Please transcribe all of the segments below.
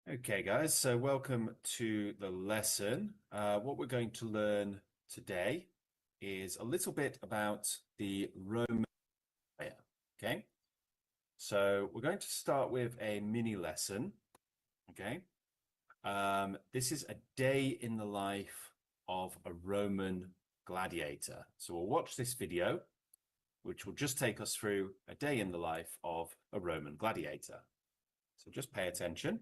Okay, guys, so welcome to the lesson. What we're going to learn today is a little bit about the Roman Empire. Okay, so we're going to start with a mini lesson. Okay, this is a day in the life of a Roman gladiator. So we'll watch this video, which will just take us through a day in the life of a Roman gladiator. So just pay attention.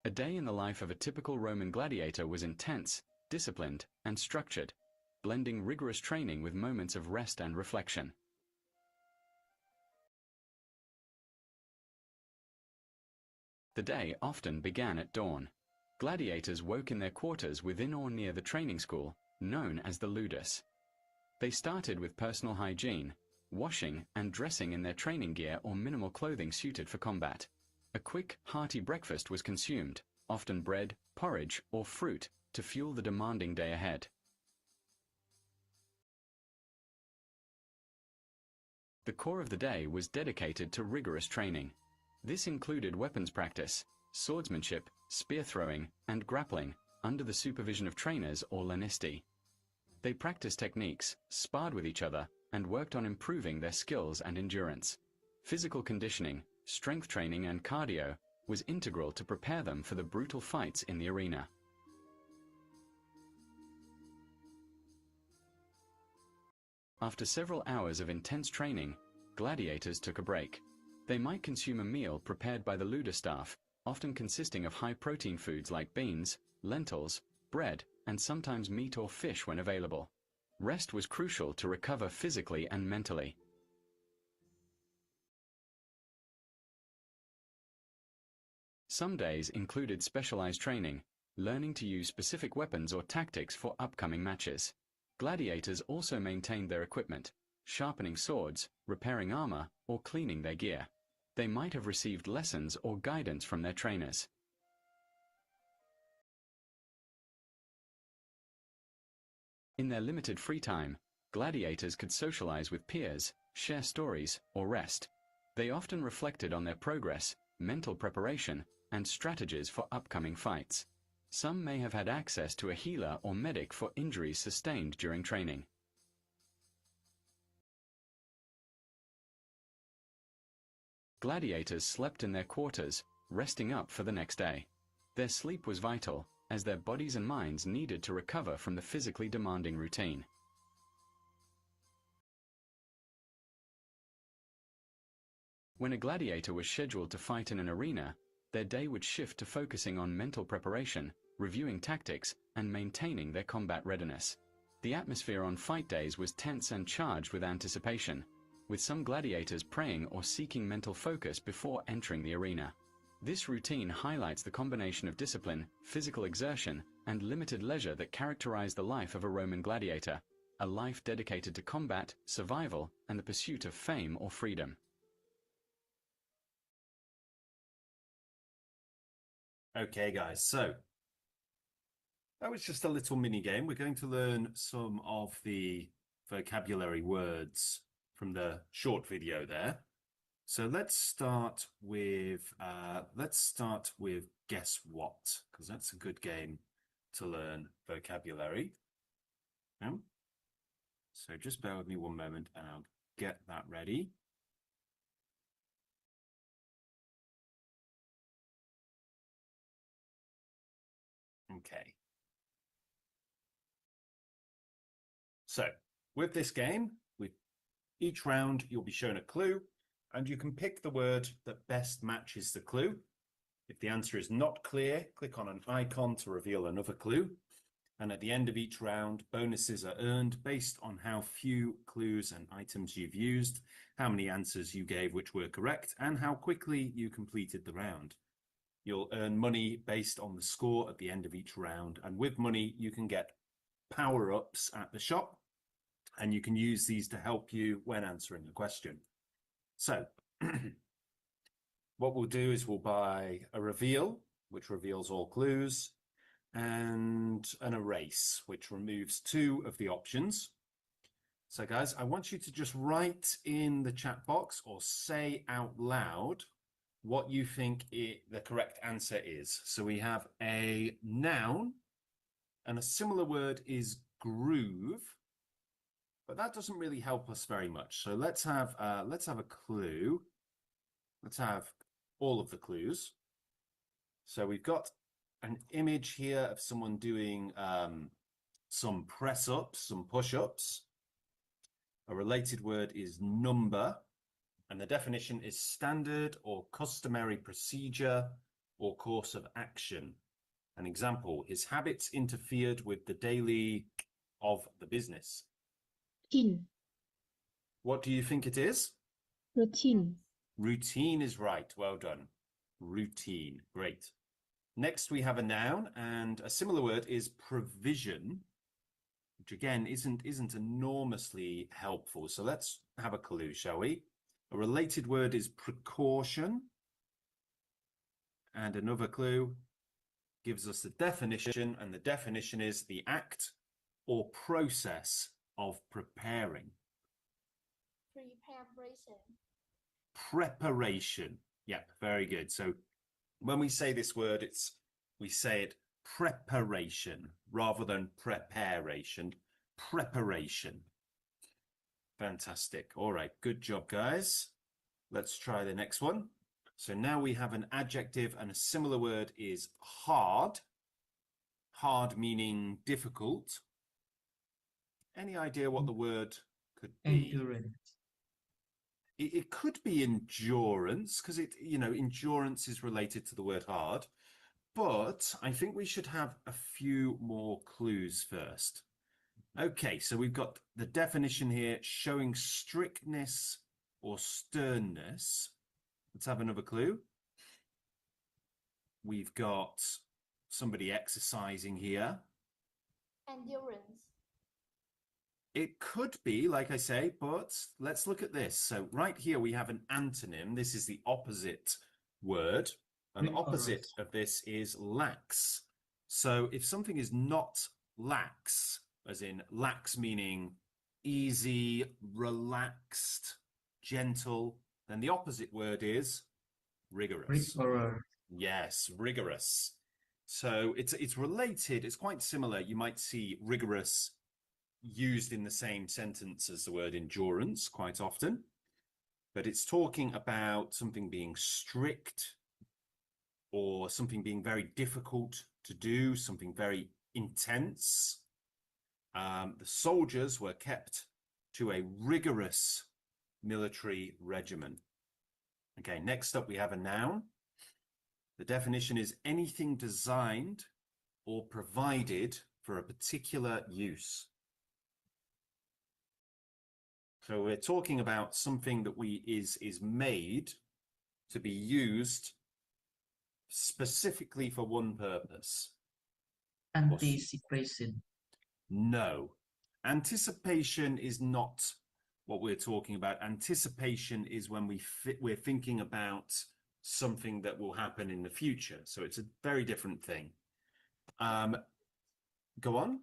A day in the life of a typical Roman gladiator was intense, disciplined, and structured, blending rigorous training with moments of rest and reflection. The day often began at dawn. Gladiators woke in their quarters within or near the training school, known as the ludus. They started with personal hygiene, washing and dressing in their training gear or minimal clothing suited for combat. A quick, hearty breakfast was consumed, often bread, porridge, or fruit, to fuel the demanding day ahead. The core of the day was dedicated to rigorous training. This included weapons practice, swordsmanship, spear throwing, and grappling, under the supervision of trainers or lanisti. They practiced techniques, sparred with each other, and worked on improving their skills and endurance. Physical conditioning, strength training, and cardio was integral to prepare them for the brutal fights in the arena. After several hours of intense training, gladiators took a break. They might consume a meal prepared by the ludus staff, often consisting of high-protein foods like beans, lentils, bread, and sometimes meat or fish when available. Rest was crucial to recover physically and mentally. Some days included specialized training, learning to use specific weapons or tactics for upcoming matches. Gladiators also maintained their equipment, sharpening swords, repairing armor, or cleaning their gear. They might have received lessons or guidance from their trainers. In their limited free time, gladiators could socialize with peers, share stories, or rest. They often reflected on their progress, mental preparation, and strategies for upcoming fights. Some may have had access to a healer or medic for injuries sustained during training. Gladiators slept in their quarters, resting up for the next day. Their sleep was vital, as their bodies and minds needed to recover from the physically demanding routine. When a gladiator was scheduled to fight in an arena, their day would shift to focusing on mental preparation, reviewing tactics, and maintaining their combat readiness. The atmosphere on fight days was tense and charged with anticipation, with some gladiators praying or seeking mental focus before entering the arena. This routine highlights the combination of discipline, physical exertion, and limited leisure that characterized the life of a Roman gladiator, a life dedicated to combat, survival, and the pursuit of fame or freedom. Okay, guys, so that was just a little mini game. We're going to learn some of the vocabulary words from the short video there. So let's start with guess what, because that's a good game to learn vocabulary. So just bear with me one moment and I'll get that ready. Okay. So with this game, with each round, you'll be shown a clue and you can pick the word that best matches the clue. If the answer is not clear, click on an icon to reveal another clue. And at the end of each round, bonuses are earned based on how few clues and items you've used, how many answers you gave which were correct, and how quickly you completed the round. You'll earn money based on the score at the end of each round. And with money, you can get power-ups at the shop, and you can use these to help you when answering a question. So what we'll do is we'll buy a reveal, which reveals all clues, and an erase, which removes two of the options. So, guys, I want you to just write in the chat box or say out loud what you think the correct answer is. So we have a noun, and a similar word is groove, but that doesn't really help us very much. So let's have a clue. Let's have all of the clues. So we've got an image here of someone doing some press-ups, some push-ups. A related word is number, and the definition is standard or customary procedure or course of action. An example, his habits interfered with the daily of the business. Routine. What do you think it is? Routine. Routine is right. Well done. Routine. Great. Next, we have a noun, and a similar word is provision, which again isn't enormously helpful. So let's have a clue, shall we? A related word is precaution. And another clue gives us the definition, and the definition is the act or process of preparing. Preparation. Yeah, very good. So when we say this word, we say it preparation rather than preparation. Preparation. Fantastic. All right, good job, guys. Let's try the next one. So now we have an adjective, and a similar word is hard. Hard meaning difficult. Any idea what the word could be? Endurance. It could be endurance, because endurance is related to the word hard. But I think we should have a few more clues first. Okay, so we've got the definition here, showing strictness or sternness. Let's have another clue. We've got somebody exercising here. Endurance. It could be, like I say, but let's look at this. So right here we have an antonym. This is the opposite word. And the opposite of this is lax. So if something is not lax, as in lax meaning easy, relaxed, gentle, then the opposite word is rigorous. Rigorous. Yes, rigorous. So it's related. It's quite similar. You might see rigorous used in the same sentence as the word endurance quite often, but it's talking about something being strict or something being very difficult to do, something very intense. The soldiers were kept to a rigorous military regimen. Okay, next up we have a noun. The definition is anything designed or provided for a particular use. So we're talking about something that is made to be used specifically for one purpose. Anticipation. No. Anticipation is not what we're talking about. Anticipation is when we're thinking about something that will happen in the future. So it's a very different thing. Go on.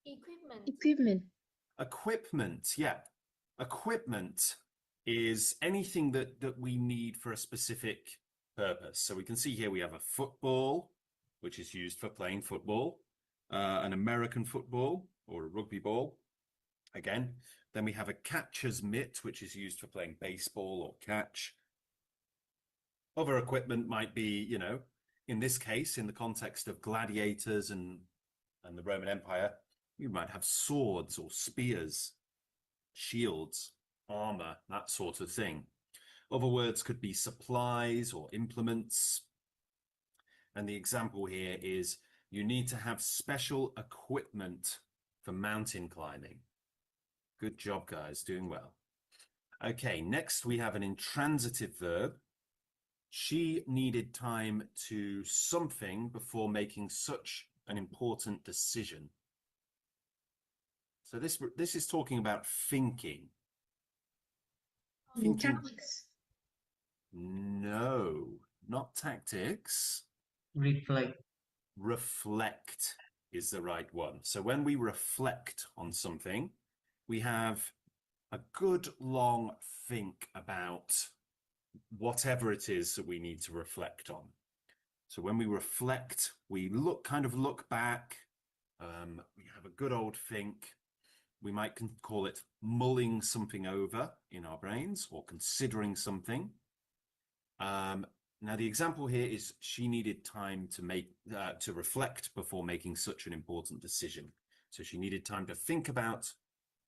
Equipment. Equipment, yeah. Equipment is anything that we need for a specific purpose. So we can see here we have a football, which is used for playing football, an American football or a rugby ball, again. Then we have a catcher's mitt, which is used for playing baseball or catch. Other equipment might be, in this case, in the context of gladiators and the Roman Empire, you might have swords or spears, shields, armor, that sort of thing. Other words could be supplies or implements. And the example here is you need to have special equipment for mountain climbing. Good job, guys, doing well. Okay, next we have an intransitive verb. She needed time to something before making such an important decision. So this is talking about thinking. Tactics. No, not tactics. Reflect. Reflect is the right one. So when we reflect on something, we have a good long think about whatever it is that we need to reflect on. So when we reflect, we kind of look back, we have a good old think. We might call it mulling something over in our brains or considering something. Now, the example here is she needed time to reflect before making such an important decision. So she needed time to think about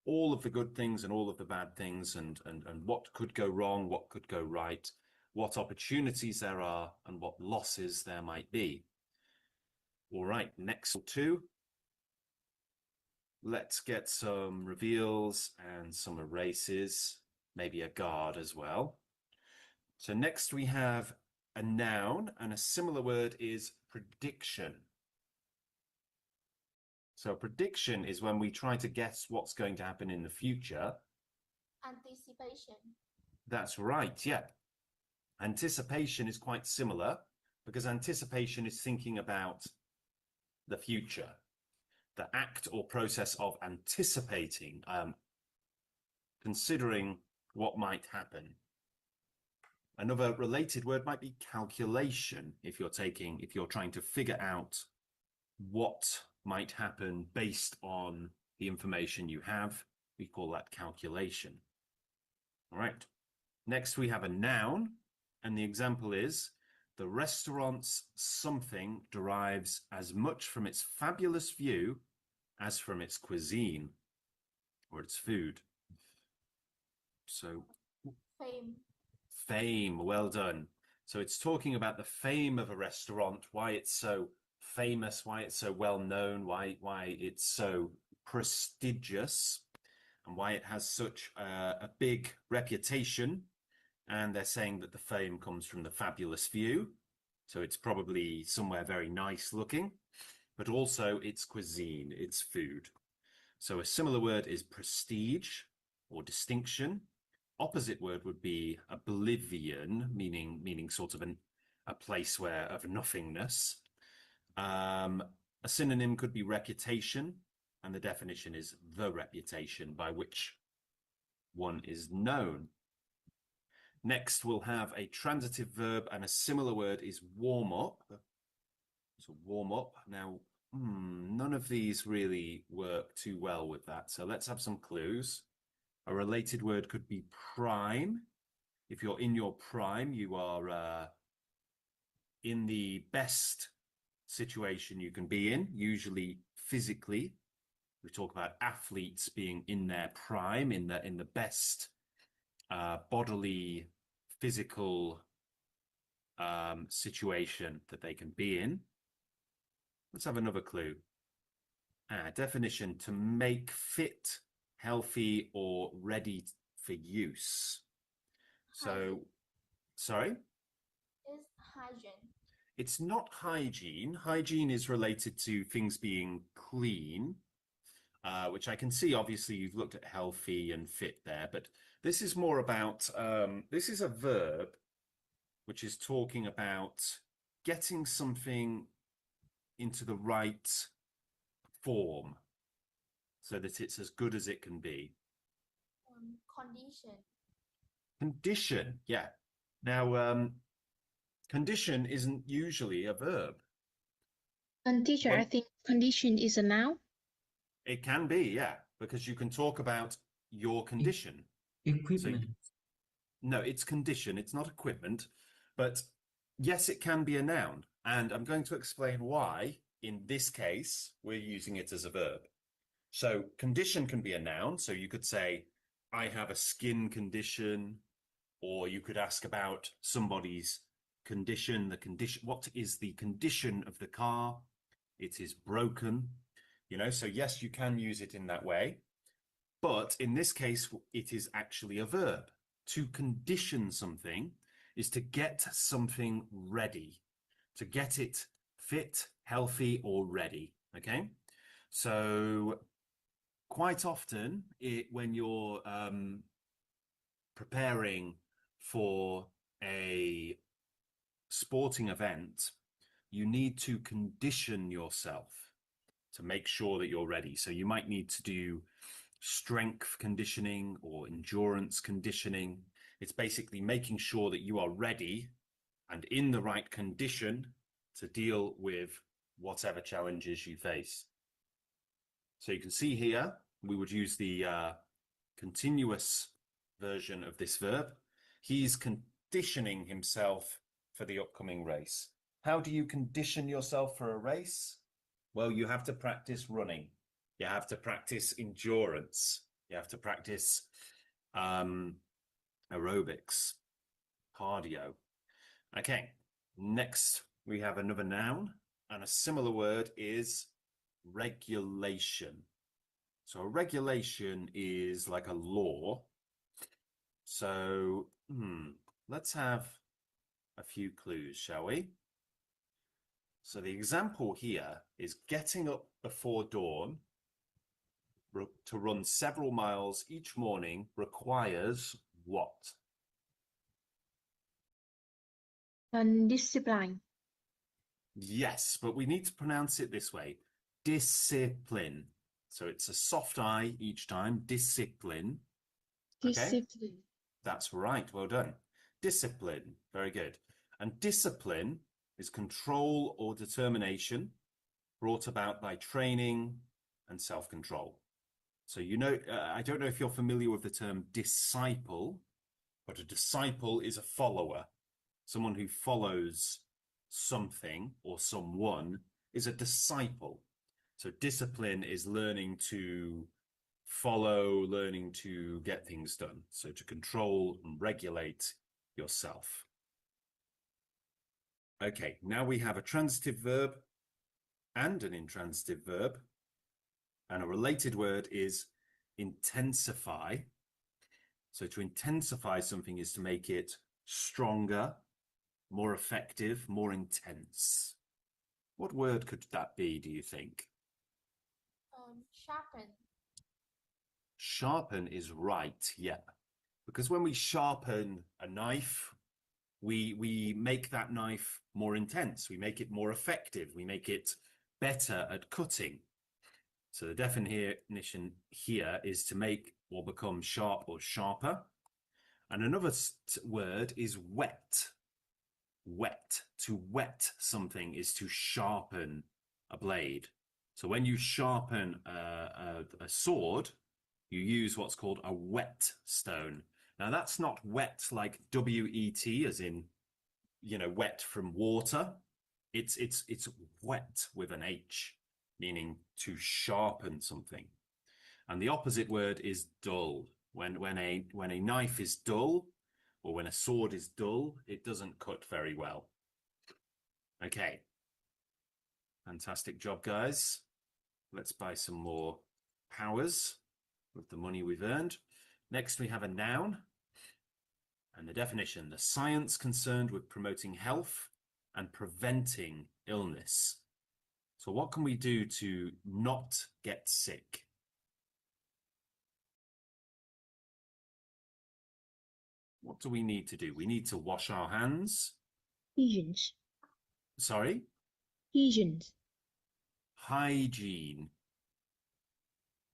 all of the good things and all of the bad things and what could go wrong, what could go right, what opportunities there are, and what losses there might be. All right, next two. Let's get some reveals and some erases, maybe a guard as well. So next we have a noun, and a similar word is prediction. So prediction is when we try to guess what's going to happen in the future. Anticipation. That's right, yeah. Anticipation is quite similar because anticipation is thinking about the future. The act or process of anticipating, considering what might happen. Another related word might be calculation if you're trying to figure out what might happen based on the information you have. We call that calculation. All right. Next, we have a noun, and the example is the restaurant's something derives as much from its fabulous view as from its cuisine or its food. So Fame. Fame, well done. So it's talking about the fame of a restaurant, why it's so famous, why it's so well known, why it's so prestigious, and why it has such a big reputation. And they're saying that the fame comes from the fabulous view. So it's probably somewhere very nice looking, but also its cuisine, its food. So a similar word is prestige or distinction. Opposite word would be oblivion, meaning sort of a place of nothingness. A synonym could be reputation, and the definition is the reputation by which one is known. Next, we'll have a transitive verb, and a similar word is warm up. So warm up. Now, none of these really work too well with that. So let's have some clues. A related word could be prime. If you're in your prime, you are in the best situation you can be in, usually physically. We talk about athletes being in their prime, in the best bodily, physical situation that they can be in. Let's have another clue. Definition: to make fit, healthy, or ready for use. So, Hygiene. sorry? Is hygiene. It's not hygiene. Hygiene is related to things being clean, which I can see, obviously, you've looked at healthy and fit there, but this is more about, this is a verb which is talking about getting something into the right form so that it's as good as it can be. Condition. Condition, yeah. Now, condition isn't usually a verb. And teacher, Well, I think condition is a noun. It can be, yeah, because you can talk about your condition. Equipment. No, it's condition, it's not equipment, but yes, it can be a noun. And I'm going to explain why, in this case, we're using it as a verb. So condition can be a noun. So you could say, I have a skin condition, or you could ask about somebody's condition, what is the condition of the car? It is broken, so yes, you can use it in that way. But in this case, it is actually a verb. To condition something is to get something ready, to get it fit, healthy, or ready. Okay. So quite often when you're preparing for a sporting event, you need to condition yourself to make sure that you're ready. So you might need to do strength conditioning or endurance conditioning. It's basically making sure that you are ready and in the right condition to deal with whatever challenges you face. So you can see here, we would use the continuous version of this verb. He's conditioning himself for the upcoming race. How do you condition yourself for a race? Well, you have to practice running. You have to practice endurance. You have to practice aerobics, cardio. Okay, next we have another noun, and a similar word is regulation. So a regulation is like a law. So let's have a few clues, shall we? So the example here is getting up before dawn to run several miles each morning requires what? Discipline. Yes, but we need to pronounce it this way. Discipline. So it's a soft I each time. Discipline. Okay? Discipline. That's right. Well done. Discipline. Very good. And discipline is control or determination brought about by training and self-control. So, you know, I don't know if you're familiar with the term disciple, but a disciple is a follower. Someone who follows something or someone is a disciple. So discipline is learning to follow, learning to get things done. So to control and regulate yourself. Okay, now we have a transitive verb and an intransitive verb. And a related word is intensify. So to intensify something is to make it stronger, more effective, more intense. What word could that be, do you think? Sharpen. Sharpen is right, yeah. Because when we sharpen a knife, we make that knife more intense. We make it more effective. We make it better at cutting. So the definition here is to make or become sharp or sharper. And another word is wet. Wet. To wet something is to sharpen a blade. So when you sharpen a sword, you use what's called a whetstone. Now that's not wet like W-E-T, as in, you know, wet from water. It's wet with an H, meaning to sharpen something. And the opposite word is dull. When a knife is dull, or when a sword is dull, it doesn't cut very well. Okay. Fantastic job, guys. Let's buy some more powers with the money we've earned. Next, we have a noun. And the definition, the science concerned with promoting health and preventing illness. So what can we do to not get sick? What do we need to do? We need to wash our hands. Hygiene. Sorry? Hygiene. Hygiene.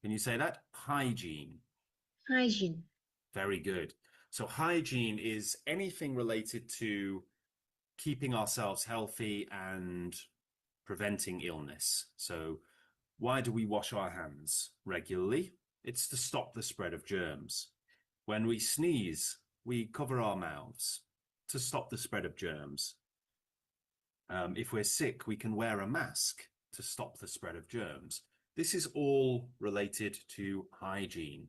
Can you say that? Hygiene. Hygiene. Very good. So hygiene is anything related to keeping ourselves healthy and preventing illness. So why do we wash our hands regularly? It's to stop the spread of germs. When we sneeze, we cover our mouths to stop the spread of germs. If we're sick, we can wear a mask to stop the spread of germs. This is all related to hygiene.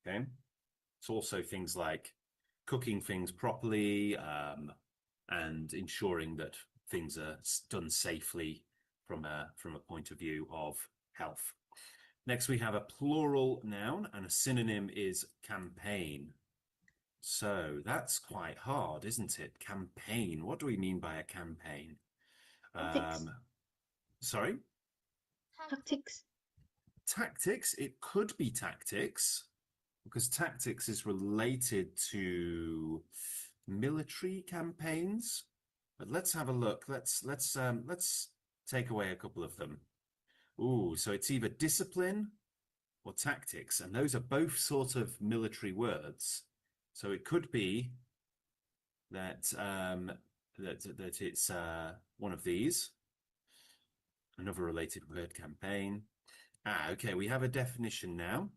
Okay. It's also things like cooking things properly and ensuring that things are done safely from a point of view of health. Next, we have a plural noun, and a synonym is campaign. So that's quite hard, isn't it? Campaign. What do we mean by a campaign? Tactics. Sorry? Tactics. Tactics. It could be tactics, because tactics is related to military campaigns. But let's have a look. Let's take away a couple of them. Ooh, so it's either discipline or tactics. And those are both sort of military words. So it could be that that it's one of these. Another related word, campaign. Okay, we have a definition now.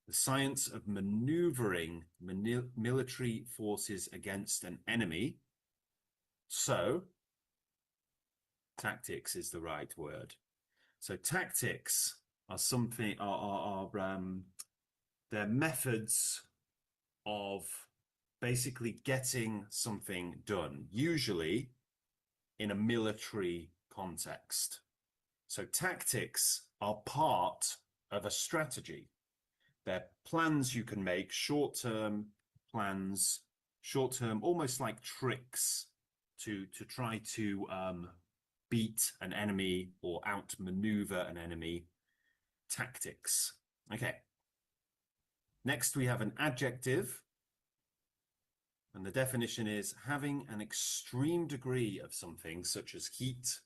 The science of maneuvering military forces against an enemy. So, tactics is the right word. So, tactics are something, they're methods of basically getting something done, usually in a military context. So, tactics are part of a strategy. They're plans you can make, short-term plans, short-term, almost like tricks to try to beat an enemy or outmaneuver an enemy. Tactics. Okay. Next, we have an adjective. And the definition is having an extreme degree of something, such as heat,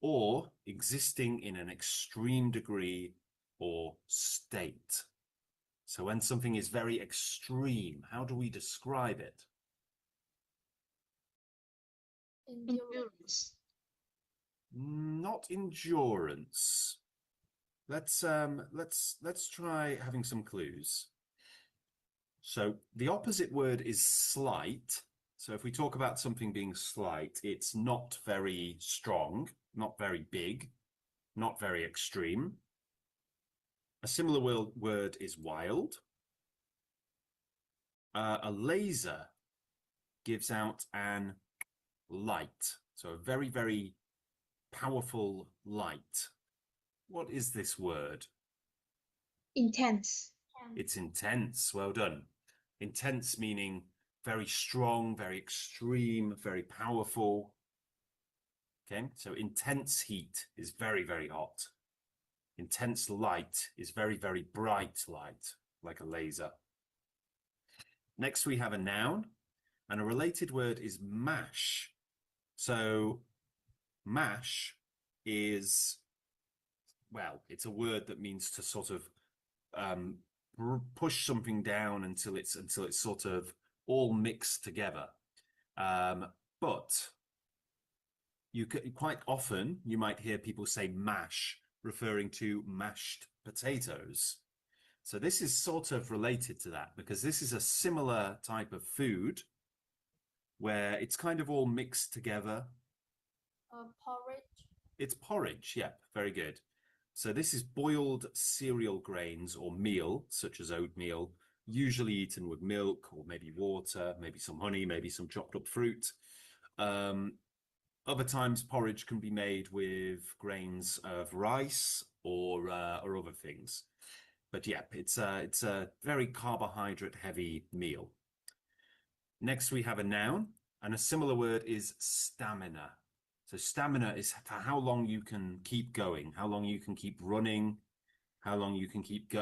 or existing in an extreme degree or state. So when something is very extreme, how do we describe it? Endurance. Not endurance. Let's try having some clues. So the opposite word is slight. So if we talk about something being slight, it's not very strong, not very big, not very extreme. A similar word is wild. A laser gives out an light. So a very, very powerful light. What is this word? Intense. It's intense. Well done. Intense meaning very strong, very extreme, very powerful. Okay, so intense heat is very, very hot. Intense light is very, very bright light, like a laser. Next, we have a noun, and a related word is mash. So mash is, well, it's a word that means to sort of push something down until it's sort of all mixed together. But you could, quite often you might hear people say mash, referring to mashed potatoes. So this is sort of related to that because this is a similar type of food where it's kind of all mixed together. Porridge. It's porridge, yeah, very good. So this is boiled cereal grains or meal, such as oatmeal, usually eaten with milk or maybe water, maybe some honey, maybe some chopped up fruit. Other times porridge can be made with grains of rice or other things. But yeah, it's a very carbohydrate heavy meal. Next, we have a noun, and a similar word is stamina. So stamina is for how long you can keep going, how long you can keep running, how long you can keep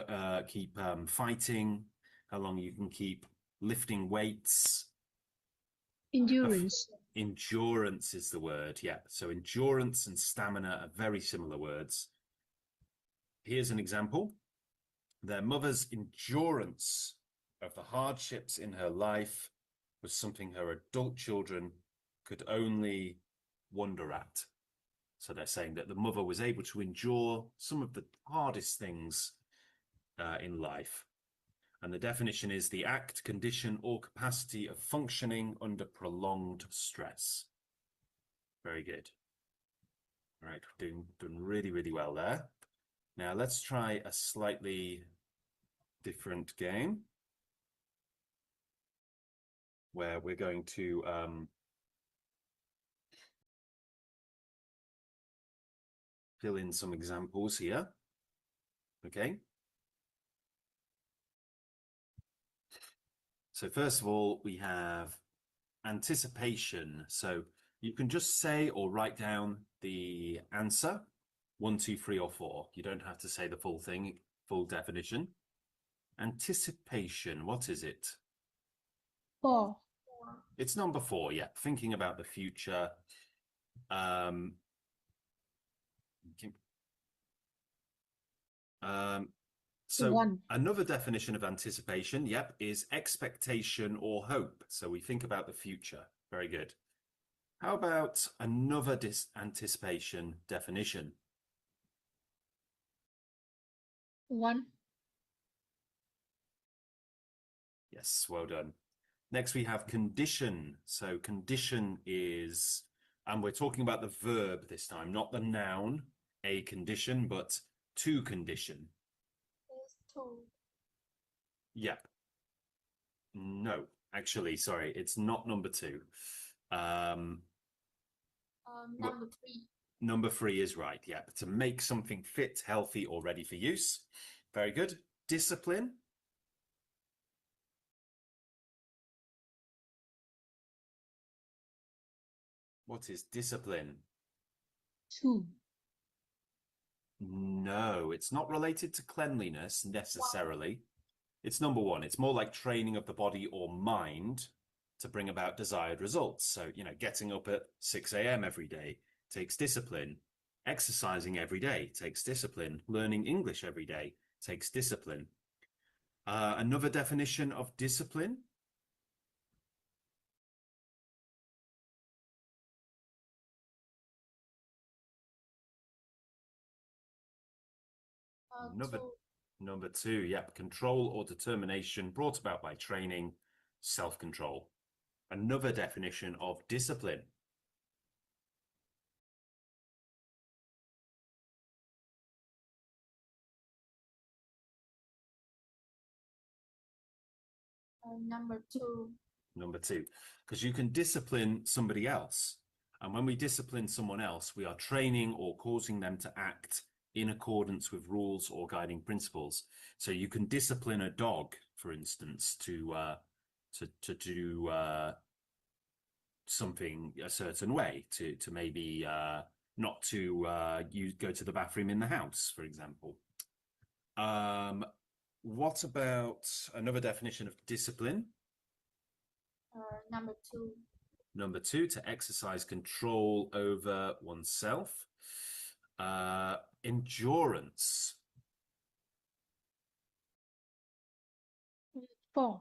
fighting, how long you can keep lifting weights. Endurance. Endurance is the word, yeah. So endurance and stamina are very similar words. Here's an example. Their mother's endurance of the hardships in her life was something her adult children could only wonder at. So they're saying that the mother was able to endure some of the hardest things in life. And the definition is the act, condition, or capacity of functioning under prolonged stress. Very good. All right, doing really, really well there. Now let's try a slightly different game where we're going to fill in some examples here. Okay. So first of all, we have anticipation. So you can just say or write down the answer, 1, 2, 3, or 4. You don't have to say the full thing, full definition. Anticipation, what is it? 4. It's number 4, yeah. Thinking about the future. So One. another definition of anticipation, yep, is expectation or hope. So we think about the future. Very good. How about another anticipation definition? One. Yes, well done. Next we have condition. So condition is, and we're talking about the verb this time, not the noun, a condition, but to condition. Is two. Yep. No, actually, sorry, it's not number two. Well, Number three. number three is right. Yeah, to make something fit, healthy, or ready for use. Very good. Discipline. What is discipline? Two. No, it's not related to cleanliness necessarily. It's number one. It's more like training of the body or mind to bring about desired results. So, getting up at 6 a.m. every day takes discipline. Exercising every day takes discipline. Learning English every day takes discipline. Another definition of discipline. Two. Number two, yep, control or determination brought about by training, self-control. Another definition of discipline. Number two. Number two, because you can discipline somebody else. And when we discipline someone else, we are training or causing them to act in accordance with rules or guiding principles. So you can discipline a dog, for instance, to do something a certain way, to maybe not to you go to the bathroom in the house, for example. What about another definition of discipline? Number two. Number two, to exercise control over oneself. Endurance. Four.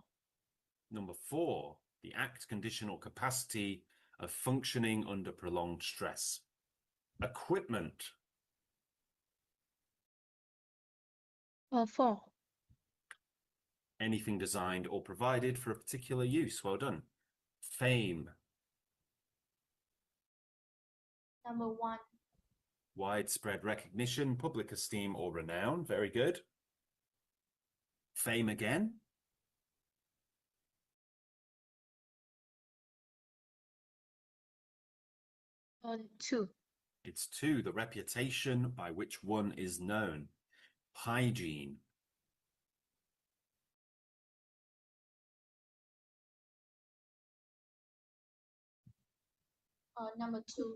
Number four, the act, condition, or capacity of functioning under prolonged stress. Equipment. Four. Anything designed or provided for a particular use. Well done. Fame. Number one. Widespread recognition, public esteem, or renown. Very good. Fame again. Two. It's two, the reputation by which one is known. Hygiene. Number two.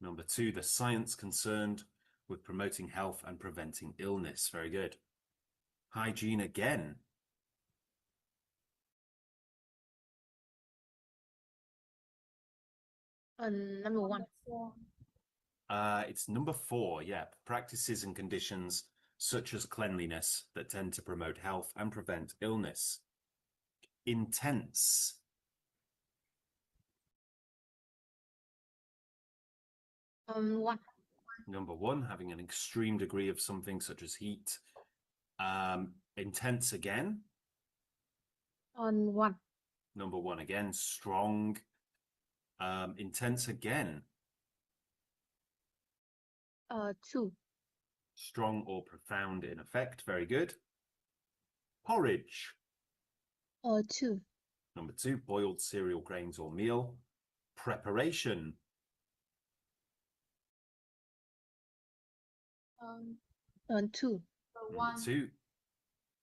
Number two, the science concerned with promoting health and preventing illness. Very good. Hygiene again. Number one. Four. It's number four, yeah. Practices and conditions such as cleanliness that tend to promote health and prevent illness. Intense. One. Number one, having an extreme degree of something such as heat. Intense again. One. Number one again, strong. Intense again. Two. Strong or profound in effect. Very good. Porridge. Two. Number two, boiled cereal, grains, or meal. Preparation. Two. Number two.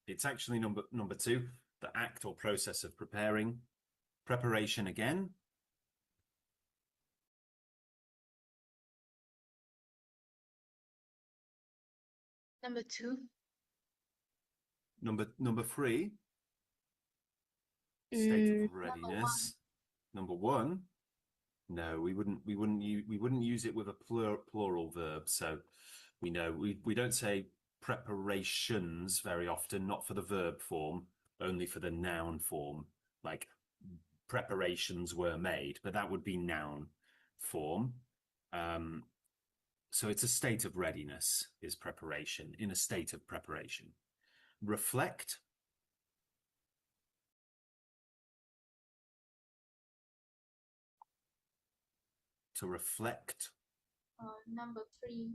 It's actually number two, the act or process of preparing. Preparation again. Number two. Number three, state of readiness. Number one. No, we wouldn't use it with a plural verb. So we know we don't say preparations very often, not for the verb form, only for the noun form. Like preparations were made, but that would be noun form. So it's a state of readiness, is preparation, in a state of preparation. Reflect. To reflect. Number 3.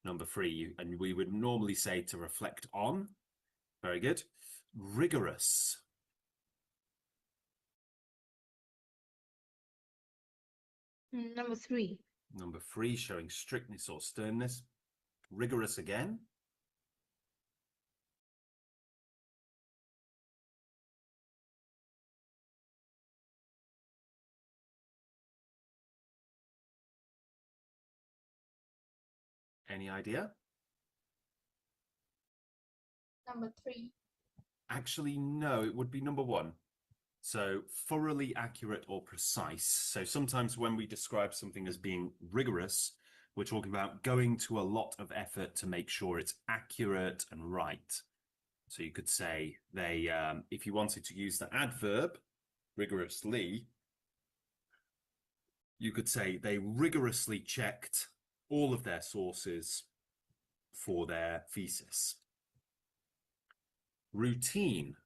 Number 3, and we would normally say to reflect on. Very good. Rigorous. Number 3. Number 3, showing strictness or sternness. Rigorous again. Any idea? Number 3. Actually, no, it would be number 1. So thoroughly accurate or precise. So sometimes when we describe something as being rigorous, we're talking about going to a lot of effort to make sure it's accurate and right. So you could say they, if you wanted to use the adverb rigorously, you could say they rigorously checked all of their sources for their thesis. Routine.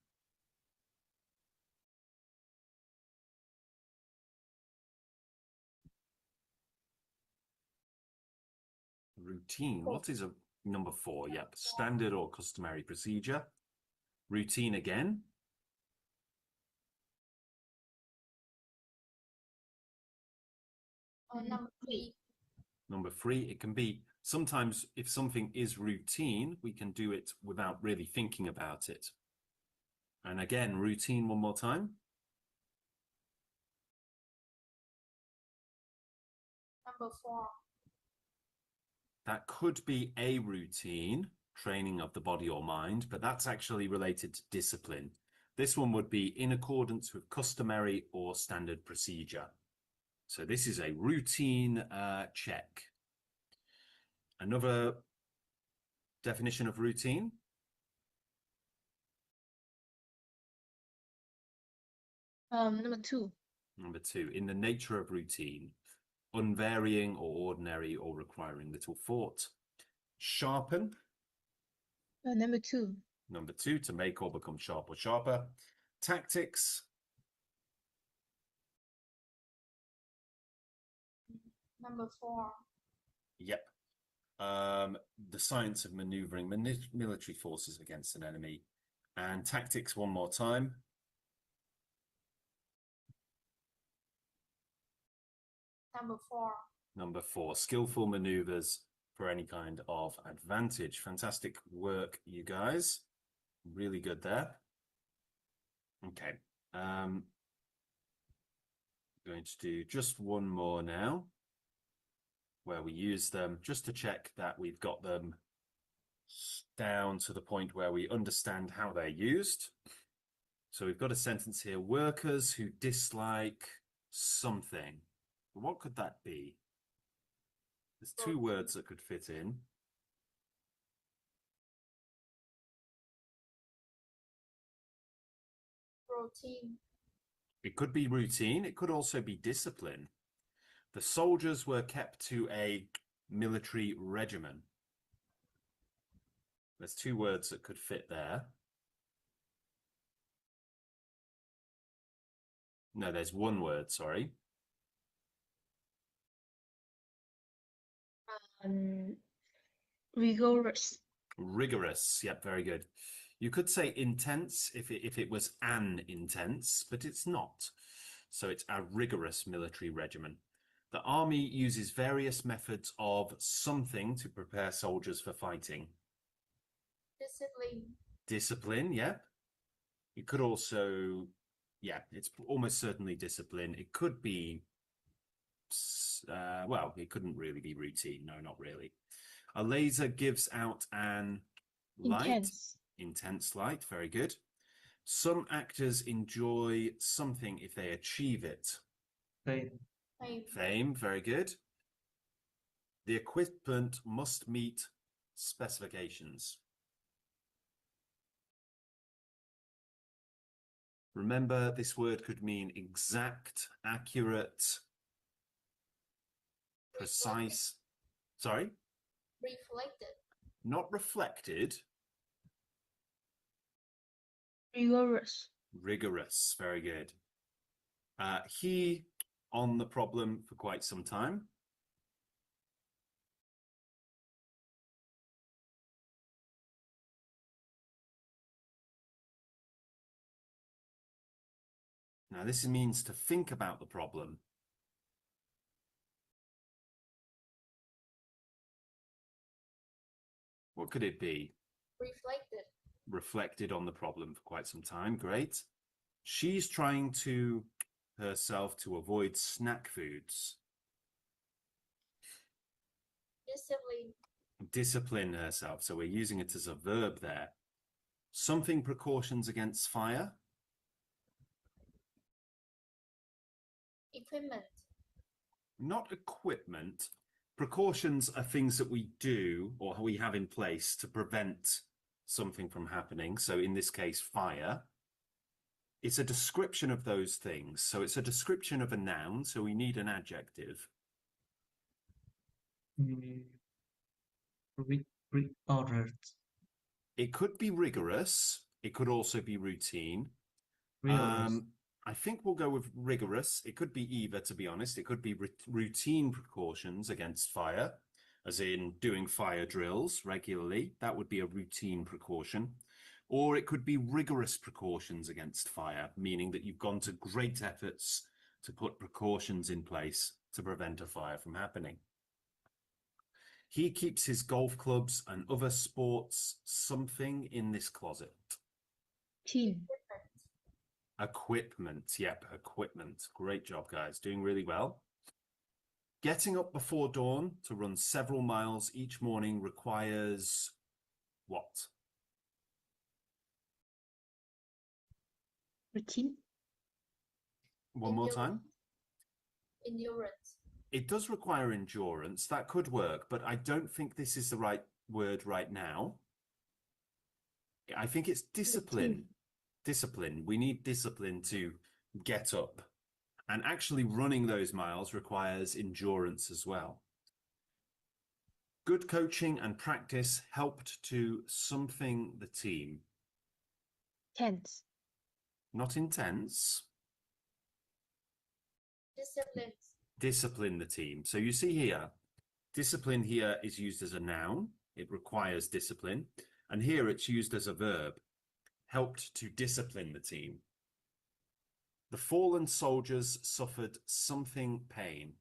Routine. What is a number 4? Yep. Standard or customary procedure. Routine again. Number 3. Number 3, it can be sometimes if something is routine, we can do it without really thinking about it. And again, routine one more time. Number 4. That could be a routine, training of the body or mind, but that's actually related to discipline. This one would be in accordance with customary or standard procedure. So this is a routine check. Another definition of routine. Number 2. Number 2, in the nature of routine, unvarying or ordinary or requiring little thought. Sharpen. Number 2. Number 2, to make or become sharp or sharper. Tactics. Number 4. Yep. The science of maneuvering military forces against an enemy. And tactics one more time. Number 4. Number 4, skillful maneuvers for any kind of advantage. Fantastic work, you guys. Really good there. Okay. Going to do just one more now, where we use them just to check that we've got them down to the point where we understand how they're used. So we've got a sentence here, workers who dislike something. What could that be? There's 2 words that could fit in. Routine. It could be routine. It could also be discipline. The soldiers were kept to a military regimen. There's 2 words that could fit there. No, there's 1 word, sorry. Rigorous. Rigorous. Yep, very good. You could say intense if it was an intense, but it's not. So it's a rigorous military regimen. The army uses various methods of something to prepare soldiers for fighting. Discipline. Discipline, yeah. It could also, yeah, it's almost certainly discipline. It could be, well, it couldn't really be routine. No, not really. A laser gives out an light. Intense light, very good. Some actors enjoy something if they achieve it. Fame, very good. The equipment must meet specifications. Remember, this word could mean exact, accurate, precise. Sorry? Reflected. Not reflected. Rigorous. Rigorous. Very good. He on the problem for quite some time. Now, this means to think about the problem. What could it be? Reflected. Reflected on the problem for quite some time. Great. She's trying to herself to avoid snack foods. Discipline. Discipline herself. So we're using it as a verb there. Something precautions against fire. Equipment. Not equipment. Precautions are things that we do or we have in place to prevent something from happening. So in this case, fire. It's a description of those things. So it's a description of a noun. So we need an adjective. Rigorous. It could be rigorous. It could also be routine. Rigorous. I think we'll go with rigorous. It could be either, to be honest. It could be routine precautions against fire, as in doing fire drills regularly. That would be a routine precaution. Or it could be rigorous precautions against fire, meaning that you've gone to great efforts to put precautions in place to prevent a fire from happening. He keeps his golf clubs and other sports something in this closet. Tin. Equipment. Yep, equipment. Great job, guys. Doing really well. Getting up before dawn to run several miles each morning requires what? Routine. One more time. Endurance. It does require endurance. That could work, but I don't think this is the right word right now. I think it's discipline. Routine. Discipline. We need discipline to get up. And actually running those miles requires endurance as well. Good coaching and practice helped to something the team. Tense. Not intense. Discipline. Discipline the team. So you see here, discipline here is used as a noun. It requires discipline. And here it's used as a verb. Helped to discipline the team. The fallen soldiers suffered something pain.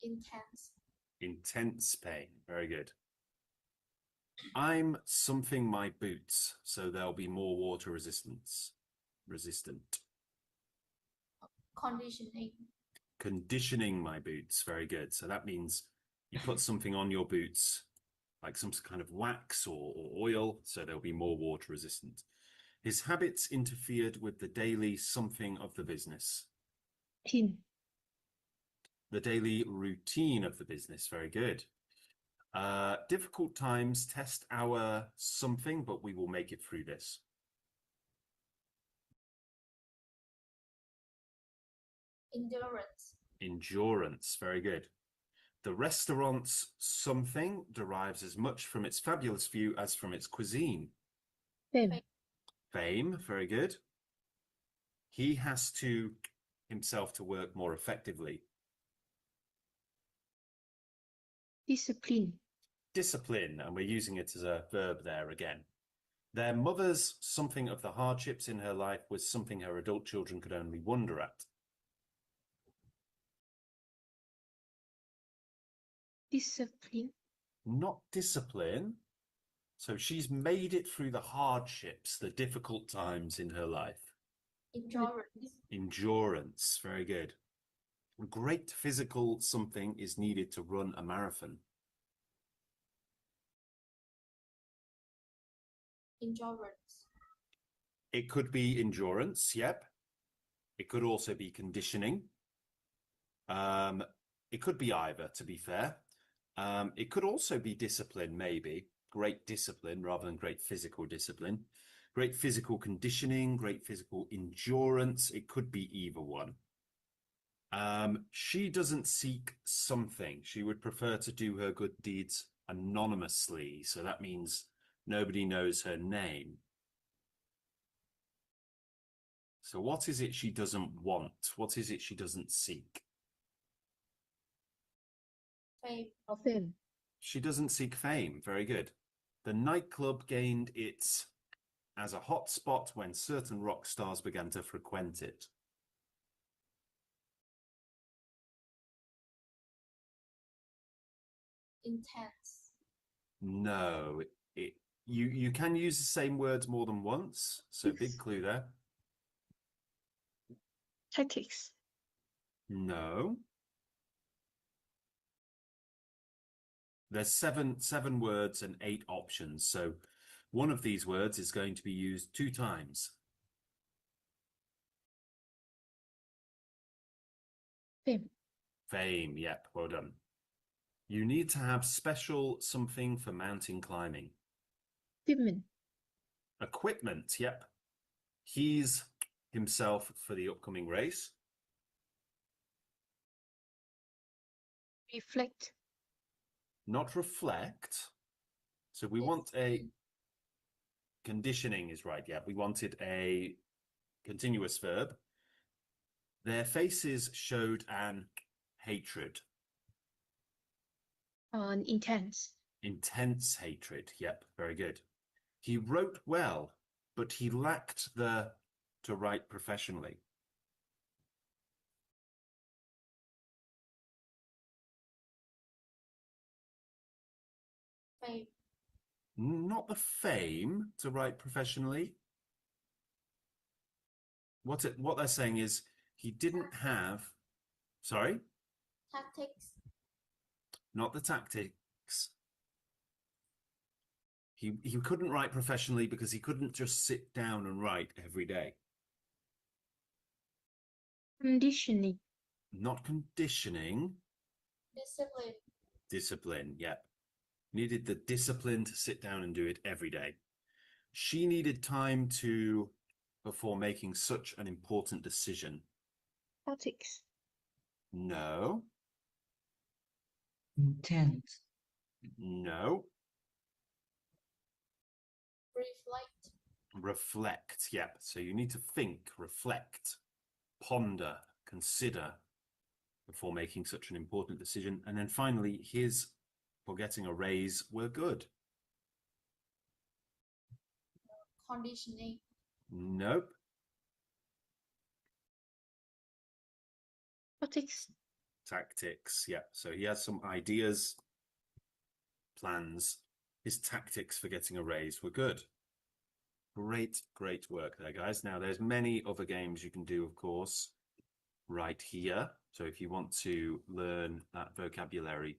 Intense. Intense pain. Very good. I'm something my boots, so there'll be more water resistance. Resistant. Conditioning. Conditioning my boots. Very good. So that means you put something on your boots, like some kind of wax or oil, so they'll be more water resistant. His habits interfered with the daily something of the business. Tin. The daily routine of the business. Very good. Difficult times test our something, but we will make it through this. Endurance. Endurance. Very good. The restaurant's something derives as much from its fabulous view as from its cuisine. Fame. Fame. Very good. He has to himself to work more effectively. Discipline. Discipline, and we're using it as a verb there again. Their mother's something of the hardships in her life was something her adult children could only wonder at. Discipline. Not discipline. So she's made it through the hardships, the difficult times in her life. Endurance. Endurance. Very good. Great physical something is needed to run a marathon. Endurance. It could be endurance, yep. It could also be conditioning. It could be either, to be fair. It could also be discipline, maybe. Great discipline rather than great physical discipline. Great physical conditioning, great physical endurance. It could be either one. She doesn't seek something. She would prefer to do her good deeds anonymously. So that means nobody knows her name. So what is it she doesn't want? What is it she doesn't seek? Fame. Or fame. She doesn't seek fame. Very good. The nightclub gained its as a hot spot when certain rock stars began to frequent it. Intense. No, you can use the same words more than once. So Yes. big clue there. Tactics. No. There's seven words and 8 options. So one of these words is going to be used 2 times. Fame. Fame, yep, well done. You need to have special something for mountain climbing. Equipment. Equipment, yep. He's himself for the upcoming race. Reflect. Not reflect. So we Yes. want a conditioning is right. Yeah, we wanted a continuous verb. Their faces showed an hatred. Intense. Intense hatred. Yep, very good. He wrote well, but he lacked the to write professionally. Fame. Not the fame to write professionally. What they're saying is he didn't have, sorry, Tactics. not the tactics. He couldn't write professionally because he couldn't just sit down and write every day. Conditioning. Not conditioning. Discipline. Discipline, yep. Needed the discipline to sit down and do it every day. She needed time before making such an important decision. Tactics. No. Intense. No. Reflect. Reflect, yep. So you need to think, reflect, ponder, consider before making such an important decision. And then finally, his for getting a raise were good. Conditioning. Nope. Tactics. Tactics, yeah. So he has some ideas, plans. His tactics for getting a raise were good. Great, great work there, guys. Now, there's many other games you can do, of course, right here. So if you want to learn that vocabulary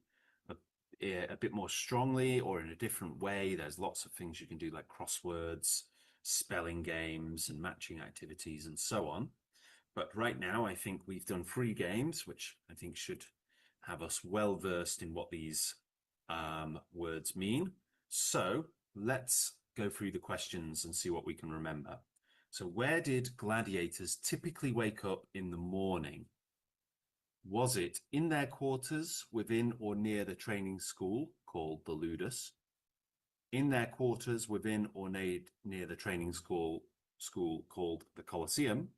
a bit more strongly or in a different way, there's lots of things you can do, like crosswords, spelling games, and matching activities, and so on. But right now, I think we've done 3 games, which I think should have us well versed in what these words mean. So let's go through the questions and see what we can remember. So where did gladiators typically wake up in the morning? Was it in their quarters within or near the training school called the Ludus? In their quarters within or near the training school called the Colosseum?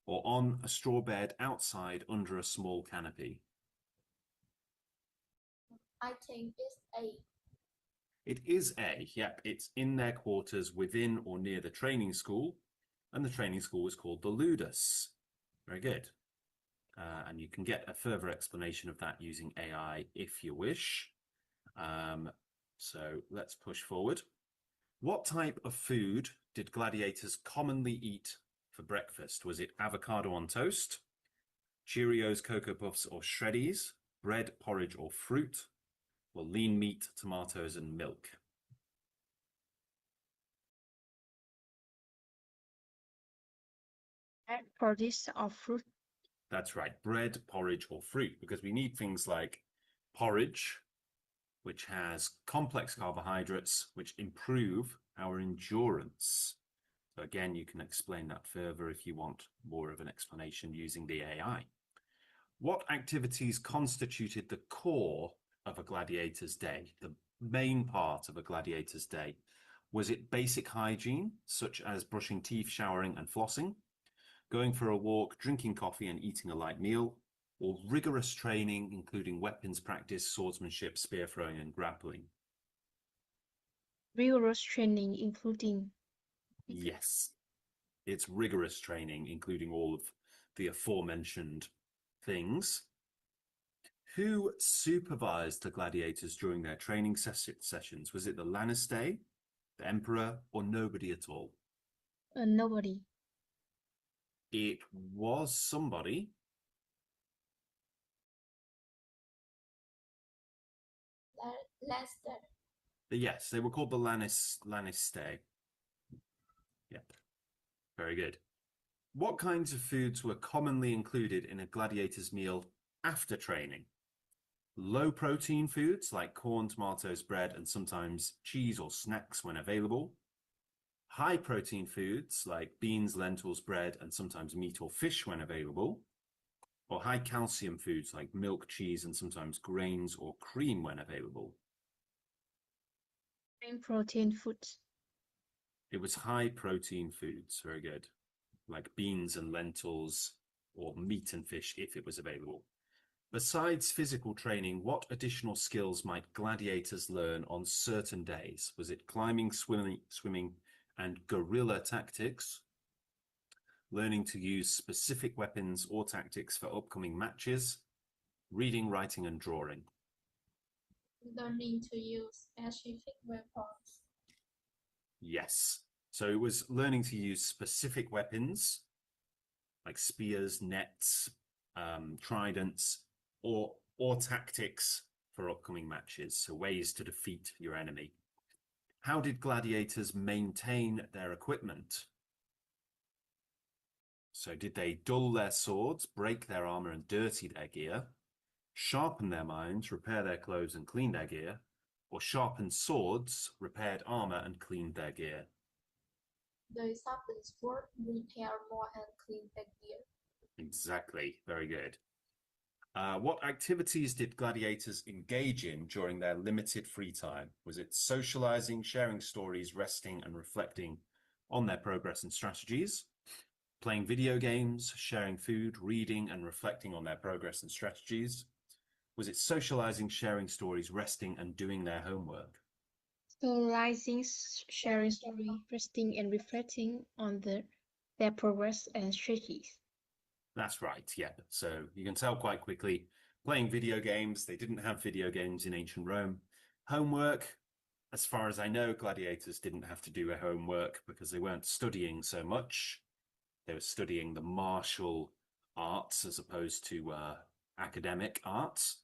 Or on a straw bed outside under a small canopy? I think it's A. It is A. Yep, it's in their quarters within or near the training school, and the training school is called the Ludus. Very good. And you can get a further explanation of that using AI if you wish. So let's push forward. What type of food did gladiators commonly eat for breakfast? Was it avocado on toast, Cheerios, Cocoa Puffs, or Shreddies, bread, porridge, or fruit, or lean meat, tomatoes, and milk? For this or fruit. That's right, bread, porridge, or fruit, because we need things like porridge, which has complex carbohydrates, which improve our endurance. So again, you can explain that further if you want more of an explanation using the AI. What activities constituted the core of a gladiator's day, the main part of a gladiator's day? Was it basic hygiene, such as brushing teeth, showering, and flossing, going for a walk, drinking coffee, and eating a light meal, or rigorous training, including weapons practice, swordsmanship, spear throwing, and grappling? Rigorous training, including Yes, it's rigorous training, including all of the aforementioned things. Who supervised the gladiators during their training sessions? Was it the Lannister, the Emperor, or nobody at all? Nobody. It was somebody. Leicester. Yes, they were called the Lannister. Yep, very good. What kinds of foods were commonly included in a gladiator's meal after training? Low protein foods like corn, tomatoes, bread, and sometimes cheese or snacks when available. High protein foods like beans, lentils, bread, and sometimes meat or fish when available. Or high calcium foods like milk, cheese, and sometimes grains or cream when available. Main protein foods. It was high protein foods, very good, like beans and lentils or meat and fish if it was available. Besides physical training, what additional skills might gladiators learn on certain days? Was it climbing, swimming, and guerrilla tactics? Learning to use specific weapons or tactics for upcoming matches? Reading, writing, and drawing? Learning to use specific weapons. Yes. So it was learning to use specific weapons like spears, nets, tridents, or tactics for upcoming matches, so ways to defeat your enemy. How did gladiators maintain their equipment? So did they dull their swords, break their armor and dirty their gear, sharpen their minds, repair their clothes and clean their gear, or sharpened swords, repaired armor and cleaned their gear? They sharpen sword, repair more, and clean the gear. Exactly. Very good. What activities did gladiators engage in during their limited free time? Was it socializing, sharing stories, resting, and reflecting on their progress and strategies? Playing video games, sharing food, reading, and reflecting on their progress and strategies? Was it socializing, sharing stories, resting, and doing their homework? Socializing, sharing story, resting, and reflecting on their progress and strategies. That's right, yeah. So you can tell quite quickly, playing video games, they didn't have video games in ancient Rome. Homework, as far as I know, gladiators didn't have to do a homework because they weren't studying so much. They were studying the martial arts as opposed to academic arts.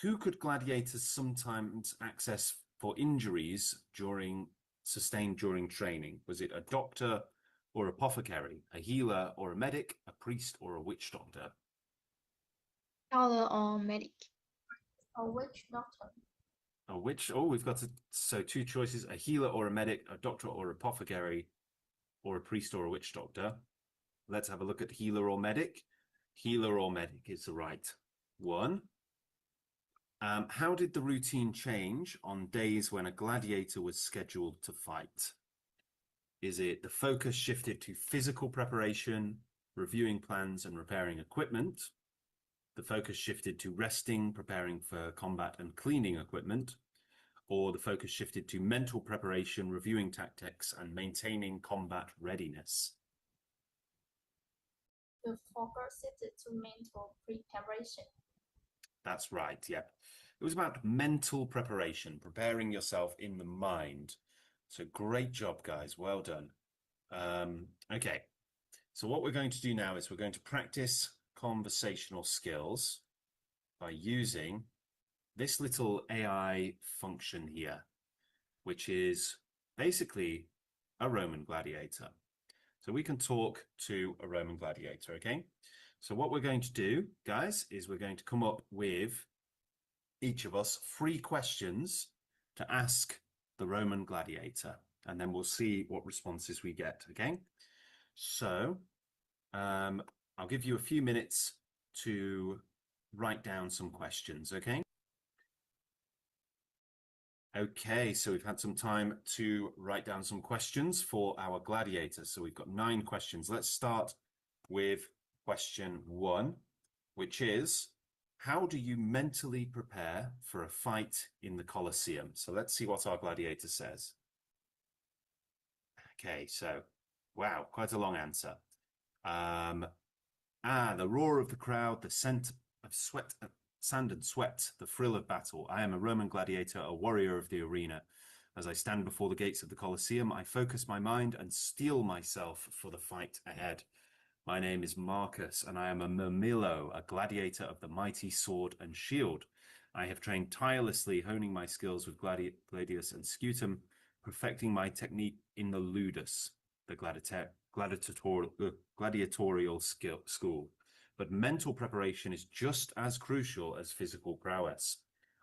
Who could gladiators sometimes access for injuries sustained during training? Was it a doctor or apothecary, a healer or a medic, a priest or a witch doctor? Healer or medic. A witch doctor. A witch? Oh, we've got so two choices: a healer or a medic, a doctor or apothecary, or a priest or a witch doctor. Let's have a look at healer or medic. Healer or medic is the right one. How did the routine change on days when a gladiator was scheduled to fight? Is it the focus shifted to physical preparation, reviewing plans and repairing equipment? The focus shifted to resting, preparing for combat and cleaning equipment? Or the focus shifted to mental preparation, reviewing tactics and maintaining combat readiness? The focus shifted to mental preparation. That's right, yep. It was about mental preparation, preparing yourself in the mind. So great job, guys. Well done. Okay, so what we're going to do now is we're going to practice conversational skills by using this little AI function here, which is basically a Roman gladiator. So we can talk to a Roman gladiator, okay? So what we're going to do, guys, is we're going to come up with each of us 3 questions to ask the Roman gladiator, and then we'll see what responses we get, okay? So I'll give you a few minutes to write down some questions, okay? Okay, so we've had some time to write down some questions for our gladiator. So we've got 9 questions. Let's start with question 1, which is, how do you mentally prepare for a fight in the Colosseum? So let's see what our gladiator says. Okay, so, wow, quite a long answer. The roar of the crowd, the scent of sweat, sand and sweat, the thrill of battle. I am a Roman gladiator, a warrior of the arena. As I stand before the gates of the Colosseum, I focus my mind and steel myself for the fight ahead. My name is Marcus, and I am a Murmillo, a gladiator of the mighty sword and shield. I have trained tirelessly, honing my skills with gladius and scutum, perfecting my technique in the ludus, the gladiatorial school. But mental preparation is just as crucial as physical prowess.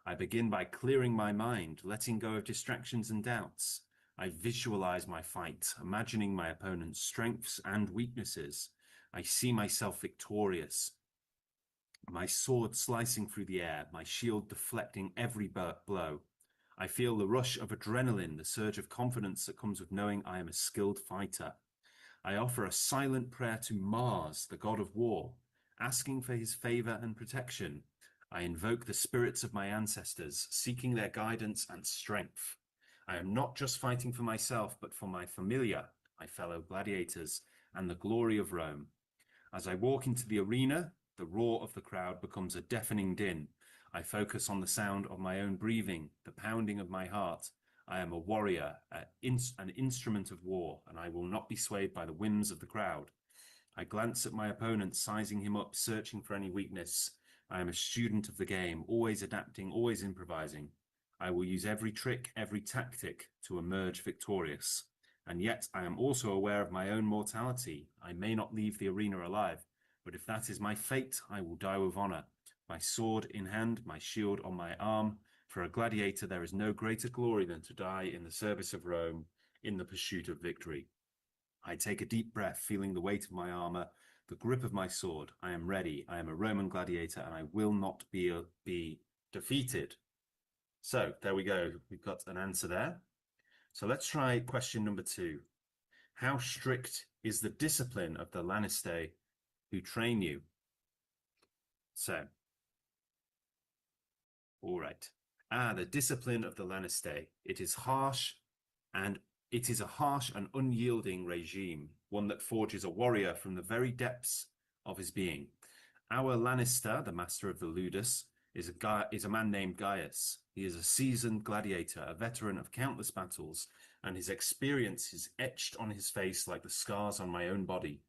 I begin by clearing my mind, letting go of distractions and doubts. I visualize my fight, imagining my opponent's strengths and weaknesses. I see myself victorious, my sword slicing through the air, my shield deflecting every blow. I feel the rush of adrenaline, the surge of confidence that comes with knowing I am a skilled fighter. I offer a silent prayer to Mars, the god of war, asking for his favor and protection. I invoke the spirits of my ancestors, seeking their guidance and strength. I am not just fighting for myself, but for my familia, my fellow gladiators, and the glory of Rome. As I walk into the arena, the roar of the crowd becomes a deafening din. I focus on the sound of my own breathing, the pounding of my heart. I am a warrior, an instrument of war, and I will not be swayed by the whims of the crowd. I glance at my opponent, sizing him up, searching for any weakness. I am a student of the game, always adapting, always improvising. I will use every trick, every tactic to emerge victorious. And yet I am also aware of my own mortality. I may not leave the arena alive, but if that is my fate, I will die with honor. My sword in hand, my shield on my arm. For a gladiator, there is no greater glory than to die in the service of Rome, in the pursuit of victory. I take a deep breath, feeling the weight of my armor, the grip of my sword. I am ready. I am a Roman gladiator, and I will not be defeated. So there we go. We've got an answer there. So let's try question number 2. How strict is the discipline of the Lannister who train you? So, all right. The discipline of the Lannister. It is harsh, and it is a harsh and unyielding regime, one that forges a warrior from the very depths of his being. Our Lannister, the master of the Ludus, is a man named Gaius. He is a seasoned gladiator, a veteran of countless battles, and his experience is etched on his face like the scars on my own body.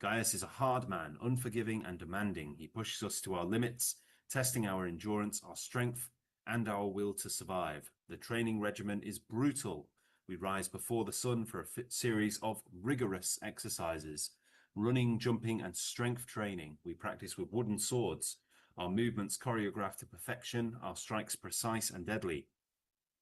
Gaius is a hard man, unforgiving and demanding. He pushes us to our limits, testing our endurance, our strength, and our will to survive. The training regimen is brutal. We rise before the sun for a series of rigorous exercises. Running, jumping, and strength training. We practice with wooden swords. Our movements choreographed to perfection, our strikes precise and deadly.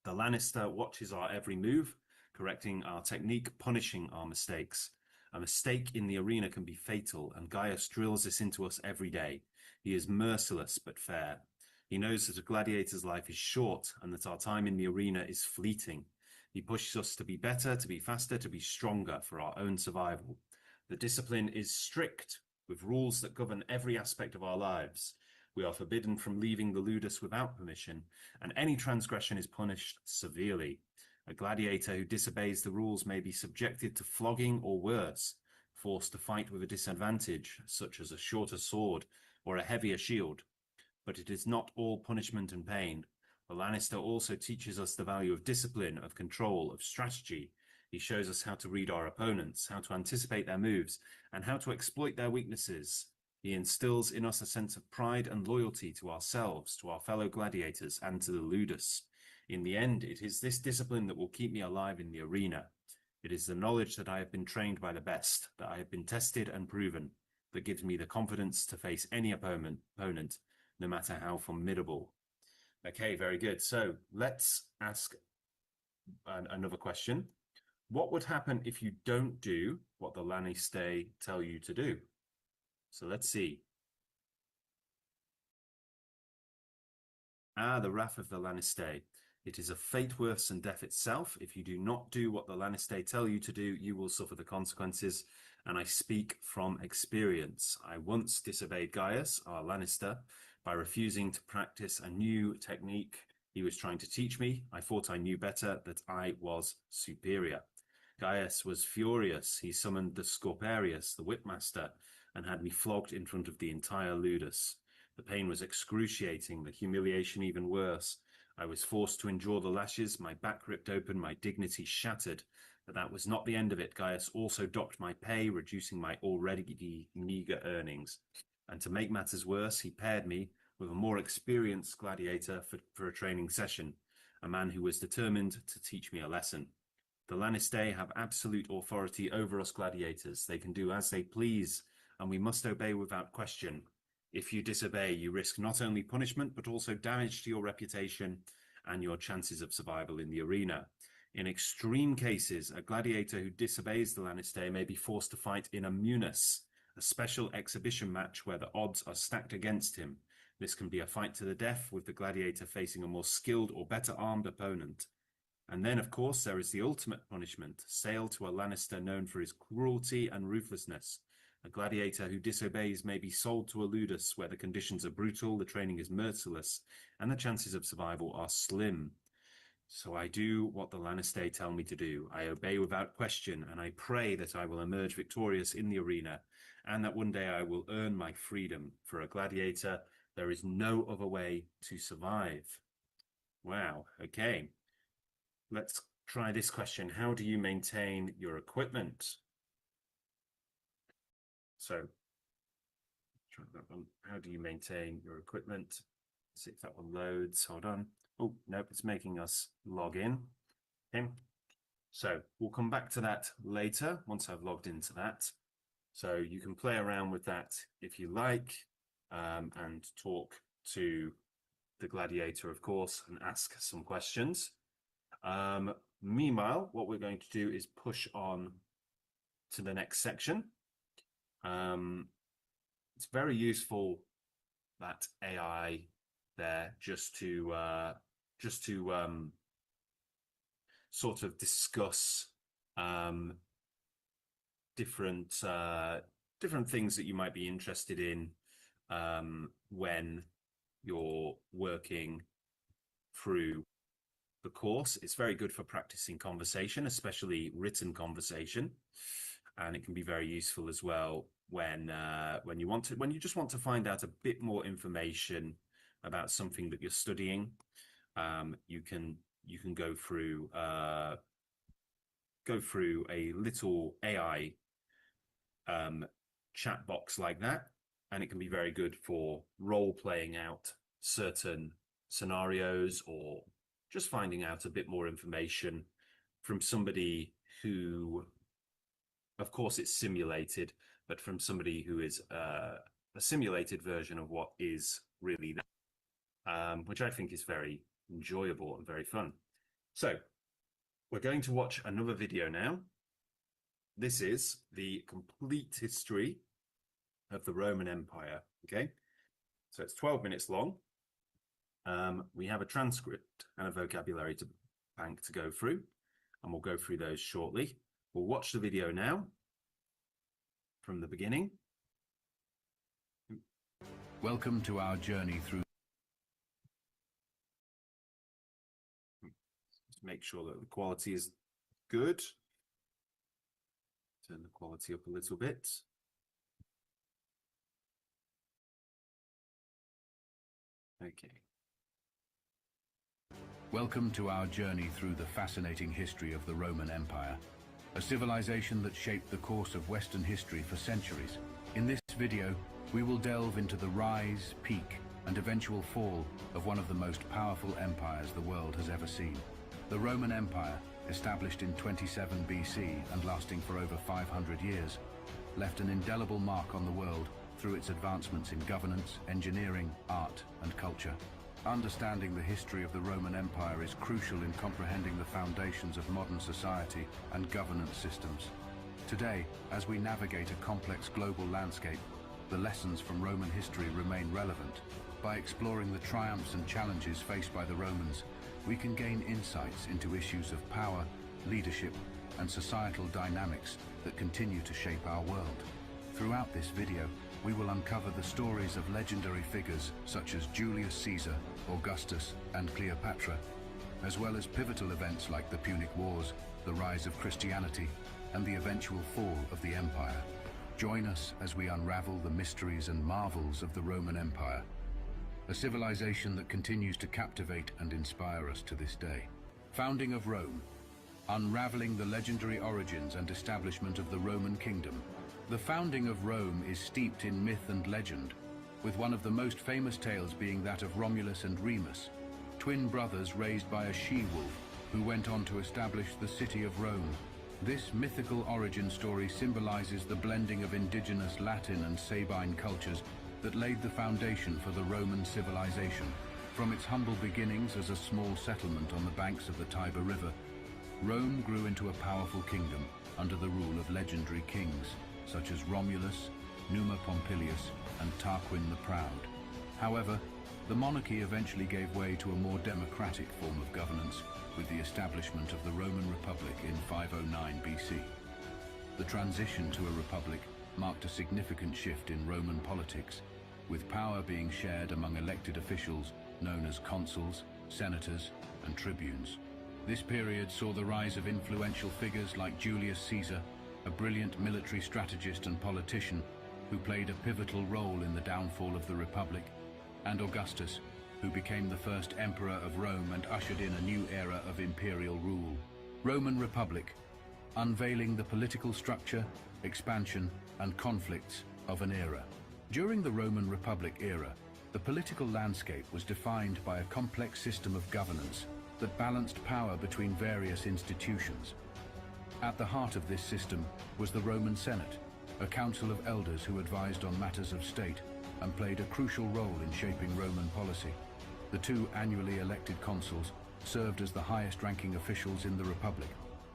The Lannister watches our every move, correcting our technique, punishing our mistakes. A mistake in the arena can be fatal, and Gaius drills this into us every day. He is merciless but fair. He knows that a gladiator's life is short and that our time in the arena is fleeting. He pushes us to be better, to be faster, to be stronger for our own survival. The discipline is strict, with rules that govern every aspect of our lives. We are forbidden from leaving the ludus without permission, and any transgression is punished severely. A gladiator who disobeys the rules may be subjected to flogging or worse, forced to fight with a disadvantage, such as a shorter sword or a heavier shield. But it is not all punishment and pain. The Lannister also teaches us the value of discipline, of control, of strategy. He shows us how to read our opponents, how to anticipate their moves, and how to exploit their weaknesses. He instills in us a sense of pride and loyalty to ourselves, to our fellow gladiators, and to the ludus. In the end, it is this discipline that will keep me alive in the arena. It is the knowledge that I have been trained by the best, that I have been tested and proven, that gives me the confidence to face any opponent, no matter how formidable. Okay, very good. So let's ask another question. What would happen if you don't do what the Lannister tell you to do? So let's see. Ah, the wrath of the Lannister. It is a fate worse than death itself. If you do not do what the Lannister tell you to do, you will suffer the consequences. And I speak from experience. I once disobeyed Gaius, our Lannister, by refusing to practice a new technique he was trying to teach me. I thought I knew better, that I was superior. Gaius was furious. He summoned the Scorparius, the whipmaster, and had me flogged in front of the entire ludus. The pain was excruciating, the humiliation even worse. I was forced to endure the lashes, my back ripped open, my dignity shattered. But that was not the end of it. Gaius also docked my pay, reducing my already meager earnings. And to make matters worse, he paired me with a more experienced gladiator for a training session, a man who was determined to teach me a lesson. The Lannister have absolute authority over us gladiators. They can do as they please, and we must obey without question. If you disobey, you risk not only punishment, but also damage to your reputation and your chances of survival in the arena. In extreme cases, a gladiator who disobeys the Lannister may be forced to fight in a munus, a special exhibition match where the odds are stacked against him. This can be a fight to the death, with the gladiator facing a more skilled or better armed opponent. And then, of course, there is the ultimate punishment, sale to a Lannister known for his cruelty and ruthlessness. A gladiator who disobeys may be sold to a ludus where the conditions are brutal, the training is merciless, and the chances of survival are slim. So I do what the Lannister tell me to do. I obey without question, and I pray that I will emerge victorious in the arena, and that one day I will earn my freedom. For a gladiator, there is no other way to survive. Wow, okay. Let's try this question. How do you maintain your equipment? So, try that one. How do you maintain your equipment? See if that one loads. Hold on. Oh, nope, it's making us log in. Okay. So we'll come back to that later once I've logged into that. So you can play around with that if you like, and talk to the gladiator, of course, and ask some questions. Meanwhile, what we're going to do is push on to the next section. It's very useful, that AI there, just to sort of discuss different things that you might be interested in when you're working through the course. It's very good for practicing conversation, especially written conversation, and it can be very useful as well when you just want to find out a bit more information about something that you're studying. You can go through a little AI chat box like that, and it can be very good for role playing out certain scenarios, or just finding out a bit more information from somebody who, of course, it's simulated, but from somebody who is a simulated version of what is really there, which I think is very enjoyable and very fun. So we're going to watch another video now. This is the complete history of the Roman Empire. Okay, so it's 12 minutes long. We have a transcript and a vocabulary bank to go through, and we'll go through those shortly. We'll watch the video now from the beginning. Welcome to our journey through. Just make sure that the quality is good. Turn the quality up a little bit. Okay. Welcome to our journey through the fascinating history of the Roman Empire, a civilization that shaped the course of Western history for centuries. In this video, we will delve into the rise, peak, and eventual fall of one of the most powerful empires the world has ever seen. The Roman Empire, established in 27 BC and lasting for over 500 years, left an indelible mark on the world through its advancements in governance, engineering, art, and culture. Understanding the history of the Roman Empire is crucial in comprehending the foundations of modern society and governance systems. Today, as we navigate a complex global landscape, the lessons from Roman history remain relevant. By exploring the triumphs and challenges faced by the Romans, we can gain insights into issues of power, leadership, and societal dynamics that continue to shape our world. Throughout this video, we will uncover the stories of legendary figures such as Julius Caesar, Augustus, and Cleopatra, as well as pivotal events like the Punic Wars, the rise of Christianity, and the eventual fall of the empire. Join us as we unravel the mysteries and marvels of the Roman Empire, a civilization that continues to captivate and inspire us to this day. Founding of Rome, unraveling the legendary origins and establishment of the Roman kingdom. The founding of Rome is steeped in myth and legend, with one of the most famous tales being that of Romulus and Remus, twin brothers raised by a she-wolf who went on to establish the city of Rome. This mythical origin story symbolizes the blending of indigenous Latin and Sabine cultures that laid the foundation for the Roman civilization. From its humble beginnings as a small settlement on the banks of the Tiber River, Rome grew into a powerful kingdom under the rule of legendary kings such as Romulus, Numa Pompilius, and Tarquin the Proud. However, the monarchy eventually gave way to a more democratic form of governance with the establishment of the Roman Republic in 509 BC. The transition to a republic marked a significant shift in Roman politics, with power being shared among elected officials known as consuls, senators, and tribunes. This period saw the rise of influential figures like Julius Caesar, a brilliant military strategist and politician who played a pivotal role in the downfall of the Republic, and Augustus, who became the first emperor of Rome and ushered in a new era of imperial rule. Roman Republic, unveiling the political structure, expansion, and conflicts of an era. During the Roman Republic era, the political landscape was defined by a complex system of governance that balanced power between various institutions. At the heart of this system was the Roman Senate, a council of elders who advised on matters of state and played a crucial role in shaping Roman policy. The two annually elected consuls served as the highest-ranking officials in the Republic,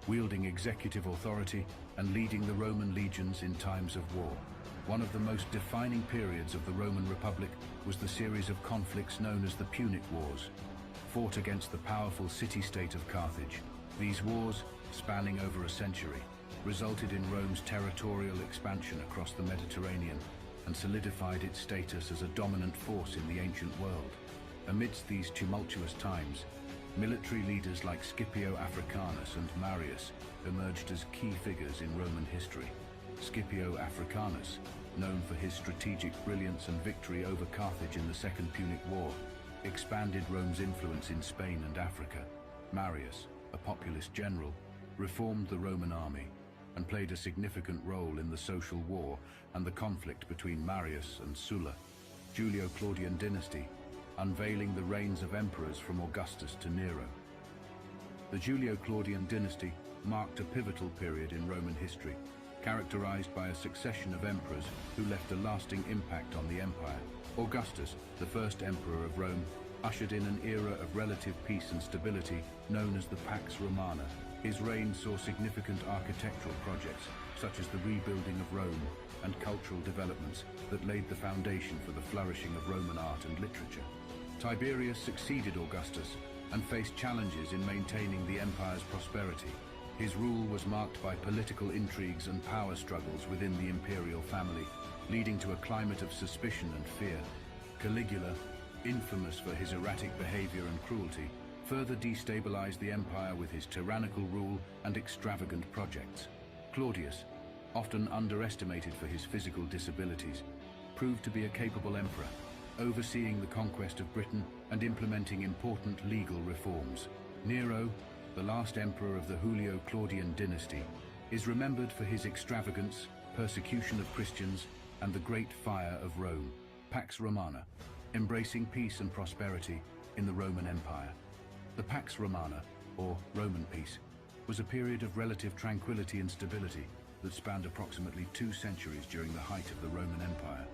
wielding executive authority and leading the Roman legions in times of war. One of the most defining periods of the Roman Republic was the series of conflicts known as the Punic Wars, fought against the powerful city-state of Carthage. These wars, spanning over a century, resulted in Rome's territorial expansion across the Mediterranean and solidified its status as a dominant force in the ancient world. Amidst these tumultuous times, military leaders like Scipio Africanus and Marius emerged as key figures in Roman history. Scipio Africanus, known for his strategic brilliance and victory over Carthage in the Second Punic War, expanded Rome's influence in Spain and Africa. Marius, a populist general, reformed the Roman army and played a significant role in the social war and the conflict between Marius and Sulla. Julio-Claudian dynasty, unveiling the reigns of emperors from Augustus to Nero. The Julio-Claudian dynasty marked a pivotal period in Roman history, characterized by a succession of emperors who left a lasting impact on the empire. Augustus, the first emperor of Rome, ushered in an era of relative peace and stability known as the Pax Romana. His reign saw significant architectural projects, such as the rebuilding of Rome, and cultural developments that laid the foundation for the flourishing of Roman art and literature. Tiberius succeeded Augustus and faced challenges in maintaining the empire's prosperity. His rule was marked by political intrigues and power struggles within the imperial family, leading to a climate of suspicion and fear. Caligula, infamous for his erratic behavior and cruelty, further destabilized the empire with his tyrannical rule and extravagant projects. Claudius, often underestimated for his physical disabilities, proved to be a capable emperor, overseeing the conquest of Britain and implementing important legal reforms. Nero, the last emperor of the Julio-Claudian dynasty, is remembered for his extravagance, persecution of Christians, and the Great Fire of Rome, Pax Romana, embracing peace and prosperity in the Roman Empire. The Pax Romana, or Roman peace, was a period of relative tranquility and stability that spanned approximately 2 centuries during the height of the Roman Empire.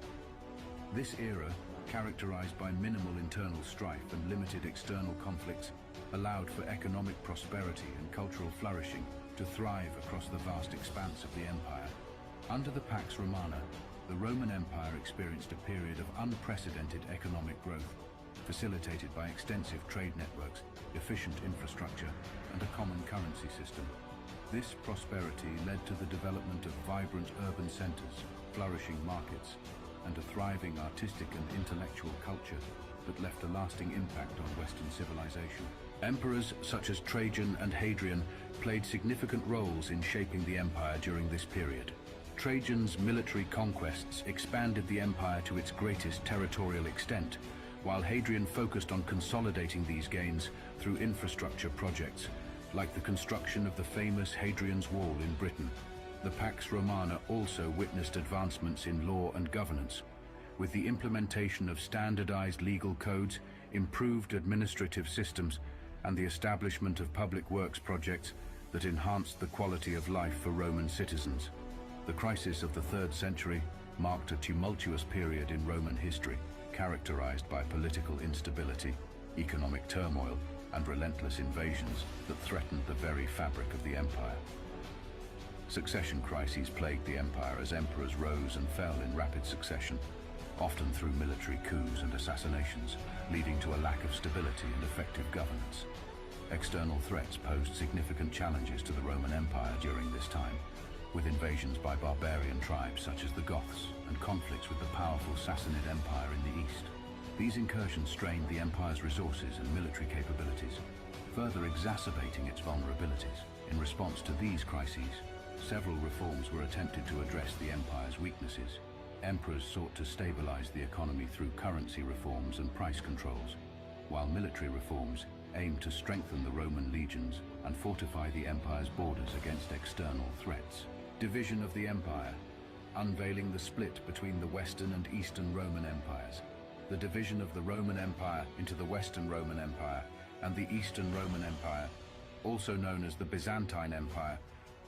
This era characterized by minimal internal strife and limited external conflicts, allowed for economic prosperity and cultural flourishing to thrive across the vast expanse of the empire. Under the Pax Romana, the Roman Empire experienced a period of unprecedented economic growth, facilitated by extensive trade networks, efficient infrastructure, and a common currency system. This prosperity led to the development of vibrant urban centers, flourishing markets, and a thriving artistic and intellectual culture that left a lasting impact on Western civilization. Emperors such as Trajan and Hadrian played significant roles in shaping the empire during this period. Trajan's military conquests expanded the empire to its greatest territorial extent, while Hadrian focused on consolidating these gains through infrastructure projects, like the construction of the famous Hadrian's Wall in Britain. The Pax Romana also witnessed advancements in law and governance, with the implementation of standardized legal codes, improved administrative systems, and the establishment of public works projects that enhanced the quality of life for Roman citizens. The crisis of the 3rd century marked a tumultuous period in Roman history, characterized by political instability, economic turmoil, and relentless invasions that threatened the very fabric of the empire. Succession crises plagued the empire as emperors rose and fell in rapid succession, often through military coups and assassinations, leading to a lack of stability and effective governance. External threats posed significant challenges to the Roman Empire during this time, with invasions by barbarian tribes such as the Goths and conflicts with the powerful Sassanid Empire in the east. These incursions strained the empire's resources and military capabilities, further exacerbating its vulnerabilities. In response to these crises, several reforms were attempted to address the empire's weaknesses. Emperors sought to stabilize the economy through currency reforms and price controls, while military reforms aimed to strengthen the Roman legions and fortify the empire's borders against external threats. Division of the empire, unveiling the split between the Western and Eastern Roman empires. The division of the Roman Empire into the Western Roman Empire and the Eastern Roman Empire, also known as the Byzantine Empire,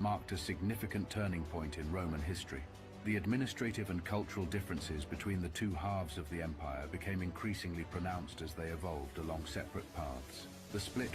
marked a significant turning point in Roman history. The administrative and cultural differences between the two halves of the empire became increasingly pronounced as they evolved along separate paths. The split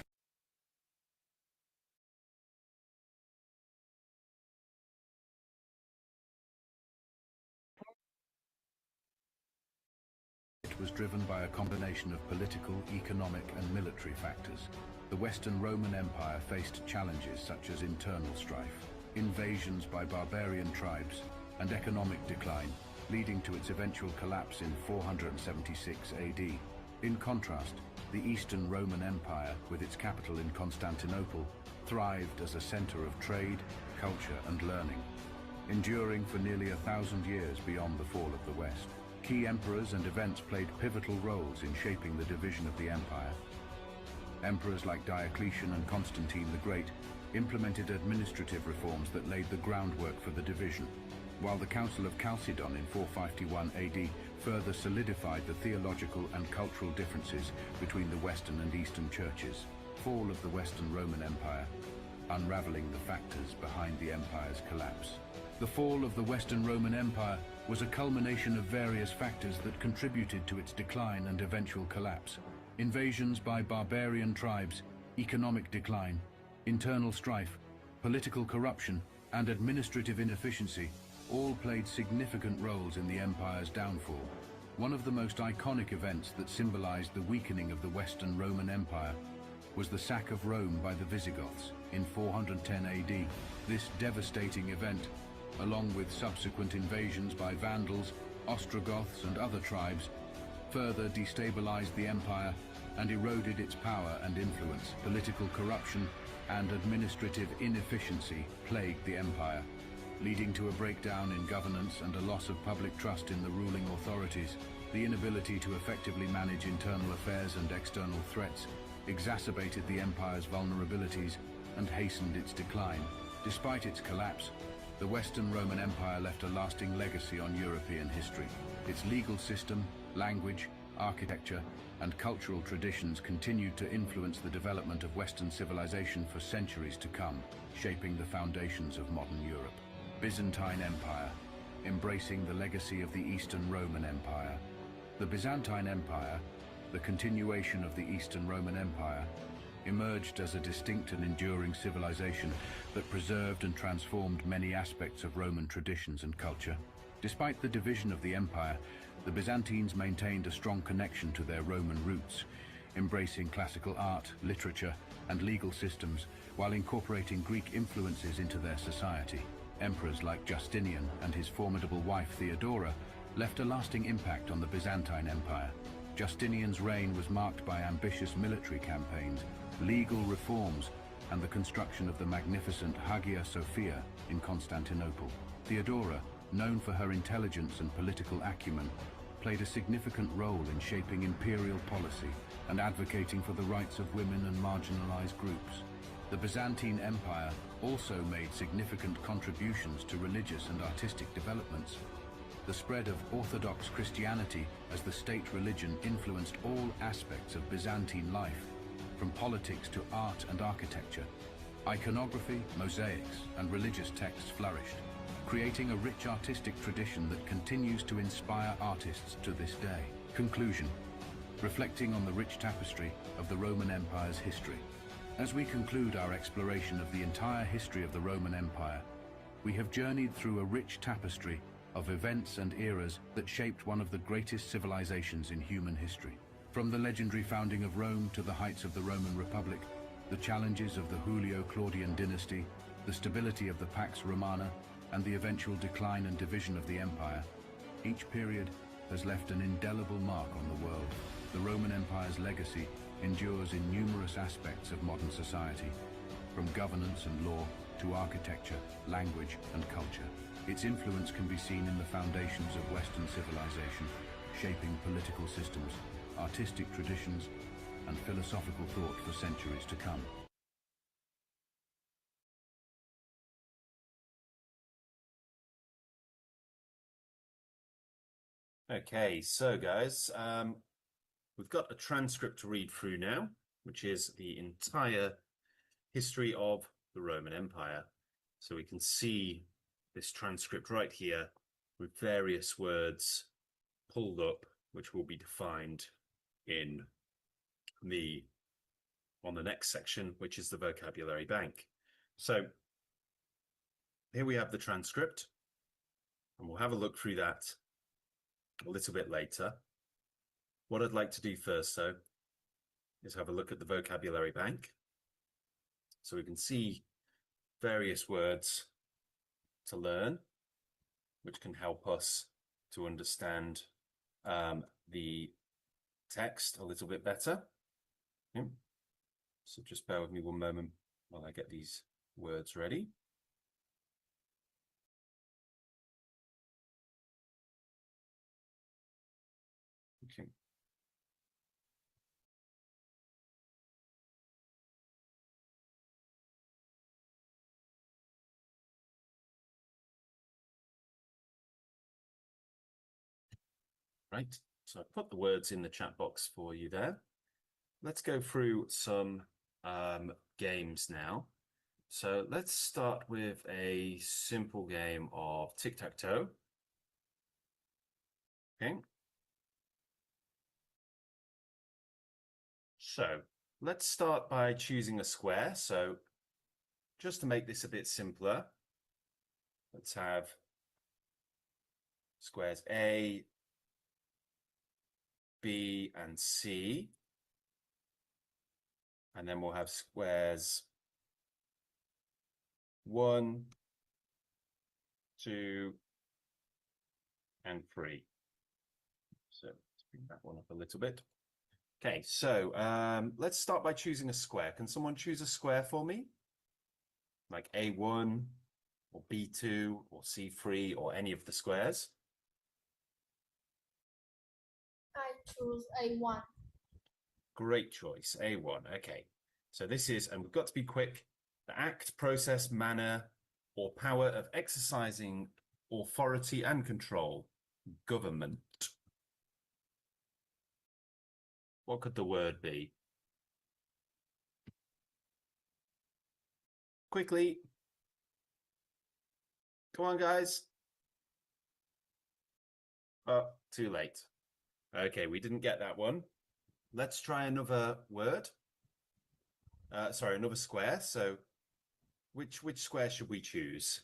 was driven by a combination of political, economic, and military factors. The Western Roman Empire faced challenges such as internal strife, invasions by barbarian tribes, and economic decline, leading to its eventual collapse in 476 AD. In contrast, the Eastern Roman Empire, with its capital in Constantinople, thrived as a center of trade, culture, and learning, enduring for nearly 1,000 years beyond the fall of the West. Key emperors and events played pivotal roles in shaping the division of the empire. Emperors like Diocletian and Constantine the Great implemented administrative reforms that laid the groundwork for the division, while the Council of Chalcedon in 451 AD further solidified the theological and cultural differences between the Western and Eastern churches. Fall of the Western Roman Empire, unraveling the factors behind the empire's collapse. The fall of the Western Roman Empire was a culmination of various factors that contributed to its decline and eventual collapse. Invasions by barbarian tribes, economic decline, internal strife, political corruption, and administrative inefficiency all played significant roles in the empire's downfall. One of the most iconic events that symbolized the weakening of the Western Roman Empire was the sack of Rome by the Visigoths in 410 AD. This devastating event, along with subsequent invasions by Vandals, Ostrogoths, and other tribes, further destabilized the empire and eroded its power and influence. Political corruption and administrative inefficiency plagued the empire, leading to a breakdown in governance and a loss of public trust in the ruling authorities. The inability to effectively manage internal affairs and external threats exacerbated the empire's vulnerabilities and hastened its decline. Despite its collapse, the Western Roman Empire left a lasting legacy on European history. Its legal system, language, architecture, and cultural traditions continued to influence the development of Western civilization for centuries to come, shaping the foundations of modern Europe. Byzantine Empire, embracing the legacy of the Eastern Roman Empire. The Byzantine Empire, the continuation of the Eastern Roman Empire, emerged as a distinct and enduring civilization that preserved and transformed many aspects of Roman traditions and culture. Despite the division of the empire, the Byzantines maintained a strong connection to their Roman roots, embracing classical art, literature, and legal systems while incorporating Greek influences into their society. Emperors like Justinian and his formidable wife Theodora left a lasting impact on the Byzantine Empire. Justinian's reign was marked by ambitious military campaigns, legal reforms, and the construction of the magnificent Hagia Sophia in Constantinople. Theodora, known for her intelligence and political acumen, played a significant role in shaping imperial policy and advocating for the rights of women and marginalized groups. The Byzantine Empire also made significant contributions to religious and artistic developments. The spread of Orthodox Christianity as the state religion influenced all aspects of Byzantine life, from politics to art and architecture. Iconography, mosaics, and religious texts flourished, creating a rich artistic tradition that continues to inspire artists to this day. Conclusion. Reflecting on the rich tapestry of the Roman Empire's history. As we conclude our exploration of the entire history of the Roman Empire, we have journeyed through a rich tapestry of events and eras that shaped one of the greatest civilizations in human history. From the legendary founding of Rome to the heights of the Roman Republic, the challenges of the Julio-Claudian dynasty, the stability of the Pax Romana, and the eventual decline and division of the empire, each period has left an indelible mark on the world. The Roman Empire's legacy endures in numerous aspects of modern society, from governance and law to architecture, language, and culture. Its influence can be seen in the foundations of Western civilization, shaping political systems, artistic traditions, and philosophical thought for centuries to come. Okay, so guys, we've got a transcript to read through now, which is the entire history of the Roman Empire. So we can see this transcript right here with various words pulled up, which will be defined in on the next section, which is the vocabulary bank. So here we have the transcript, and we'll have a look through that a little bit later. What I'd like to do first, though, is have a look at the vocabulary bank so we can see various words to learn, which can help us to understand the text a little bit better. Okay. So just bear with me one moment while I get these words ready. Okay. Right, so I put the words in the chat box for you there. Let's go through some games now. So let's start with a simple game of tic-tac-toe. Okay. So let's start by choosing a square. So just to make this a bit simpler, let's have squares A, B, and C. And then we'll have squares 1, 2, and 3. So let's bring that one up a little bit. Okay, so let's start by choosing a square. Can someone choose a square for me? Like A1 or B2 or C3 or any of the squares? I choose A1. Great choice, A1. Okay, so this is, and we've got to be quick, the act, process, manner, or power of exercising authority and control, government. What could the word be? Quickly. Come on, guys. Oh, too late. Okay, we didn't get that one. Let's try another word. Sorry, another square. So which square should we choose?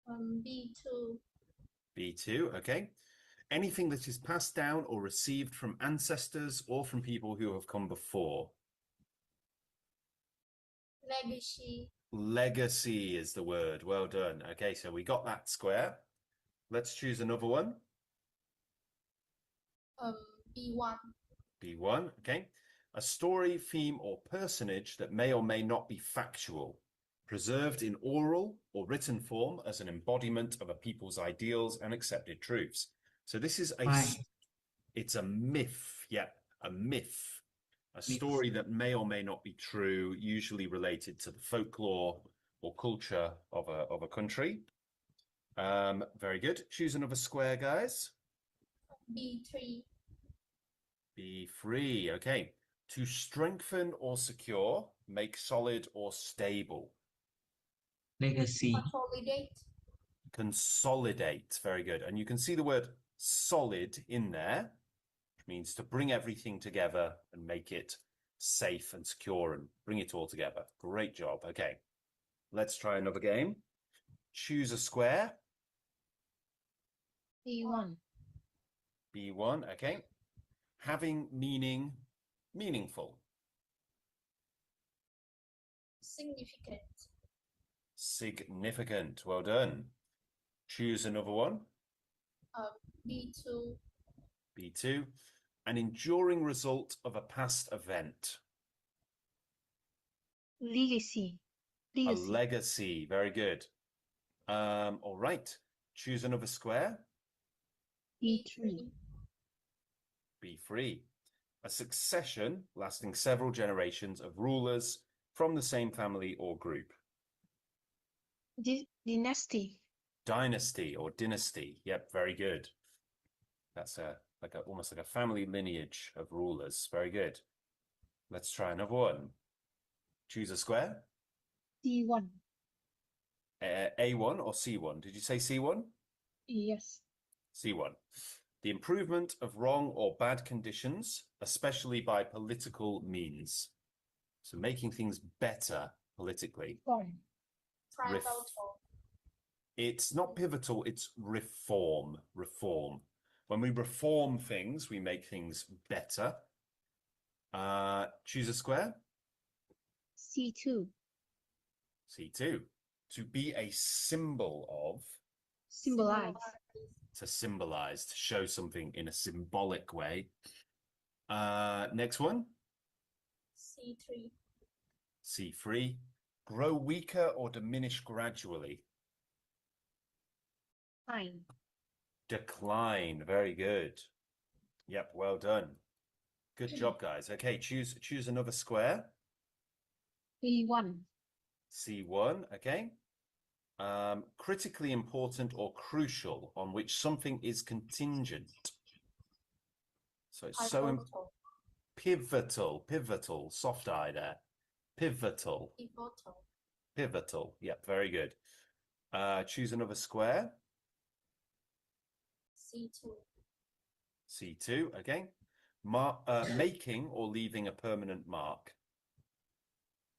B2. B2, okay. Anything that is passed down or received from ancestors or from people who have come before. Legacy. Legacy is the word. Well done. Okay, so we got that square. Let's choose another one. B1. B1, okay. A story, theme, or personage that may or may not be factual, preserved in oral or written form as an embodiment of a people's ideals and accepted truths. So this is it's a myth. Yeah, a myth. A story that may or may not be true, usually related to the folklore or culture of a country. Very good. Choose another square, guys. B3. B3, okay. To strengthen or secure, make solid or stable. Legacy. Consolidate. Consolidate, very good. And you can see the word solid in there, which means to bring everything together and make it safe and secure and bring it all together. Great job. Okay, let's try another game. Choose a square. B1. B1, okay. Having meaning, meaningful. Significant. Significant, well done. Choose another one. B2. B2, an enduring result of a past event. Legacy. A legacy, very good. All right, choose another square. B3. B3, a succession lasting several generations of rulers from the same family or group. Dynasty. Dynasty or dynasty, yep, very good. That's almost like a family lineage of rulers. Very good. Let's try another one. Choose a square. C1. A1 or C1? Did you say C1? Yes. C1. The improvement of wrong or bad conditions, especially by political means. So making things better politically. Pivotal. It's not pivotal, it's reform. Reform. When we reform things, we make things better. Choose a square. C2. C2. To be a symbol of. Symbolize. To symbolize, to show something in a symbolic way. Next one. C3. C3. Grow weaker or diminish gradually. Fine. Decline. Very good. Yep, well done. Good job, guys. Okay, choose another square. B1. C1, okay. Critically important or crucial, on which something is contingent. So it's pivotal, soft eye there. Pivotal. Yep, very good. Choose another square. C2, okay. Making or leaving a permanent mark.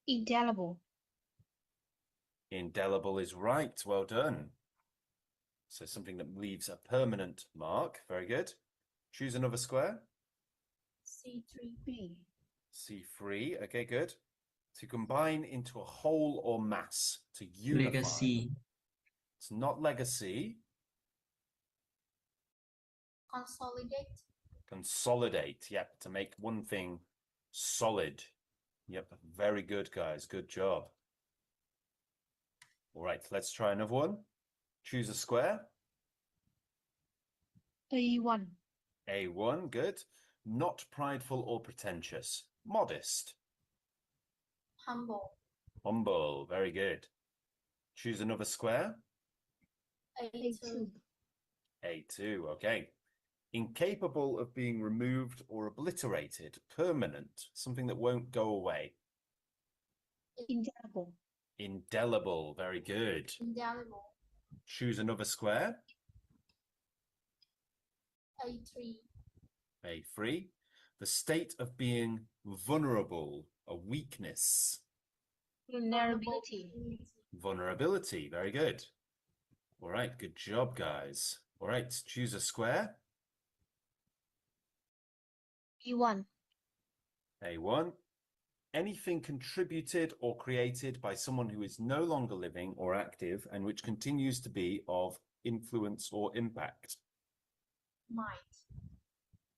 Indelible. Indelible is right. Well done. So something that leaves a permanent mark. Very good. Choose another square. C3. C3. Okay, good. To combine into a whole or mass. To unify. Legacy. It's not legacy. Consolidate. Consolidate. Yep. To make one thing solid. Yep. Very good, guys. Good job. All right. Let's try another one. Choose a square. A1. A1. Good. Not prideful or pretentious. Modest. Humble. Humble. Very good. Choose another square. A2. A2. Okay. Incapable of being removed or obliterated. Permanent. Something that won't go away. Indelible. Indelible. Very good. Indelible. Choose another square. A3. A3. The state of being vulnerable, a weakness. Vulnerability. Vulnerability, very good. All right, good job, guys. All right, choose a square. B1. A1. Anything contributed or created by someone who is no longer living or active and which continues to be of influence or impact. Might.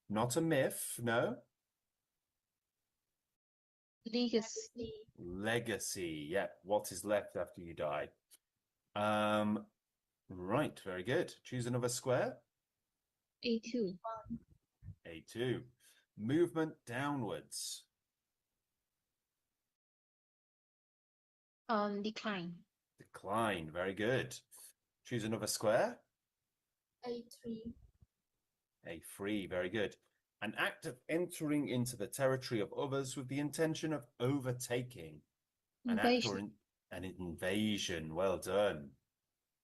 Not a myth, no. Legacy. Legacy, yeah. What is left after you die? Right, very good. Choose another square. A2. A2. Movement downwards. Decline. Decline, very good. Choose another square. A3. A3, very good. An act of entering into the territory of others with the intention of overtaking. An act or an invasion. Well done.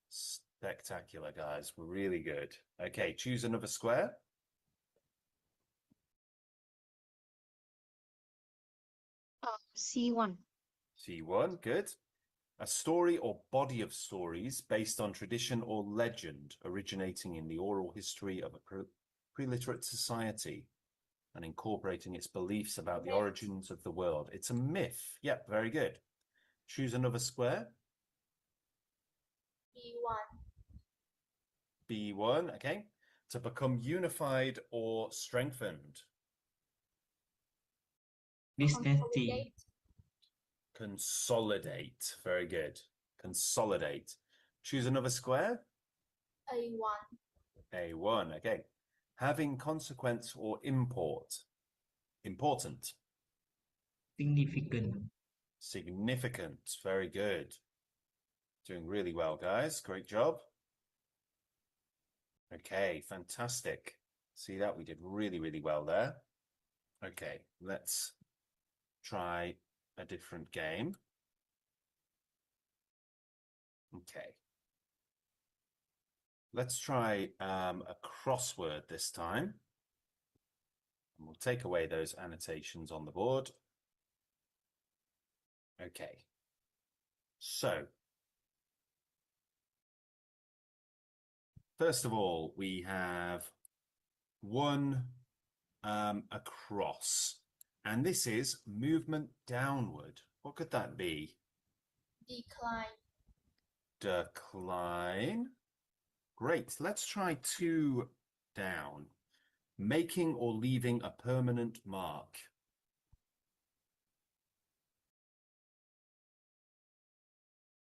Spectacular, guys. We're really good. Okay, choose another square. C1. C1, good. A story or body of stories based on tradition or legend originating in the oral history of a pre-literate society and incorporating its beliefs about the origins of the world. It's a myth. Yep, very good. Choose another square. B1. B1, okay. To become unified or strengthened. Dynasty. Consolidate. Very good. Consolidate. Choose another square. A1. A1, okay. Having consequence or import. Important. Significant. Significant. Very good. Doing really well, guys. Great job. Okay, fantastic. See that? We did really, really well there. Okay, let's try a different game. Okay. Let's try a crossword this time. And we'll take away those annotations on the board. Okay. So, first of all, we have one across. And this is movement downward. What could that be? Decline. Decline. Great. Let's try 2 down. Making or leaving a permanent mark.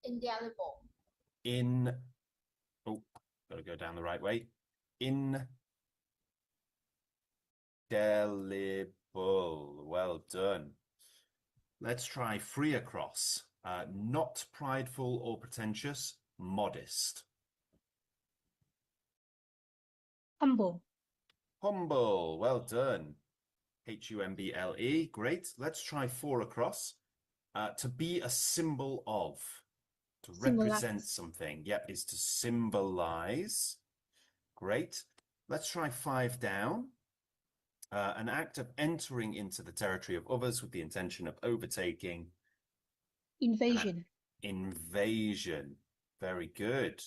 Indelible. Oh, gotta go down the right way. Indelible. Well done. Let's try 3 across. Not prideful or pretentious, modest. Humble. Humble. Well done. Humble. Great. Let's try 4 across. To be a symbol of. To represent something. Yep, is to symbolize. Great. Let's try 5 down. An act of entering into the territory of others with the intention of overtaking. Invasion. Invasion. Very good.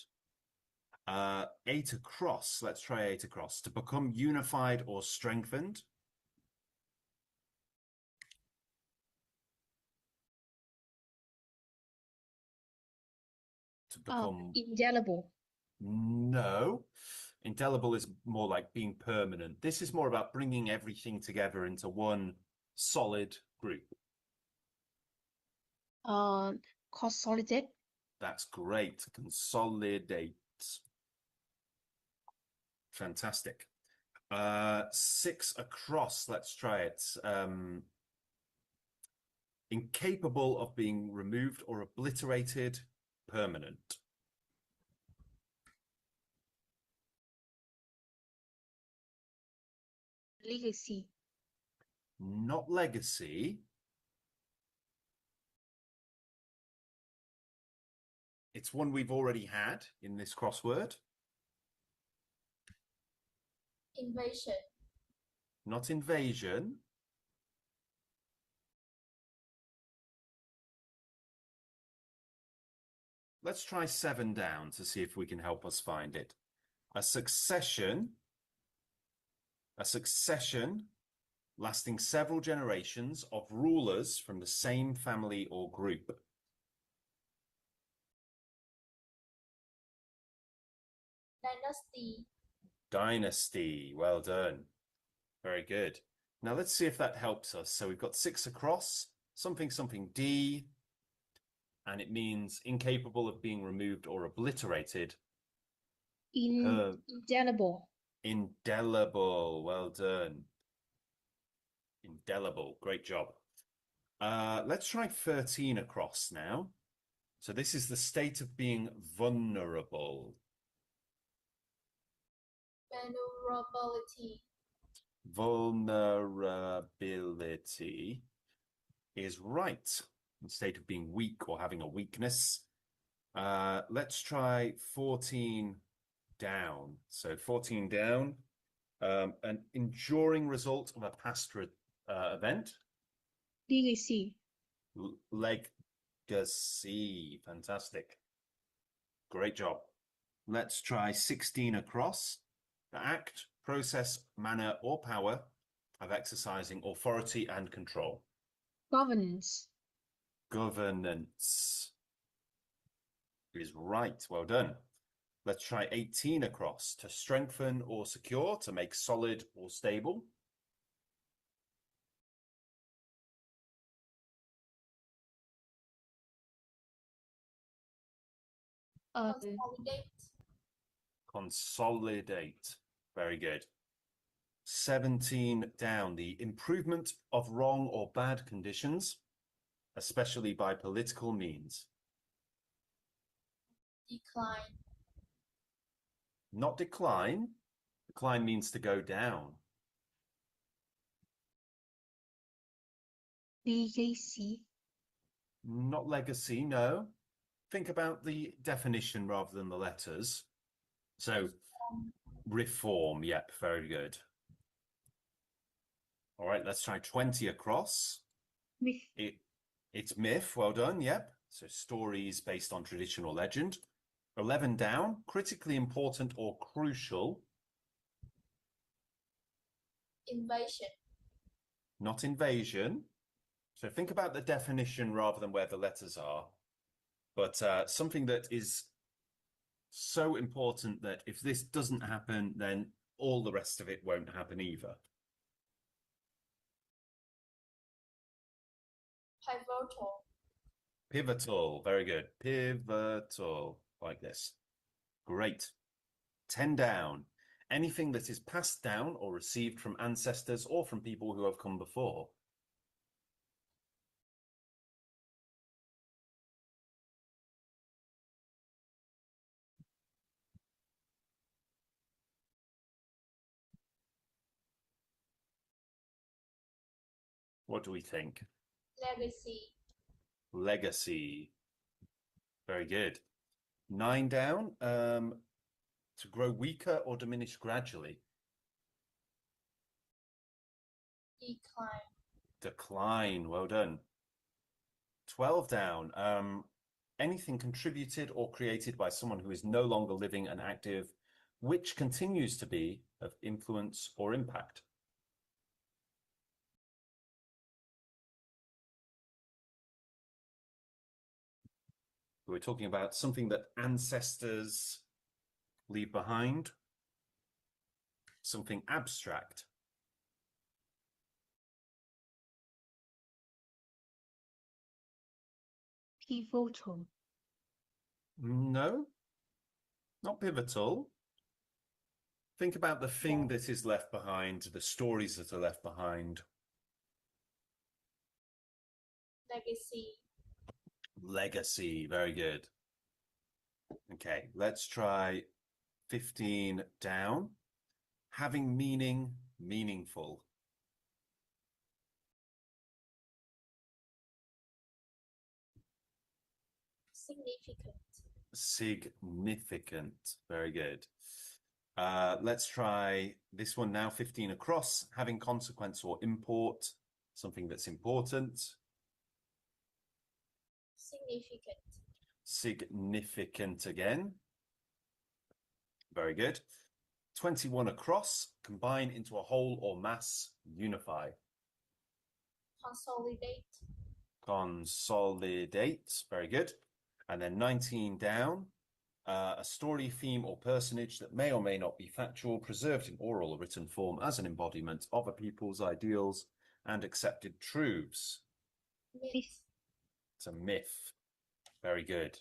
8 across. Let's try 8 across. To become unified or strengthened. To become... indelible. No. Indelible is more like being permanent. This is more about bringing everything together into one solid group. Consolidate. That's great. Consolidate. Fantastic. 6 across. Let's try it. Incapable of being removed or obliterated. Permanent. Legacy. Not legacy. It's one we've already had in this crossword. Invasion. Not invasion. Let's try 7 down to see if we can help us find it. A succession lasting several generations of rulers from the same family or group. Dynasty. Dynasty. Well done. Very good. Now let's see if that helps us. So we've got 6 across, something D, and it means incapable of being removed or obliterated. Indelible. Indelible. Well done. Indelible. Great job. Let's try 13 across now. So this is the state of being vulnerable. Vulnerability. Vulnerability is right. The state of being weak or having a weakness. Let's try 14 down. So 14 down. An enduring result of a past event. Legacy. Legacy. Fantastic. Great job. Let's try 16 across. The act, process, manner, or power of exercising authority and control. Governance. Governance is right. Well done. Let's try 18 across. To strengthen or secure, to make solid or stable. Consolidate. Consolidate. Very good. 17 down. The improvement of wrong or bad conditions, especially by political means. Decline. Not decline. Decline means to go down. Legacy. Not legacy, no. Think about the definition rather than the letters. So, reform, yep, very good. All right, let's try 20 across. Myth. It's myth, well done, yep. So stories based on tradition or legend. 11 down, critically important or crucial. Invasion. Not invasion. So think about the definition rather than where the letters are. But something that is so important that if this doesn't happen, then all the rest of it won't happen either. Pivotal. Pivotal, very good. Pivotal, like this. Great. 10 down. Anything that is passed down or received from ancestors or from people who have come before. What do we think? Legacy. Legacy. Very good. 9 down. To grow weaker or diminish gradually. Decline. Decline. Well done. 12 down. Anything contributed or created by someone who is no longer living and active, which continues to be of influence or impact. We're talking about something that ancestors leave behind, something abstract. Pivotal. No, not pivotal. Think about the thing that is left behind, the stories that are left behind. Legacy. Legacy, very good. Okay, let's try 15 down. Having meaning, meaningful. Significant. Significant, very good. Let's try this one now. 15 across, having consequence or import, something that's important. Significant. Significant again. Very good. 21 across, combine into a whole or mass, unify. Consolidate. Consolidate. Very good. And then 19 down. A story, theme, or personage that may or may not be factual, preserved in oral or written form as an embodiment of a people's ideals and accepted truths. Myth. It's a myth. Very good.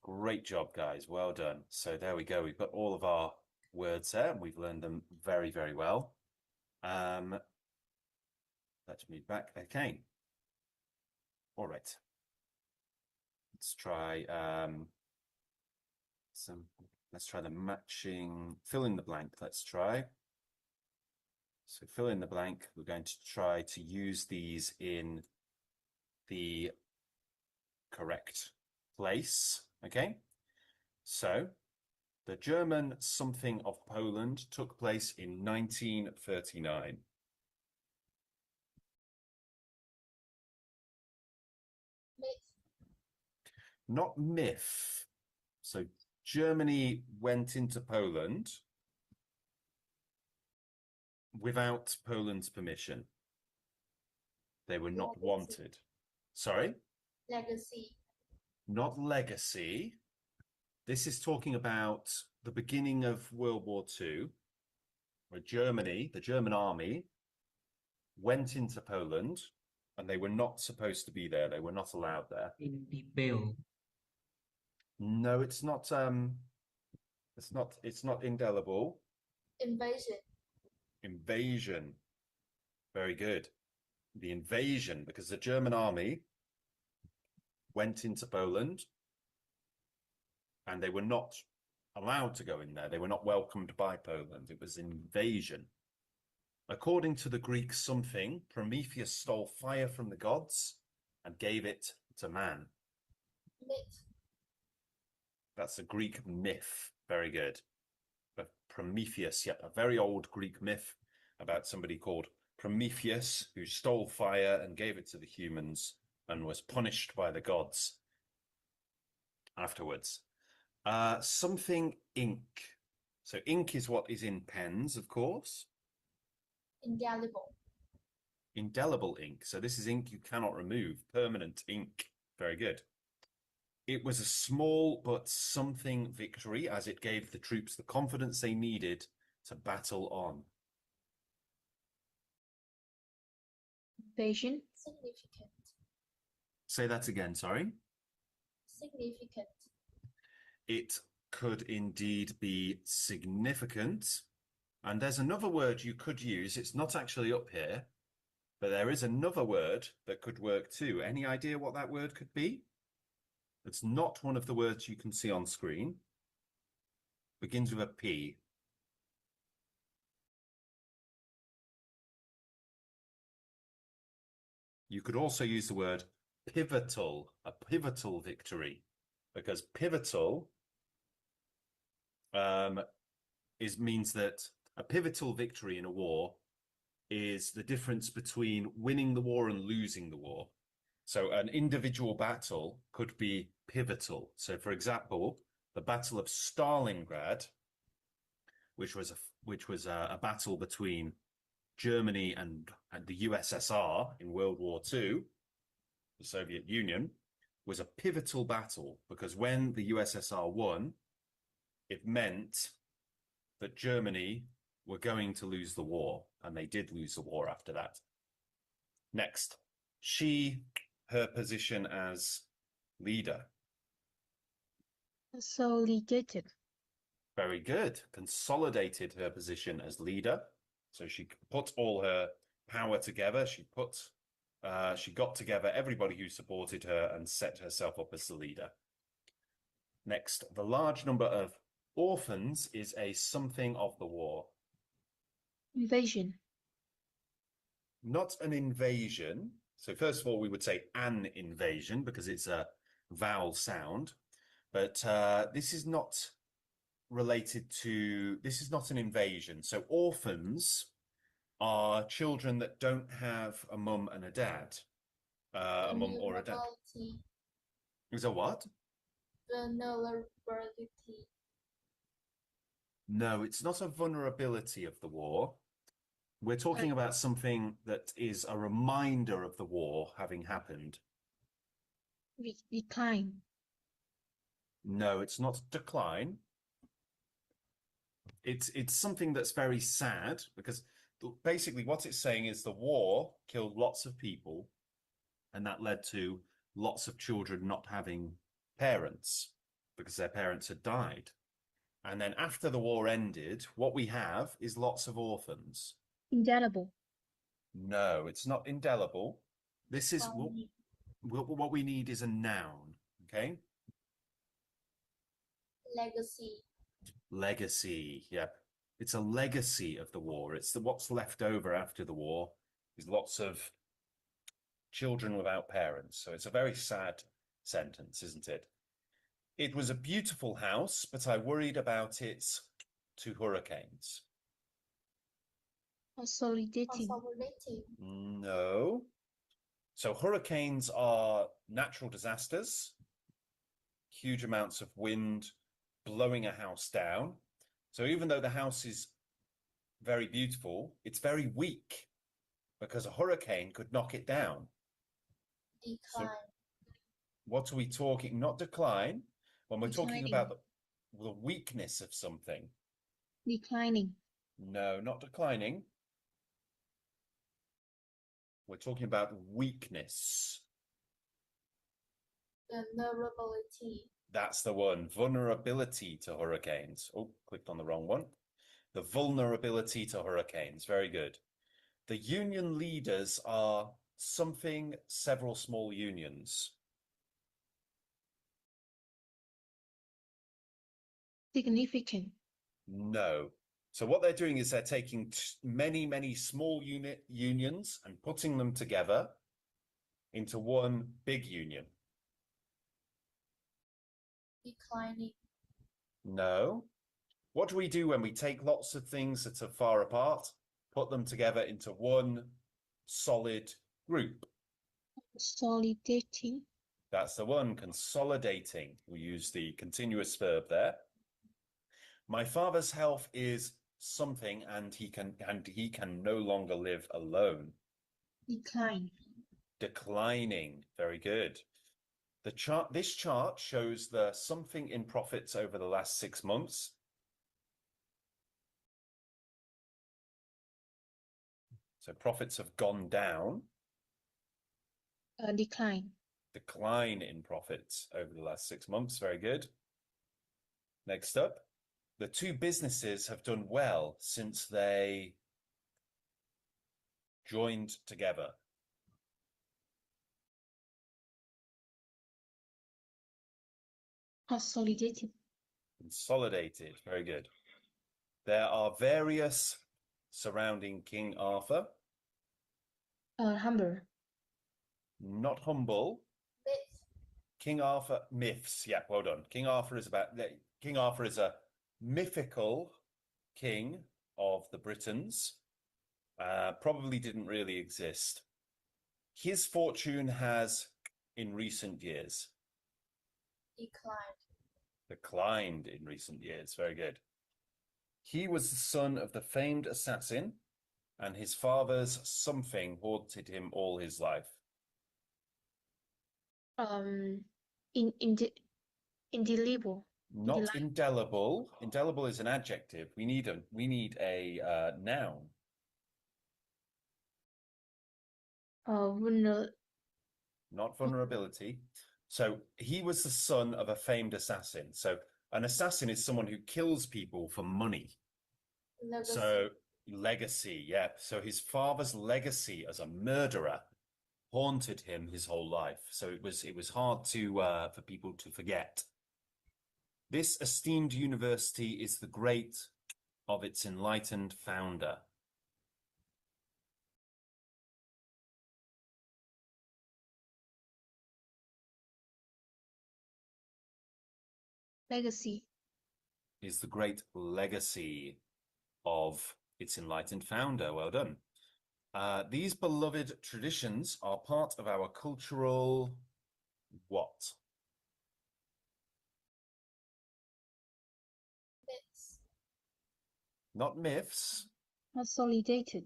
Great job, guys. Well done. So there we go. We've got all of our words there, and we've learned them very, very well. Let's move back. Okay. All right. Let's try let's try the matching fill in the blank. Let's try. So fill in the blank. We're going to try to use these in the correct place. Okay. So the German something of Poland took place in 1939. Myth. Not myth. So Germany went into Poland without Poland's permission. They were not Legacy. wanted. Sorry? Legacy. Not legacy. This is talking about the beginning of World War II, where Germany, the German army, went into Poland and they were not supposed to be there. They were not allowed there. Indelible. No, it's not indelible. Invasion. Invasion. Very good. The invasion, because the German army went into Poland and they were not allowed to go in there. They were not welcomed by Poland. It was invasion. According to the Greek something, Prometheus stole fire from the gods and gave it to man. Myth. That's a Greek myth. Very good. But Prometheus, yeah, a very old Greek myth about somebody called Prometheus who stole fire and gave it to the humans and was punished by the gods afterwards. Something ink. So ink is what is in pens, of course. Indelible. Indelible ink. So this is ink you cannot remove. Permanent ink. Very good. It was a small but something victory as it gave the troops the confidence they needed to battle on. Invasion. Significant. Say that again, sorry. Significant. It could indeed be significant. And there's another word you could use. It's not actually up here, but there is another word that could work too. Any idea what that word could be? It's not one of the words you can see on screen. Begins with a P. You could also use the word pivotal, a pivotal victory, because pivotal means that a pivotal victory in a war is the difference between winning the war and losing the war. So an individual battle could be pivotal. So, for example, the Battle of Stalingrad, which was a battle between Germany and the USSR in World War II, the Soviet Union, was a pivotal battle because when the USSR won, it meant that Germany were going to lose the war, and they did lose the war after that. Next, her position as leader. Consolidated. Very good. Consolidated her position as leader. So she put all her power together. She got together everybody who supported her and set herself up as the leader. Next, the large number of orphans is a something of the war. Invasion. Not an invasion. So first of all, we would say an invasion because it's a vowel sound. But this is not related to, this is not an invasion. So orphans are children that don't have a mum and a dad. A mum or a dad. Vulnerability. Is a what? Vulnerability. No, it's not a vulnerability of the war. We're talking about something that is a reminder of the war having happened. Decline. No, it's not decline. It's something that's very sad, because basically what it's saying is the war killed lots of people, and that led to lots of children not having parents because their parents had died. And then after the war ended, what we have is lots of orphans. Indelible. No, it's not indelible. This is Funny. what we need is a noun, okay? Legacy. Legacy, yeah. It's a legacy of the war. It's what's left over after the war is lots of children without parents. So it's a very sad sentence, isn't it? It was a beautiful house, but I worried about its 2 hurricanes. Consolidating. Consolidating. No. So hurricanes are natural disasters, huge amounts of wind blowing a house down. So even though the house is very beautiful, it's very weak because a hurricane could knock it down. Decline. So what are we talking? Not decline. When we're talking Declining. about the weakness of something. Declining. No, not declining. We're talking about weakness. Vulnerability. That's the one. Vulnerability to hurricanes. Oh, clicked on the wrong one. The vulnerability to hurricanes. Very good. The union leaders are something, several small unions. Significant. No. So what they're doing is they're taking many, many small unions and putting them together into one big union. Declining. No. What do we do when we take lots of things that are far apart, put them together into one solid group? Consolidating. That's the one, consolidating. We use the continuous verb there. My father's health is something, and he can no longer live alone. Decline. Declining. Very good. This chart shows the something in profits over the last 6 months. So profits have gone down. Decline. Decline in profits over the last 6 months. Very good. Next up, the 2 businesses have done well since they joined together. Consolidated. Consolidated. Very good. There are various surrounding King Arthur. Humble. Not humble. Myth. King Arthur myths. Yeah, well done. King Arthur is a mythical king of the Britons. Probably didn't really exist. His fortune has, in recent years, declined in recent years. Very good. He was the son of the famed assassin, and his father's something haunted him all his life. Indelible. Not indelible. Indelible is an adjective. We need a noun. Not vulnerability. So he was the son of a famed assassin. So an assassin is someone who kills people for money. Legacy. So legacy, yeah. So his father's legacy as a murderer haunted him his whole life. So it was hard to for people to forget. This esteemed university is the great of its enlightened founder. Legacy. is the great legacy of its enlightened founder. Well done. These beloved traditions are part of our cultural what? Myths. Not myths. Consolidated.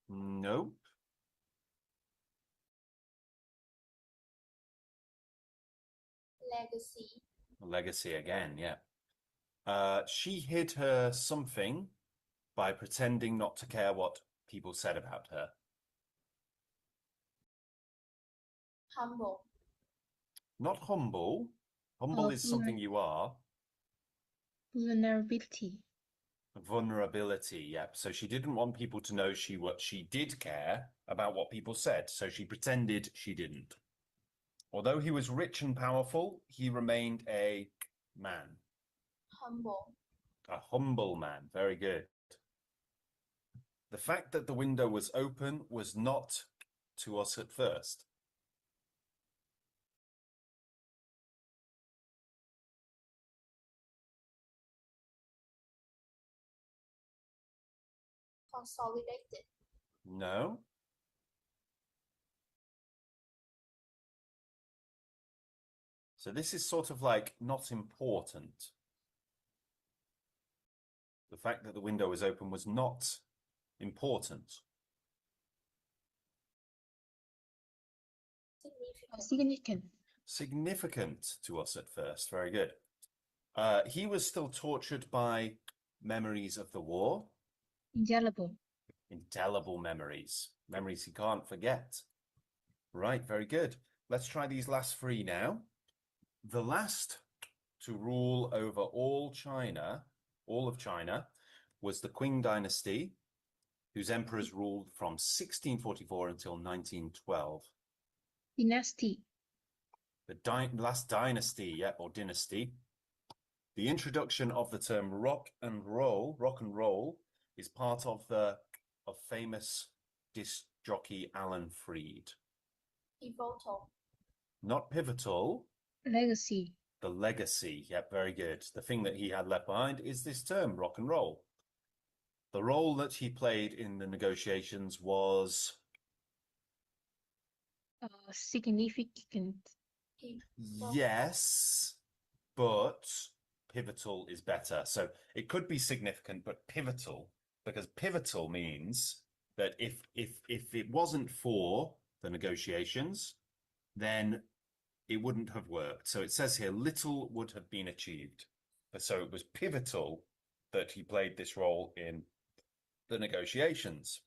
Nope. Legacy. Legacy again, yeah. She hid her something by pretending not to care what people said about her. Humble. Not humble. Humble is something you are. Vulnerability. Vulnerability, yep. So she didn't want people to know she did care about what people said, so she pretended she didn't. Although he was rich and powerful, he remained a man. Humble. A humble man. Very good. The fact that the window was open was not to us at first. Consolidated. No. So this is sort of like not important. The fact that the window was open was not important. Significant. Significant to us at first. Very good. He was still tortured by memories of the war. Indelible. Indelible memories. Memories he can't forget. Right, very good. Let's try these last three now. The last to rule over all of China, was the Qing dynasty, whose emperors ruled from 1644 until 1912. Dynasty. The last dynasty, yeah, or dynasty. The introduction of the term rock and roll, is part of famous disc jockey Alan Freed. Pivotal. Not pivotal. Legacy. The legacy, yep, very good. The thing that he had left behind is this term, rock and roll. The role that he played in the negotiations was... Significant. Yes, but pivotal is better. So it could be significant, but pivotal, because pivotal means that if it wasn't for the negotiations, then it wouldn't have worked. So it says here, little would have been achieved. So it was pivotal that he played this role in the negotiations.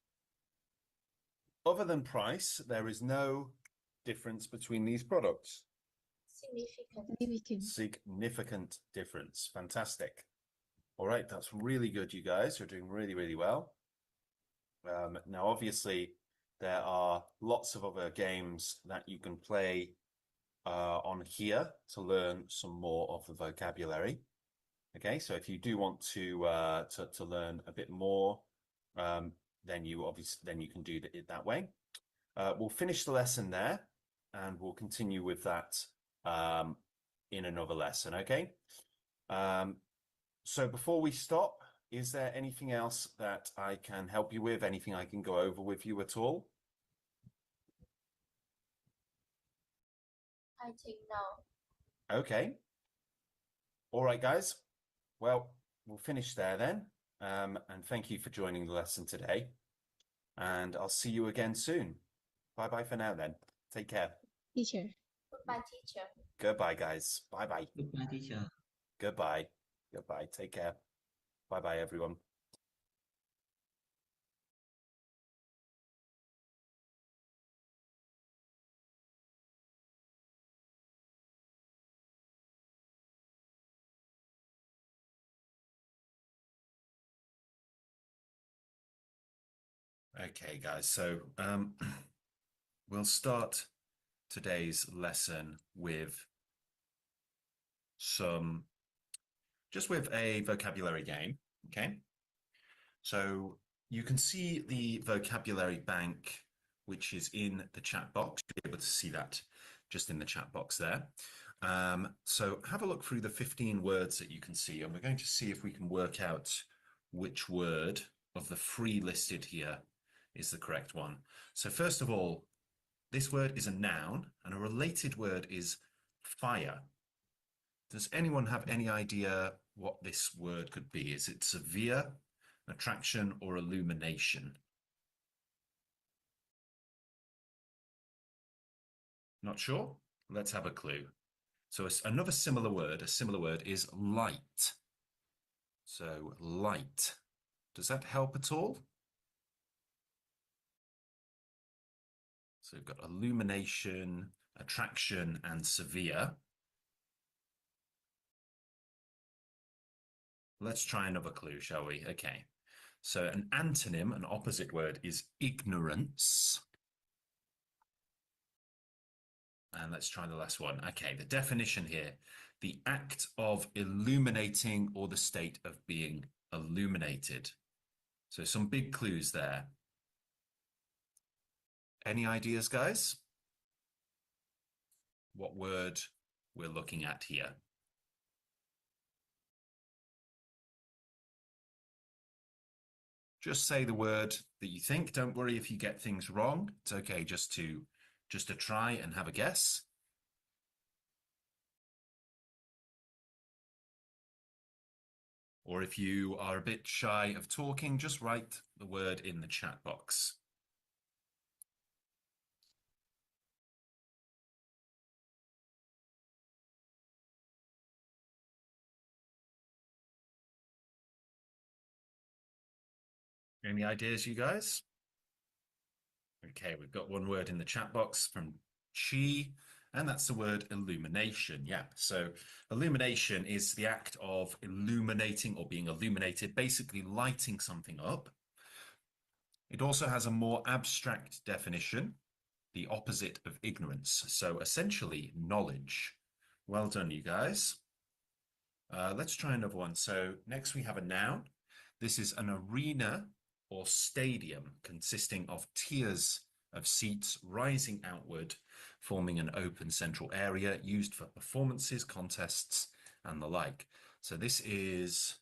Other than price, there is no difference between these products. Significant difference. Fantastic. All right, that's really good, you guys. You're doing really, really well. Now, obviously, there are lots of other games that you can play on here to learn some more of the vocabulary. Okay, so if you do want to learn a bit more, then you can do it that way. We'll finish the lesson there, and we'll continue with that in another lesson. Okay. So before we stop, is there anything else that I can help you with? Anything I can go over with you at all? I think no. Okay. All right, guys. Well, we'll finish there then. And thank you for joining the lesson today. And I'll see you again soon. Bye-bye for now then. Take care. Teacher. Goodbye, teacher. Goodbye, guys. Bye-bye. Goodbye, teacher. Goodbye. Goodbye. Take care. Bye-bye, everyone. Okay, guys, so we'll start today's lesson with a vocabulary game, okay? So you can see the vocabulary bank, which is in the chat box. You'll be able to see that just in the chat box there. So have a look through the 15 words that you can see, and we're going to see if we can work out which word of the 3 listed here is the correct one. So first of all, this word is a noun, and a related word is fire. Does anyone have any idea what this word could be? Is it severe, attraction, or illumination? Not sure? Let's have a clue. So another similar word, is light. So light. Does that help at all? So we've got illumination, attraction, and severe. Let's try another clue, shall we? Okay. So an antonym, an opposite word, is ignorance. And let's try the last one. Okay, the definition here, the act of illuminating or the state of being illuminated. So some big clues there. Any ideas, guys? What word we're looking at here? Just say the word that you think. Don't worry if you get things wrong. It's okay just to try and have a guess. Or if you are a bit shy of talking, just write the word in the chat box. Any ideas, you guys? Okay, we've got one word in the chat box from Chi, and that's the word illumination. Yeah, so illumination is the act of illuminating or being illuminated, basically lighting something up. It also has a more abstract definition, the opposite of ignorance. So essentially, knowledge. Well done, you guys. Let's try another one. So next we have a noun. This is an arena or stadium consisting of tiers of seats rising outward, forming an open central area used for performances, contests, and the like. So this is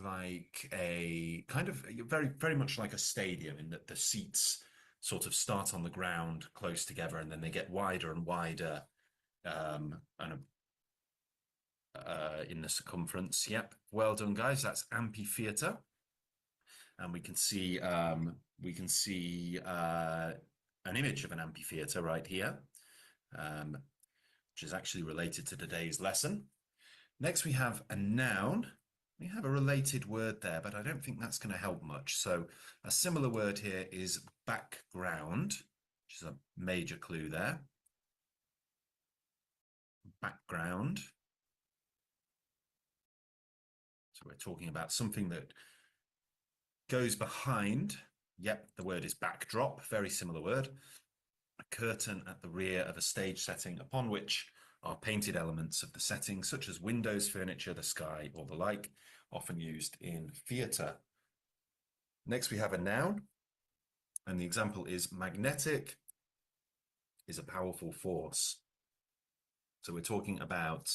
like a kind of very much like a stadium in that the seats sort of start on the ground close together and then they get wider and wider in the circumference. Yep, well done, guys. That's amphitheater, and we can see an image of an amphitheater right here, which is actually related to today's lesson. Next, we have a noun. We have a related word there, but I don't think that's going to help much. So a similar word here is background, which is a major clue there. Background. So we're talking about something that goes behind. Yep, the word is backdrop, very similar word. A curtain at the rear of a stage setting upon which are painted elements of the setting, such as windows, furniture, the sky, or the like, often used in theatre. Next, we have a noun, and the example is magnetic is a powerful force. So we're talking about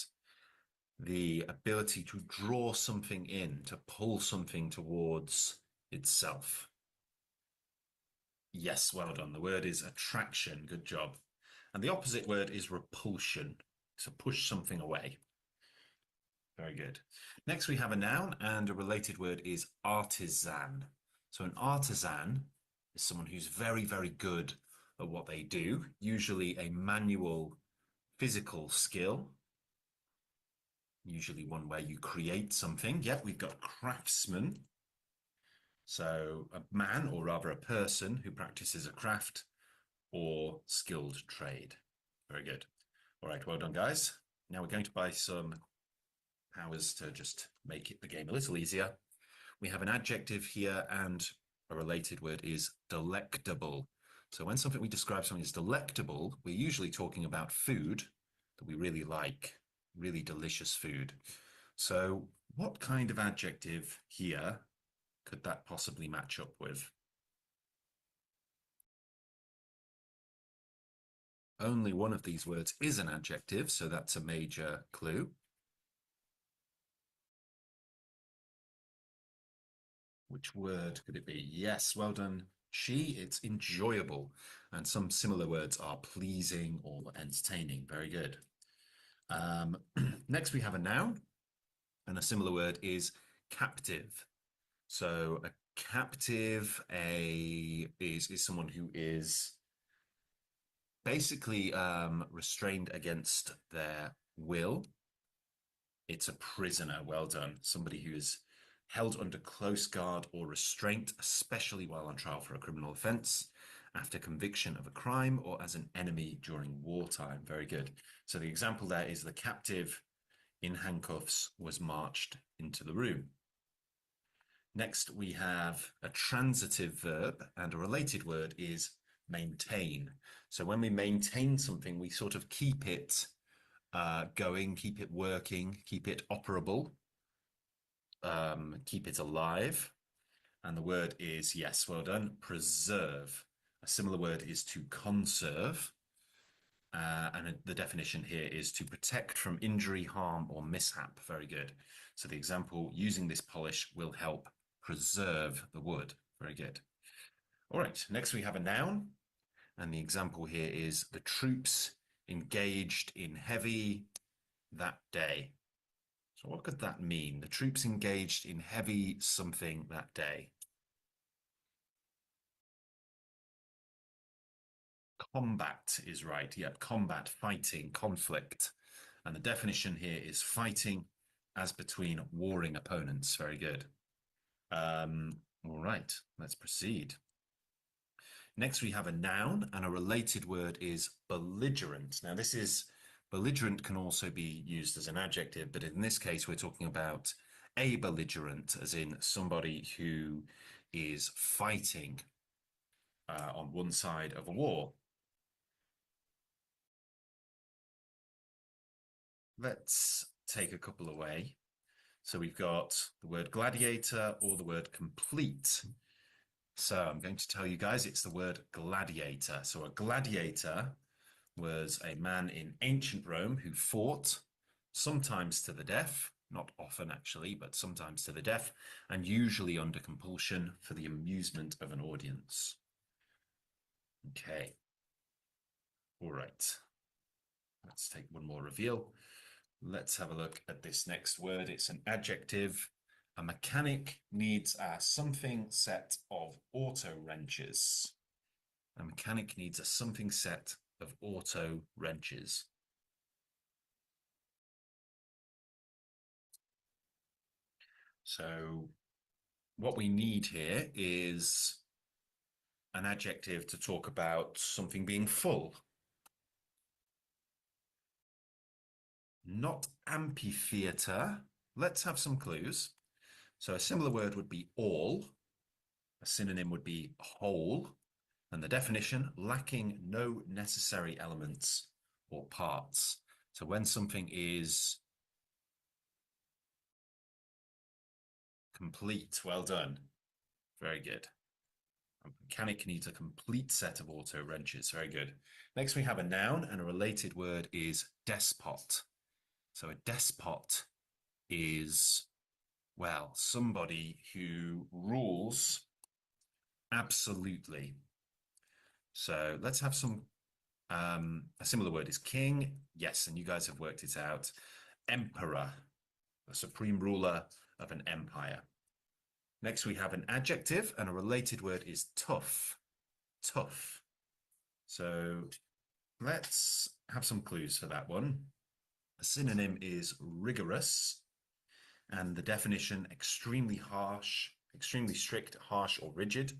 the ability to draw something in, to pull something towards itself. Yes, well done. The word is attraction. Good job. And the opposite word is repulsion. So push something away. Very good. Next, we have a noun, and a related word is artisan. So an artisan is someone who's very good at what they do, usually a manual physical skill, usually one where you create something. Yep, we've got craftsman. So a man, or rather a person, who practices a craft or skilled trade. Very good. All right, well done, guys. Now we're going to buy some powers to just make the game a little easier. We have an adjective here, and a related word is delectable. So when we describe something as delectable, we're usually talking about food that we really like, really delicious food. So what kind of adjective here could that possibly match up with? Only one of these words is an adjective, so that's a major clue. Which word could it be? Yes, well done. She, it's enjoyable. And some similar words are pleasing or entertaining. Very good. Next, we have a noun, and a similar word is captive. So a captive is someone who is basically restrained against their will. It's a prisoner. Well done. Somebody who is held under close guard or restraint, especially while on trial for a criminal offence, after conviction of a crime, or as an enemy during wartime. Very good. So the example there is the captive in handcuffs was marched into the room. Next, we have a transitive verb, and a related word is maintain. So when we maintain something, we sort of keep it going, keep it working, keep it operable, keep it alive. And the word is, yes, well done, preserve. A similar word is to conserve. And the definition here is to protect from injury, harm, or mishap. Very good. So the example, using this polish will help preserve the wood. Very good. All right, next we have a noun. And the example here is the troops engaged in heavy that day. So what could that mean? The troops engaged in heavy something that day. Combat is right. Yep, combat, fighting, conflict. And the definition here is fighting as between warring opponents. Very good. All right, let's proceed. Next, we have a noun, and a related word is belligerent. Now, belligerent can also be used as an adjective, but in this case, we're talking about a belligerent, as in somebody who is fighting on one side of a war. Let's take a couple away. So we've got the word gladiator or the word complete. So I'm going to tell you guys it's the word gladiator. So a gladiator was a man in ancient Rome who fought, sometimes to the death, not often actually, but sometimes to the death, and usually under compulsion for the amusement of an audience. Okay. All right. Let's take one more reveal. Let's have a look at this next word. It's an adjective. A mechanic needs a something set of auto wrenches. A mechanic needs a something set of auto wrenches. So what we need here is an adjective to talk about something being full. Not amphitheater. Let's have some clues. So a similar word would be all. A synonym would be whole. And the definition, lacking no necessary elements or parts. So when something is complete, well done. Very good. A mechanic needs a complete set of auto wrenches. Very good. Next, we have a noun, and a related word is despot. So a despot is, well, somebody who rules absolutely. So let's have some, a similar word is king. Yes, and you guys have worked it out. Emperor, a supreme ruler of an empire. Next, we have an adjective, and a related word is tough. Tough. So let's have some clues for that one. A synonym is rigorous, and the definition, extremely harsh, extremely strict, harsh, or rigid.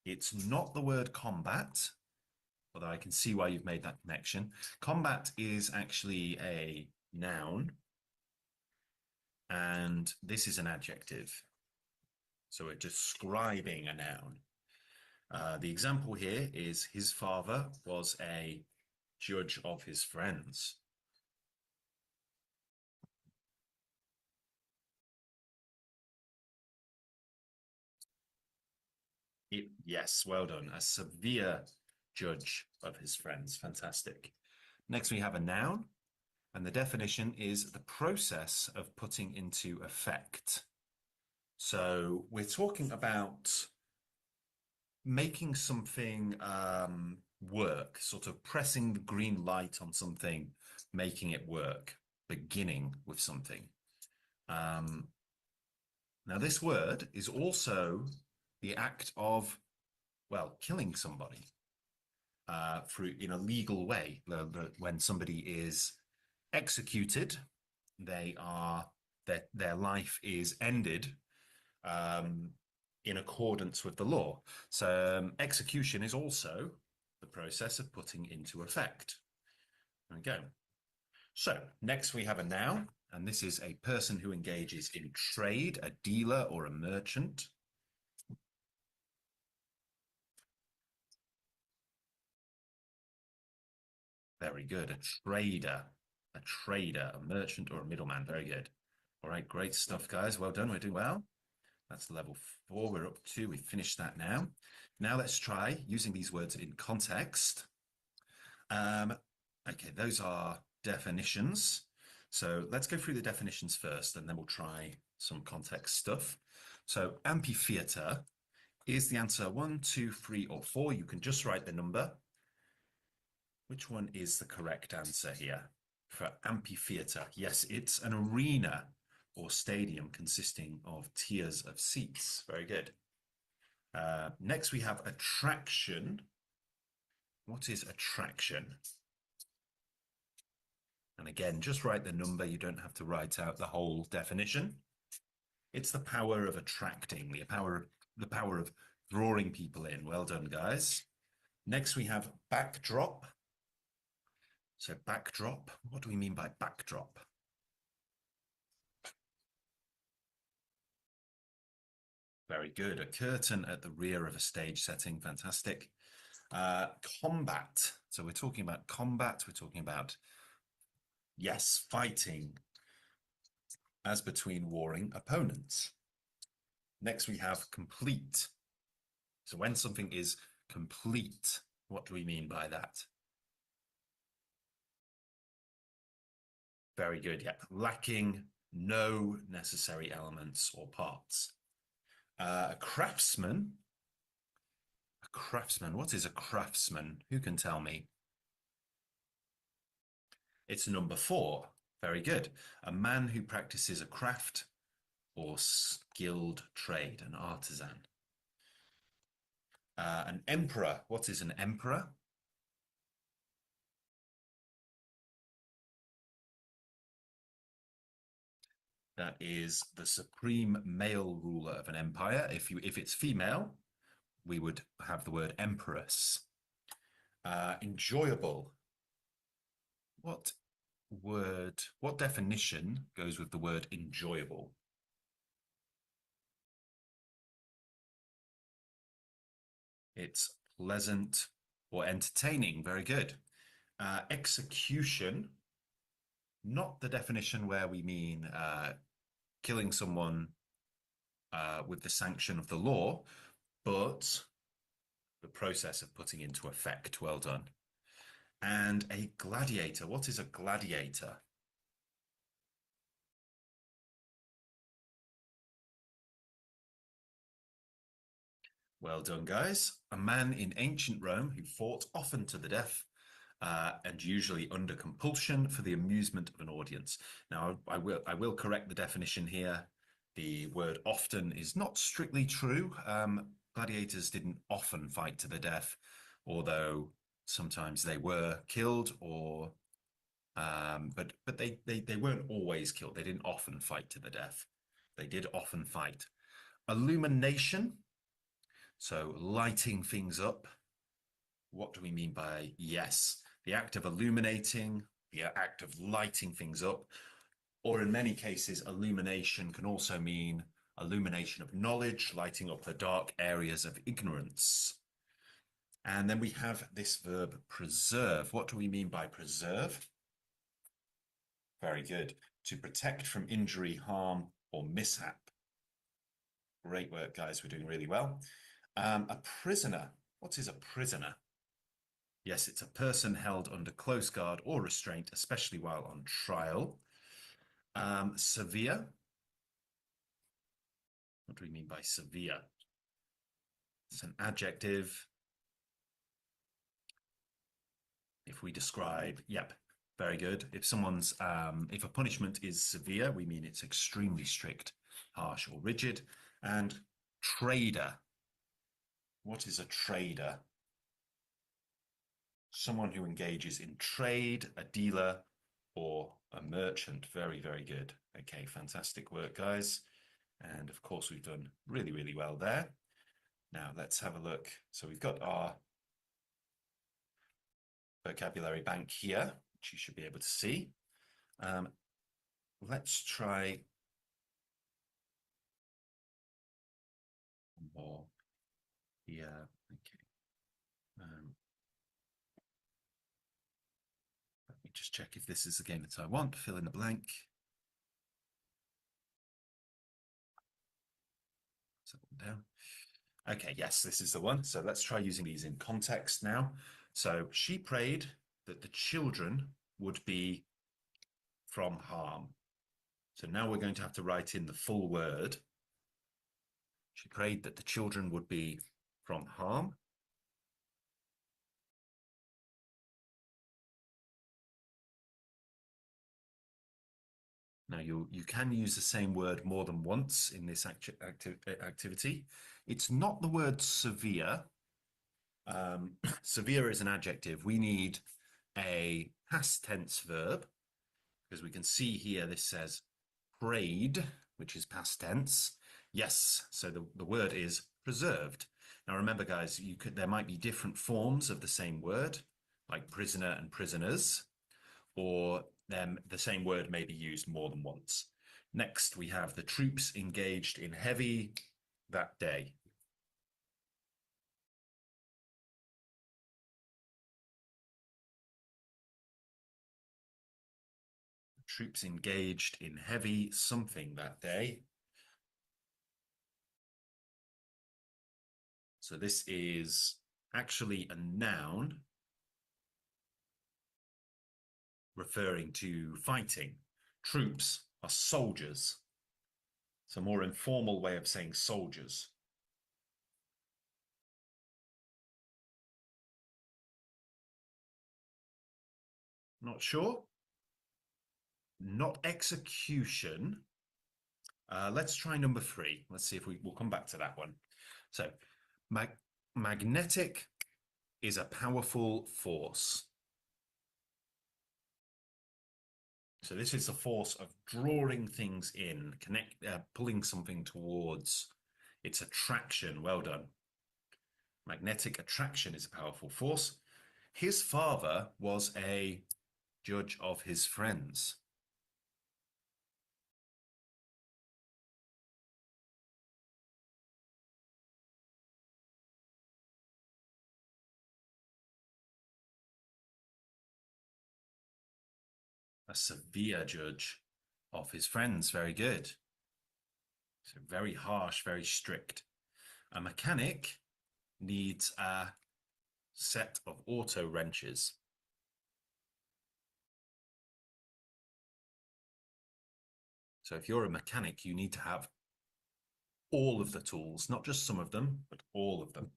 It's not the word combat, although I can see why you've made that connection. Combat is actually a noun, and this is an adjective. So we're describing a noun. The example here is his father was a judge of his friends. Yes, well done. A severe judge of his friends. Fantastic. Next, we have a noun, and the definition is the process of putting into effect. So we're talking about making something work, sort of pressing the green light on something, making it work, beginning with something. Now, this word is also the act of, well, killing somebody through in a legal way. When somebody is executed, their life is ended in accordance with the law. So execution is also the process of putting into effect. There we go. So next we have a noun, and this is a person who engages in trade, a dealer or a merchant. Very good. A trader, a merchant or a middleman. Very good. All right, great stuff, guys. Well done. We're doing well. That's level 4 we're up to. We've finished that now. Now let's try using these words in context. Okay, those are definitions. So let's go through the definitions first, and then we'll try some context stuff. So amphitheater is the answer 1, 2, 3, or 4. You can just write the number. Which one is the correct answer here for amphitheater? Yes, it's an arena or stadium consisting of tiers of seats. Very good. Next, we have attraction. What is attraction? And again, just write the number. You don't have to write out the whole definition. It's the power of attracting, the power of drawing people in. Well done, guys. Next, we have backdrop. So backdrop, what do we mean by backdrop? Very good. A curtain at the rear of a stage setting. Fantastic. Combat. So we're talking about combat. We're talking about, yes, fighting as between warring opponents. Next, we have complete. So when something is complete, what do we mean by that? Very good. Yeah. Lacking no necessary elements or parts. A craftsman. A craftsman. What is a craftsman? Who can tell me? It's number 4. Very good. A man who practices a craft or skilled trade, an artisan. An emperor. What is an emperor? That is the supreme male ruler of an empire. If it's female, we would have the word empress. Enjoyable. What definition goes with the word enjoyable? It's pleasant or entertaining. Very good. Execution, not the definition where we mean killing someone with the sanction of the law, but the process of putting into effect. Well done. And a gladiator. What is a gladiator? Well done, guys. A man in ancient Rome who fought often to the death and usually under compulsion for the amusement of an audience. Now, I will correct the definition here. The word often is not strictly true. Gladiators didn't often fight to the death, although sometimes they were killed, or but they weren't always killed. They didn't often fight to the death. They did often fight. Illumination. So lighting things up. What do we mean by yes? The act of illuminating, the act of lighting things up, or in many cases, illumination can also mean illumination of knowledge, lighting up the dark areas of ignorance. And then we have this verb preserve. What do we mean by preserve? Very good. To protect from injury, harm, or mishap. Great work, guys. We're doing really well. A prisoner. What is a prisoner? Yes, it's a person held under close guard or restraint, especially while on trial. Severe. What do we mean by severe? It's an adjective. If we describe, yep, very good. If someone's, if a punishment is severe, we mean it's extremely strict, harsh, or rigid. And trader. What is a trader? Someone who engages in trade, a dealer, or a merchant. Very, very good. Okay, fantastic work, guys. And of course, we've done really, really well there. Now let's have a look. So we've got our vocabulary bank here, which you should be able to see. Let's try more here. Okay. Let me just check if this is the game that I want. Fill in the blank. Down. Okay, yes, this is the one. So let's try using these in context now. So she prayed that the children would be from harm. So now we're going to have to write in the full word. She prayed that the children would be from harm. Now you can use the same word more than once in this activity. It's not the word severe. Severe is an adjective. We need a past tense verb, because we can see here this says prayed, which is past tense. Yes, so the word is preserved. Now remember, guys, there might be different forms of the same word, like prisoner and prisoners, or the same word may be used more than once. Next, we have the troops engaged in heavy that day. Troops engaged in heavy something that day. So this is actually a noun referring to fighting. Troops are soldiers. It's a more informal way of saying soldiers. Not sure? Not execution. Let's try number 3. Let's see if we'll come back to that one. So magnetic is a powerful force. So this is the force of drawing things in, pulling something towards. It's attraction. Well done. Magnetic attraction is a powerful force. His father was a judge of his friends. A severe judge of his friends. Very good. So very harsh, very strict. A mechanic needs a set of auto wrenches. So if you're a mechanic, you need to have all of the tools, not just some of them, but all of them.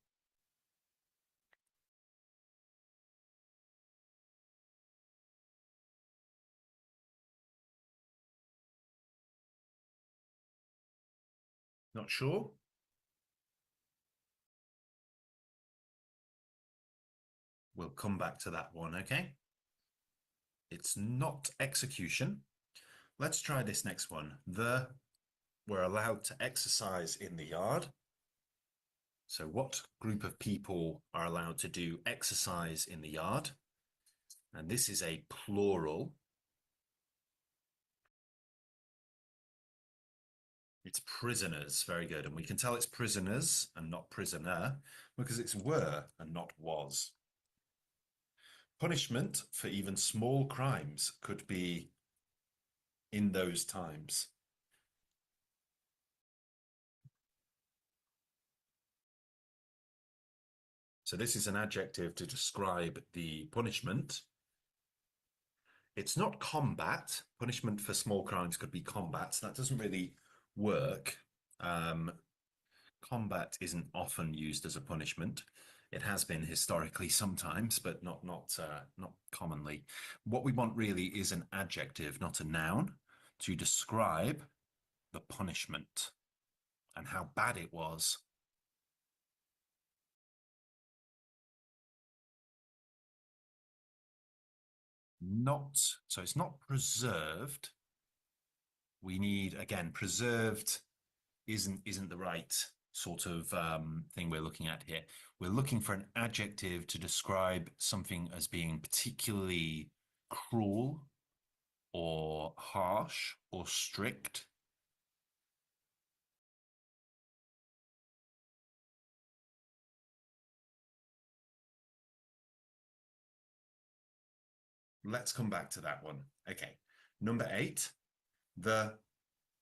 Not sure? We'll come back to that one, okay? It's not execution. Let's try this next one. We're allowed to exercise in the yard. So what group of people are allowed to do exercise in the yard? And this is a plural. It's prisoners. Very good. And we can tell it's prisoners and not prisoner because it's were and not was. Punishment for even small crimes could be in those times. So this is an adjective to describe the punishment. It's not combat. Punishment for small crimes could be combat. So that doesn't really work. Combat isn't often used as a punishment. It has been historically sometimes, but not commonly. What we want really is an adjective, not a noun, to describe the punishment and how bad it was. So it's not preserved. We need, again, preserved isn't the right sort of thing we're looking at here. We're looking for an adjective to describe something as being particularly cruel or harsh or strict. Let's come back to that one. Okay. Number 8,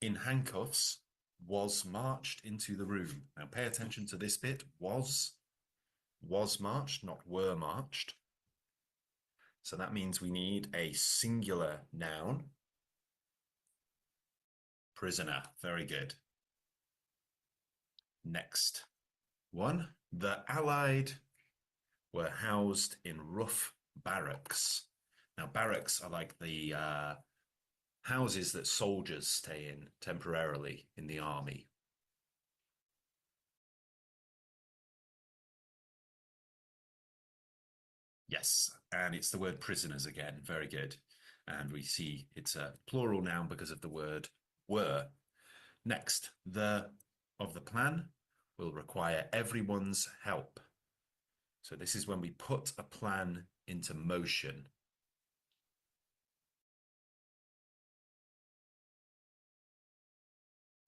in handcuffs was marched into the room. Now pay attention to this bit. Was marched, not were marched. So that means we need a singular noun. Prisoner. Very good. Next one. The Allied were housed in rough barracks. Now, barracks are like the houses that soldiers stay in temporarily in the army. Yes, and it's the word prisoners again. Very good. And we see it's a plural noun because of the word were. Next, the of the plan will require everyone's help. So this is when we put a plan into motion.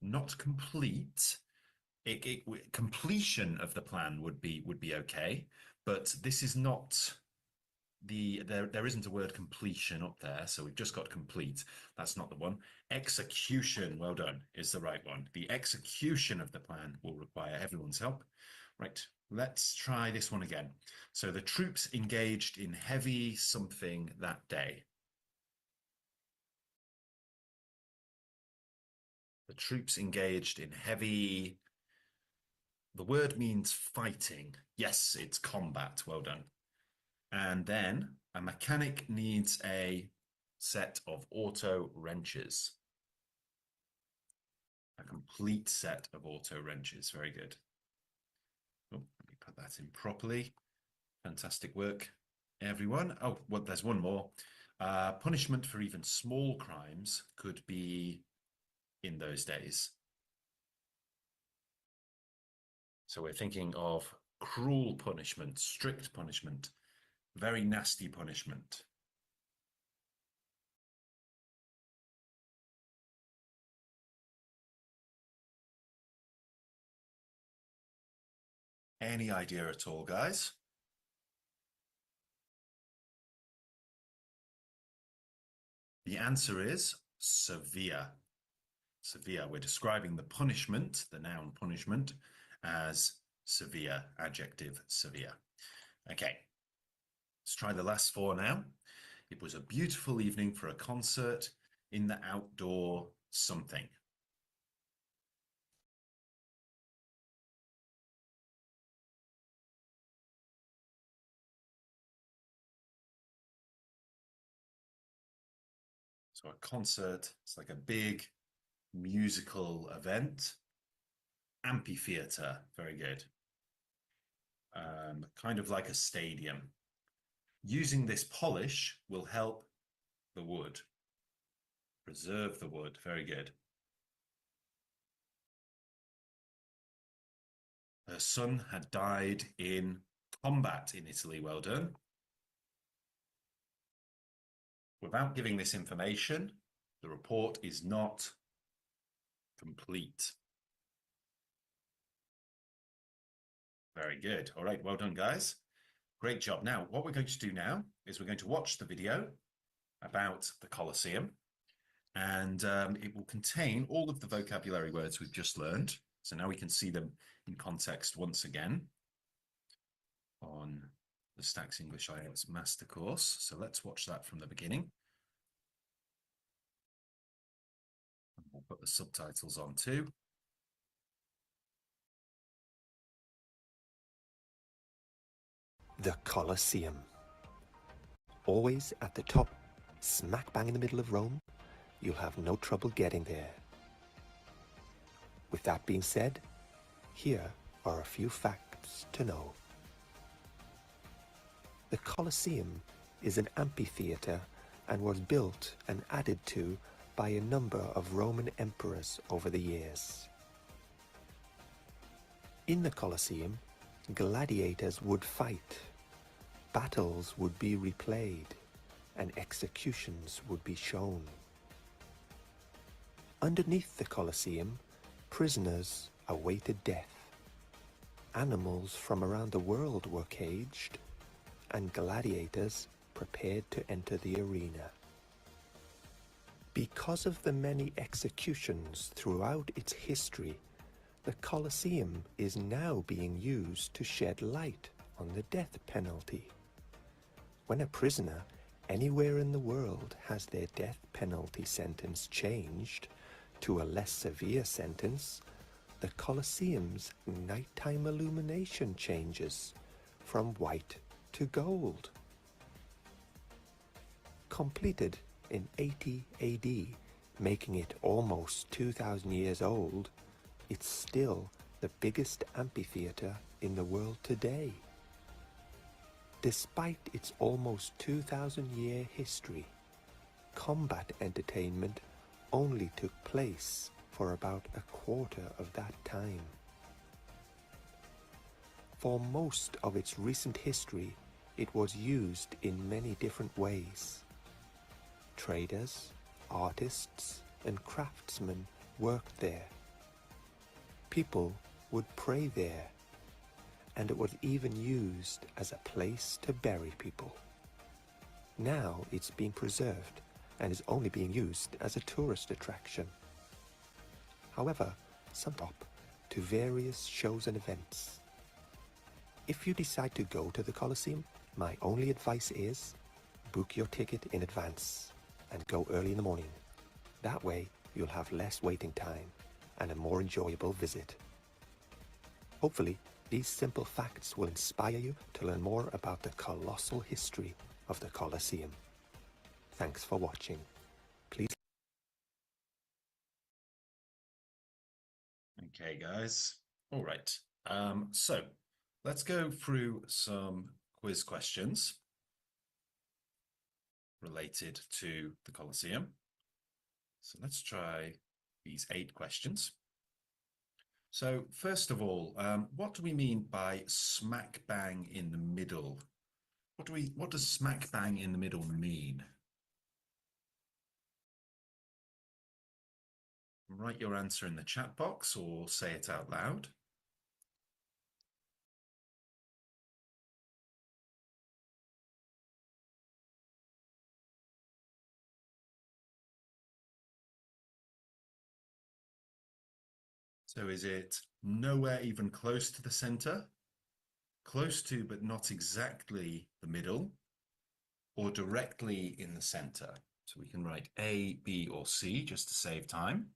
Not complete. Completion of the plan would be okay, but this is not there isn't a word completion up there, so we've just got complete. That's not the one. Execution, well done, is the right one. The execution of the plan will require everyone's help. Right, let's try this one again. So the troops engaged in heavy something that day. The troops engaged in heavy. The word means fighting. Yes, it's combat. Well done. And then a mechanic needs a set of auto wrenches. A complete set of auto wrenches. Very good. Oh, let me put that in properly. Fantastic work, everyone. Oh, well, there's one more. Punishment for even small crimes could be in those days. So we're thinking of cruel punishment, strict punishment, very nasty punishment. Any idea at all, guys? The answer is severe. Severe. We're describing the punishment, the noun punishment, as severe, adjective severe. Okay, let's try the last 4 now. It was a beautiful evening for a concert in the outdoor something. So a concert, it's like a big musical event. Amphitheater, very good. Kind of like a stadium. Using this polish will help the wood. Preserve the wood, very good. Her son had died in combat in Italy, well done. Without giving this information, the report is not complete. Very good. All right, well done, guys. Great job. Now, what we're going to do now is we're going to watch the video about the Colosseum, and it will contain all of the vocabulary words we've just learned. So now we can see them in context once again. on the Stax English IELTS Master Course. So let's watch that from the beginning. And we'll put the subtitles on too. The Colosseum. Always at the top, smack bang in the middle of Rome, you'll have no trouble getting there. With that being said, here are a few facts to know. The Colosseum is an amphitheater and was built and added to by a number of Roman emperors over the years. In the Colosseum, gladiators would fight, battles would be replayed, and executions would be shown. Underneath the Colosseum, prisoners awaited death. Animals from around the world were caged, and gladiators prepared to enter the arena. Because of the many executions throughout its history, the Colosseum is now being used to shed light on the death penalty. When a prisoner anywhere in the world has their death penalty sentence changed to a less severe sentence, the Colosseum's nighttime illumination changes from white to gold. Completed in 80 AD, making it almost 2,000 years old, it's still the biggest amphitheater in the world today. Despite its almost 2,000-year history, combat entertainment only took place for about a quarter of that time. For most of its recent history, it was used in many different ways. Traders, artists, and craftsmen worked there. People would pray there, and it was even used as a place to bury people. Now it's being preserved and is only being used as a tourist attraction. However, some up to various shows and events. If you decide to go to the Colosseum, my only advice is book your ticket in advance and go early in the morning. That way you'll have less waiting time and a more enjoyable visit. Hopefully, these simple facts will inspire you to learn more about the colossal history of the Colosseum. Thanks for watching. Please. Okay, guys. All right. So let's go through some quiz questions related to the Colosseum. So let's try these 8 questions. So first of all, what do we mean by smack bang in the middle? What does smack bang in the middle mean? Write your answer in the chat box or say it out loud. So is it nowhere even close to the center, close to but not exactly the middle, or directly in the center? So we can write A, B, or C just to save time.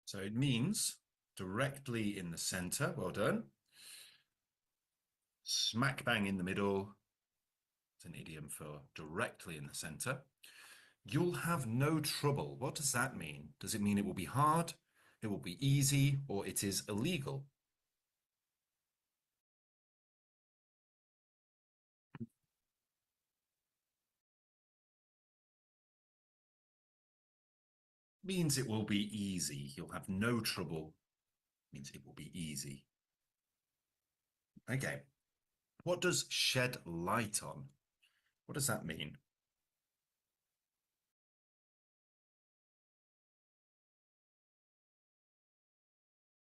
So it means directly in the center. Well done. Smack bang in the middle. It's an idiom for directly in the center. You'll have no trouble. What does that mean? Does it mean it will be hard, it will be easy, or it is illegal? Means it will be easy. You'll have no trouble. Means it will be easy. Okay. What does shed light on? What does that mean?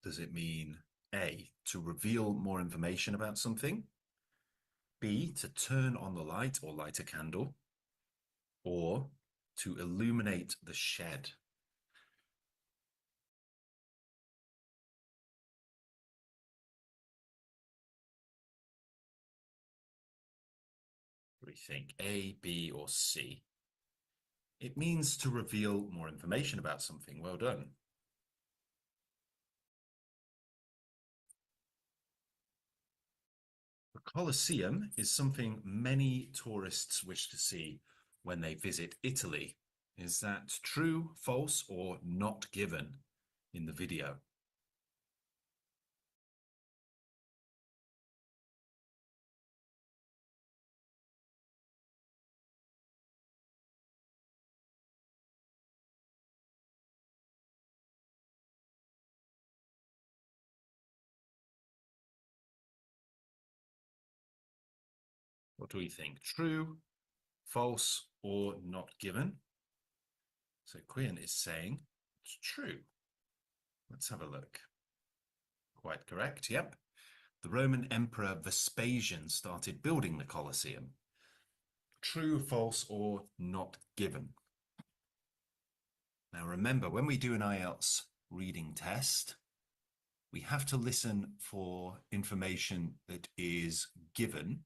Does it mean A, to reveal more information about something. B, to turn on the light or light a candle. Or to illuminate the shed. What do you think? A, B, or C? It means to reveal more information about something. Well done. The Colosseum is something many tourists wish to see when they visit Italy. Is that true, false, or not given in the video? What do we think? True, false, or not given? So Quinn is saying it's true. Let's have a look. Quite correct, yep. The Roman Emperor Vespasian started building the Colosseum. True, false, or not given? Now remember, when we do an IELTS reading test, we have to listen for information that is given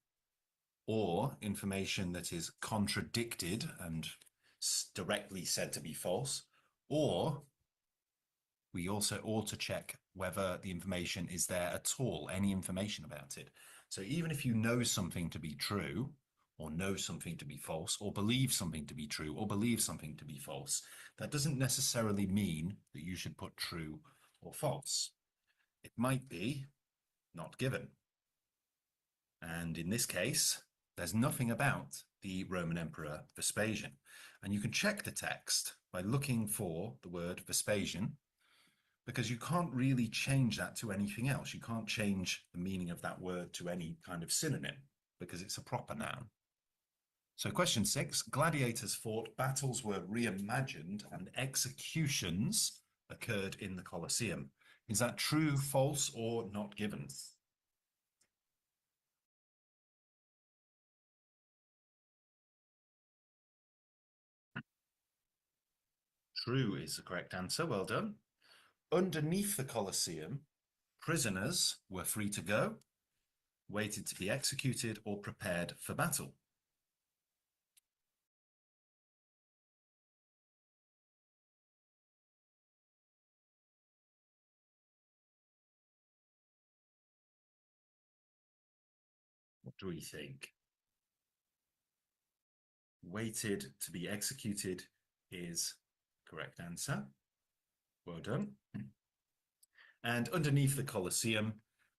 or information that is contradicted and directly said to be false, or we also ought to check whether the information is there at all, any information about it. So even if you know something to be true, or know something to be false, or believe something to be true, or believe something to be false, that doesn't necessarily mean that you should put true or false. It might be not given. And in this case, there's nothing about the Roman Emperor Vespasian. And you can check the text by looking for the word Vespasian, because you can't really change that to anything else. You can't change the meaning of that word to any kind of synonym because it's a proper noun. So question 6, gladiators fought, battles were reimagined, and executions occurred in the Colosseum. Is that true, false, or not given? True is the correct answer. Well done. Underneath the Colosseum, prisoners were free to go, waited to be executed, or prepared for battle. What do we think? Waited to be executed is correct answer. Well done. And underneath the Colosseum,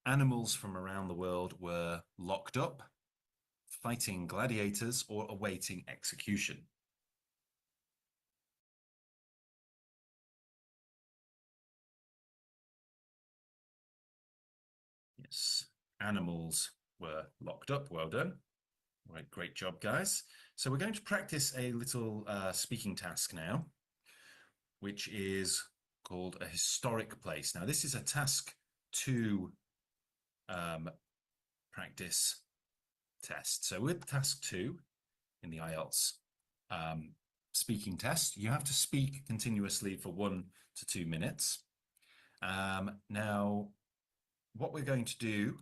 animals from around the world were locked up, fighting gladiators or awaiting execution. Yes, animals were locked up. Well done. All right, great job, guys. So we're going to practice a little speaking task now, which is called a historic place. Now, this is a task 2 practice test. So with task 2 in the IELTS speaking test, you have to speak continuously for 1 to 2 minutes. Now, what we're going to do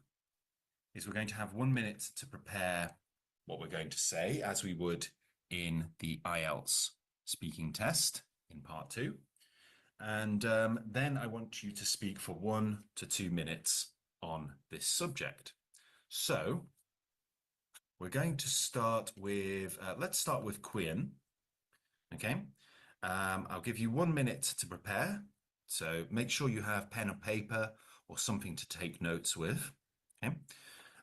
is we're going to have 1 minute to prepare what we're going to say, as we would in the IELTS speaking test in part 2. And then I want you to speak for 1 to 2 minutes on this subject. So we're going to start with, let's start with Quinn. Okay. I'll give you 1 minute to prepare. So make sure you have pen and paper or something to take notes with. Okay.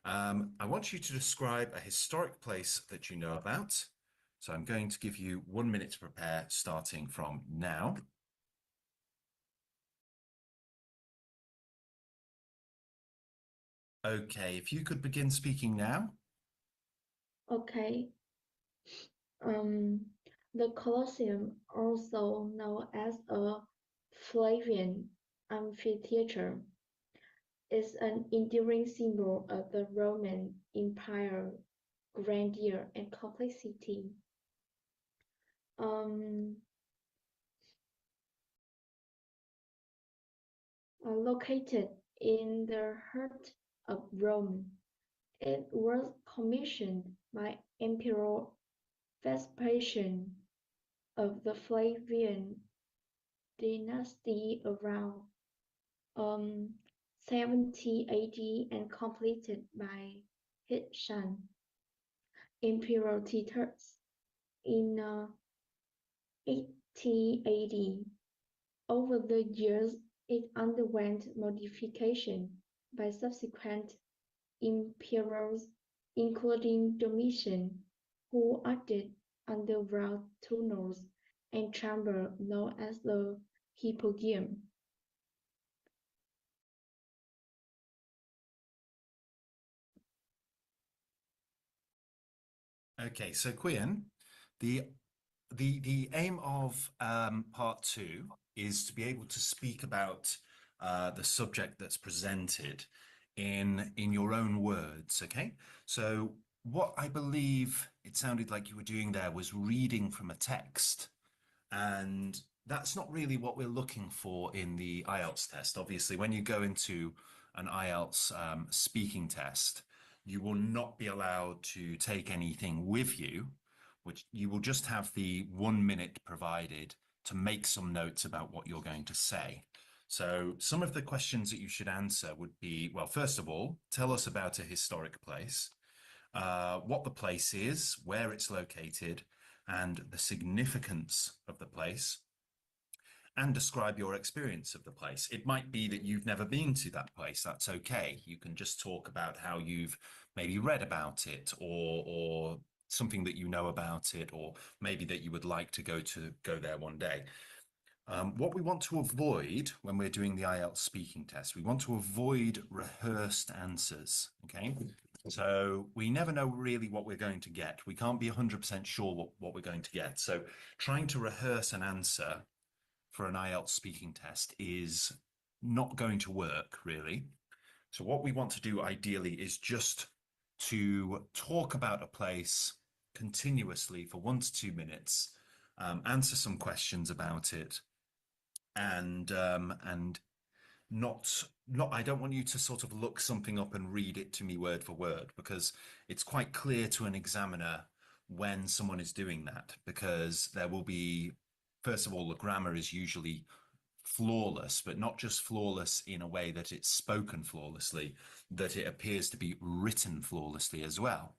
I want you to describe a historic place that you know about. So I'm going to give you 1 minute to prepare, starting from now. Okay, if you could begin speaking now. Okay. The Colosseum, also known as a Flavian amphitheater, is an enduring symbol of the Roman Empire grandeur and complexity. Located in the heart of Rome, it was commissioned by Emperor Vespasian of the Flavian dynasty around 70 AD and completed by his son, Emperor Titus, in 80 AD. Over the years, it underwent modification by subsequent emperors, including Domitian, who added underground tunnels and chambers known as the Hypogeum. Okay, so Quian, the aim of part two is to be able to speak about the subject that's presented in your own words. Okay, so what I believe it sounded like you were doing there was reading from a text, and that's not really what we're looking for in the IELTS test. Obviously, when you go into an IELTS speaking test, you will not be allowed to take anything with you, which you will just have the 1 minute provided to make some notes about what you're going to say. So some of the questions that you should answer would be, well, first of all, tell us about a historic place, what the place is, where it's located, and the significance of the place, and describe your experience of the place. It might be that you've never been to that place. That's okay. You can just talk about how you've maybe read about it, or something that you know about it, or maybe that you would like to go there one day. What we want to avoid when we're doing the IELTS speaking test, we want to avoid rehearsed answers, okay? So we never know really what we're going to get. We can't be 100% sure what we're going to get. So trying to rehearse an answer for an IELTS speaking test is not going to work, really. So what we want to do ideally is just to talk about a place continuously for 1 to 2 minutes, answer some questions about it, and not I don't want you to sort of look something up and read it to me word for word, because it's quite clear to an examiner when someone is doing that, because there will be, first of all, the grammar is usually flawless, but not just flawless in a way that it's spoken flawlessly, that it appears to be written flawlessly as well.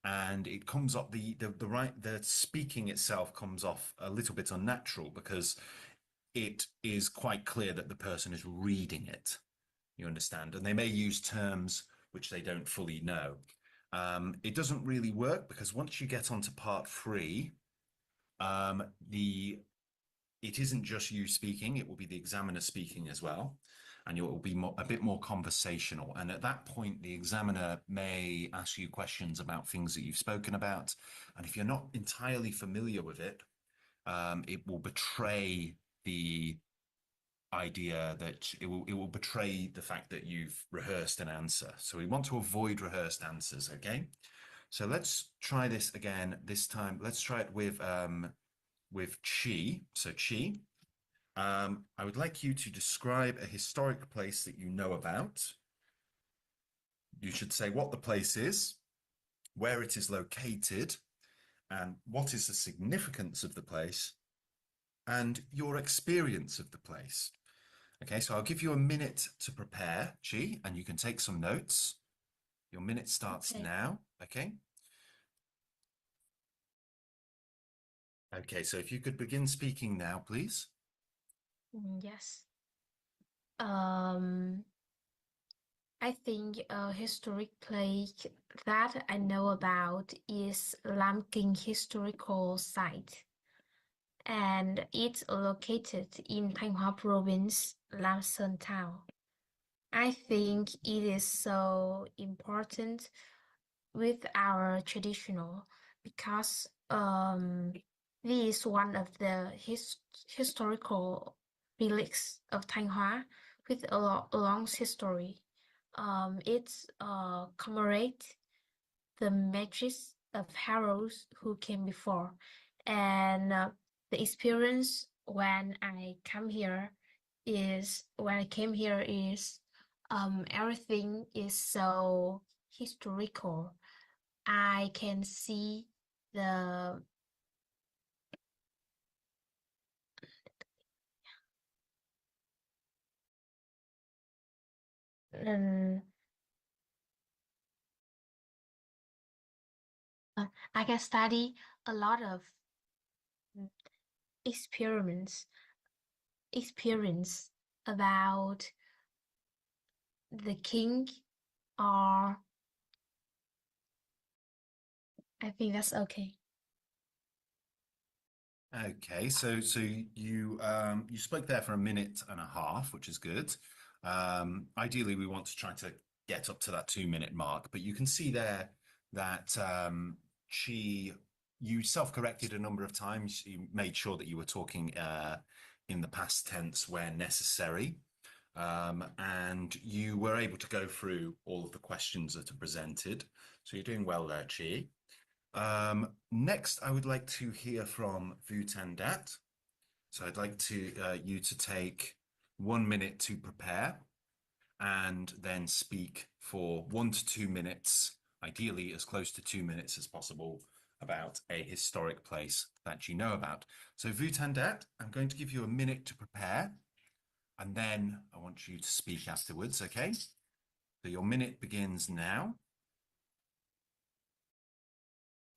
And it comes up, the speaking itself comes off a little bit unnatural, because it is quite clear that the person is reading it, you understand, and they may use terms which they don't fully know. It doesn't really work, because once you get onto part 3, it isn't just you speaking, it will be the examiner speaking as well, and it will be a bit more conversational. And at that point, the examiner may ask you questions about things that you've spoken about, and if you're not entirely familiar with it, it will betray the idea that it will betray the fact that you've rehearsed an answer. So we want to avoid rehearsed answers. Okay, so let's try this again. This time let's try it with Chi. So Chi, I would like you to describe a historic place that you know about. You should say what the place is, where it is located, and what is the significance of the place, and your experience of the place. Okay, so I'll give you a minute to prepare, Chi, and you can take some notes. Your minute starts now, okay? Okay, so if you could begin speaking now, please. Yes. I think a historic place that I know about is Lam Kinh Historical Site, and it's located in Thanh Hóa Province, Lam Sơn Town. I think it is so important with our traditional, because this is one of the historical villages of Thanh Hóa with a long history. It's commemorate the matrix of heroes who came before, and the experience when I come here is everything is so historical. I can see the um, I can study a lot of experiments experience about the king, or I think that's okay. Okay, so you you spoke there for a minute and a half, which is good. Ideally, we want to try to get up to that 2 minute mark, but you can see there that she you self-corrected a number of times. You made sure that you were talking in the past tense where necessary, and you were able to go through all of the questions that are presented. So you're doing well there, Chi. Next, I would like to hear from Vutandat. So I'd like to you to take 1 minute to prepare and then speak for 1 to 2 minutes, ideally as close to 2 minutes as possible, about a historic place that you know about. So Vutandat, I'm going to give you a minute to prepare, and then I want you to speak afterwards, okay? So your minute begins now.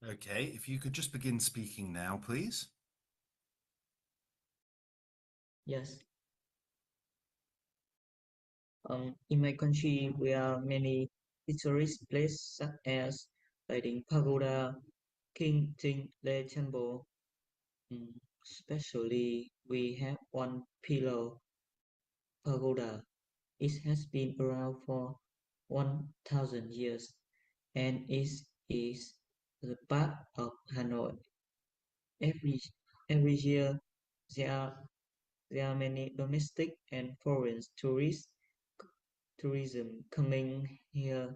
Okay, if you could just begin speaking now, please. Yes. In my country, there are many historic places such as Lighting Pagoda, King Tingle Temple. Especially, we have one pillar pagoda. It has been around for 1,000 years, and it is the part of Hanoi. Every every year, there are there are many domestic and foreign tourism coming here.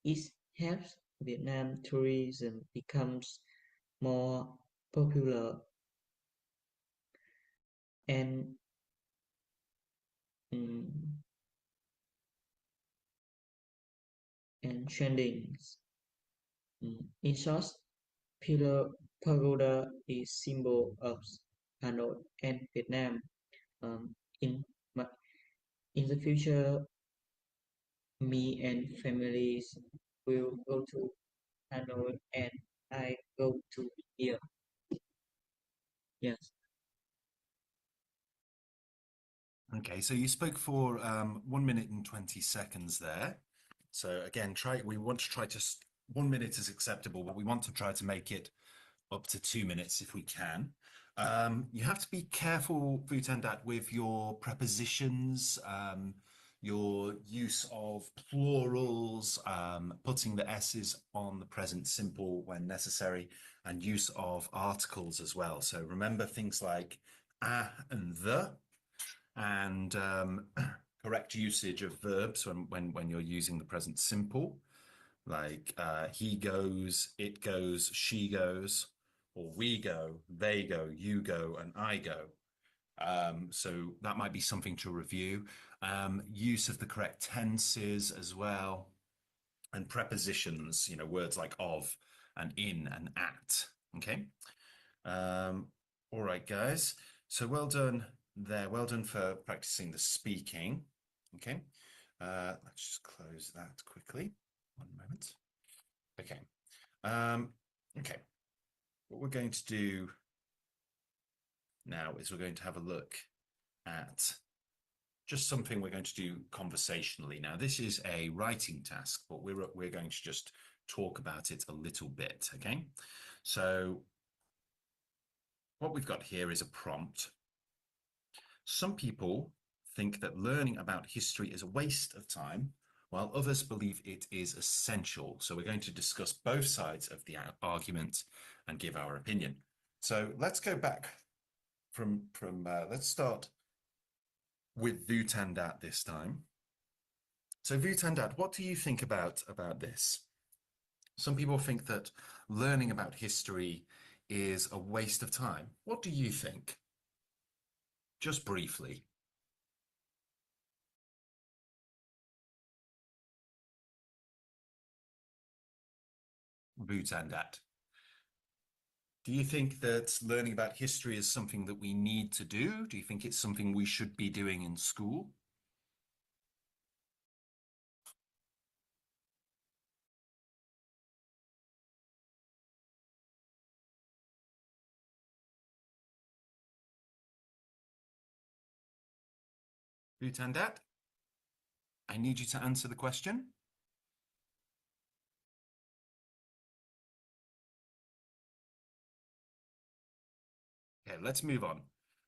It helps Vietnam tourism becomes more popular and um, trending. In short, Pillar Pagoda is symbol of Hanoi and Vietnam. Um, in in the future, me and families will go to Hanoi and I go to here. Yes. Okay, so you spoke for 1 minute and 20 seconds there. So again, we want to try to, 1 minute is acceptable, but we want to try to make it up to 2 minutes if we can. You have to be careful, Vutandat, with your prepositions, your use of plurals, putting the S's on the present simple when necessary, and use of articles as well. So remember things like a and the, and correct usage of verbs when you're using the present simple, like he goes, it goes, she goes, or we go, they go, you go, and I go. So that might be something to review. Use of the correct tenses as well, and prepositions, words like of and in and at. Okay. All right, guys. So well done there. Well done for practicing the speaking. Okay. Let's just close that quickly. 1 moment. Okay. Okay. What we're going to do now is we're going to have a look at just something we're going to do conversationally. Now, this is a writing task, but we're going to just talk about it a little bit. Okay. So what we've got here is a prompt. Some people think that learning about history is a waste of time, while others believe it is essential. So we're going to discuss both sides of the argument and give our opinion. So let's go back let's start with Vutandat this time. So Vutandat, what do you think about this? Some people think that learning about history is a waste of time. What do you think? Just briefly. Vutandat. Do you think that learning about history is something that we need to do? Do you think it's something we should be doing in school? Vutandat, I need you to answer the question. Okay, let's move on.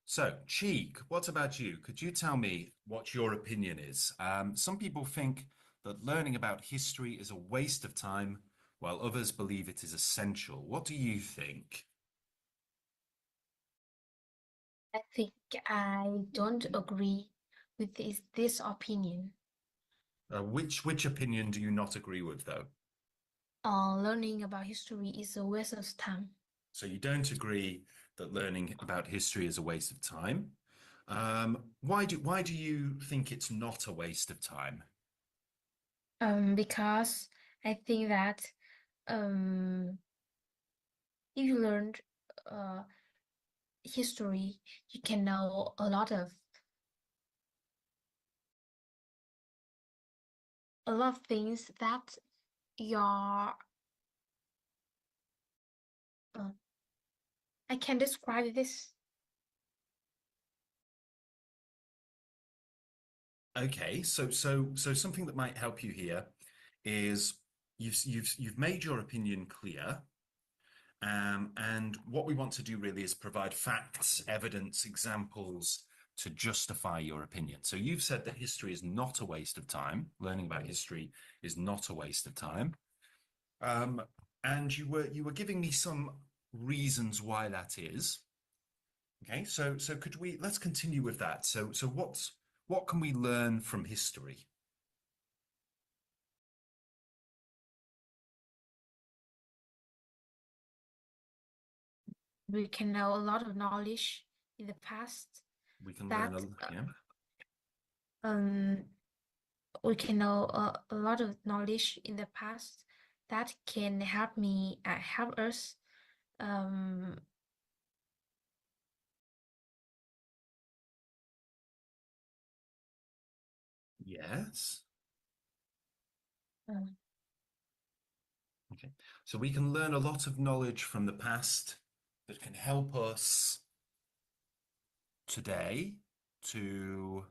So, Cheek, what about you? Could you tell me what your opinion is? Some people think that learning about history is a waste of time, while others believe it is essential. What do you think? I think I don't agree with this opinion. Which opinion do you not agree with, though? Learning about history is a waste of time. So you don't agree that learning about history is a waste of time. Why do you think it's not a waste of time? Because I think that if you learned history, you can know a lot of things that your I can describe this. Okay, so something that might help you here is you've made your opinion clear, and what we want to do really is provide facts, evidence, examples to justify your opinion. So you've said that history is not a waste of time. Learning about history is not a waste of time, and you were giving me some reasons why that is. Okay, so let's continue with that. So what can we learn from history? We can know a lot of knowledge in the past We can that learn yeah. We can know a lot of knowledge in the past that can help us Yes. um, Okay. So we can learn a lot of knowledge from the past that can help us today to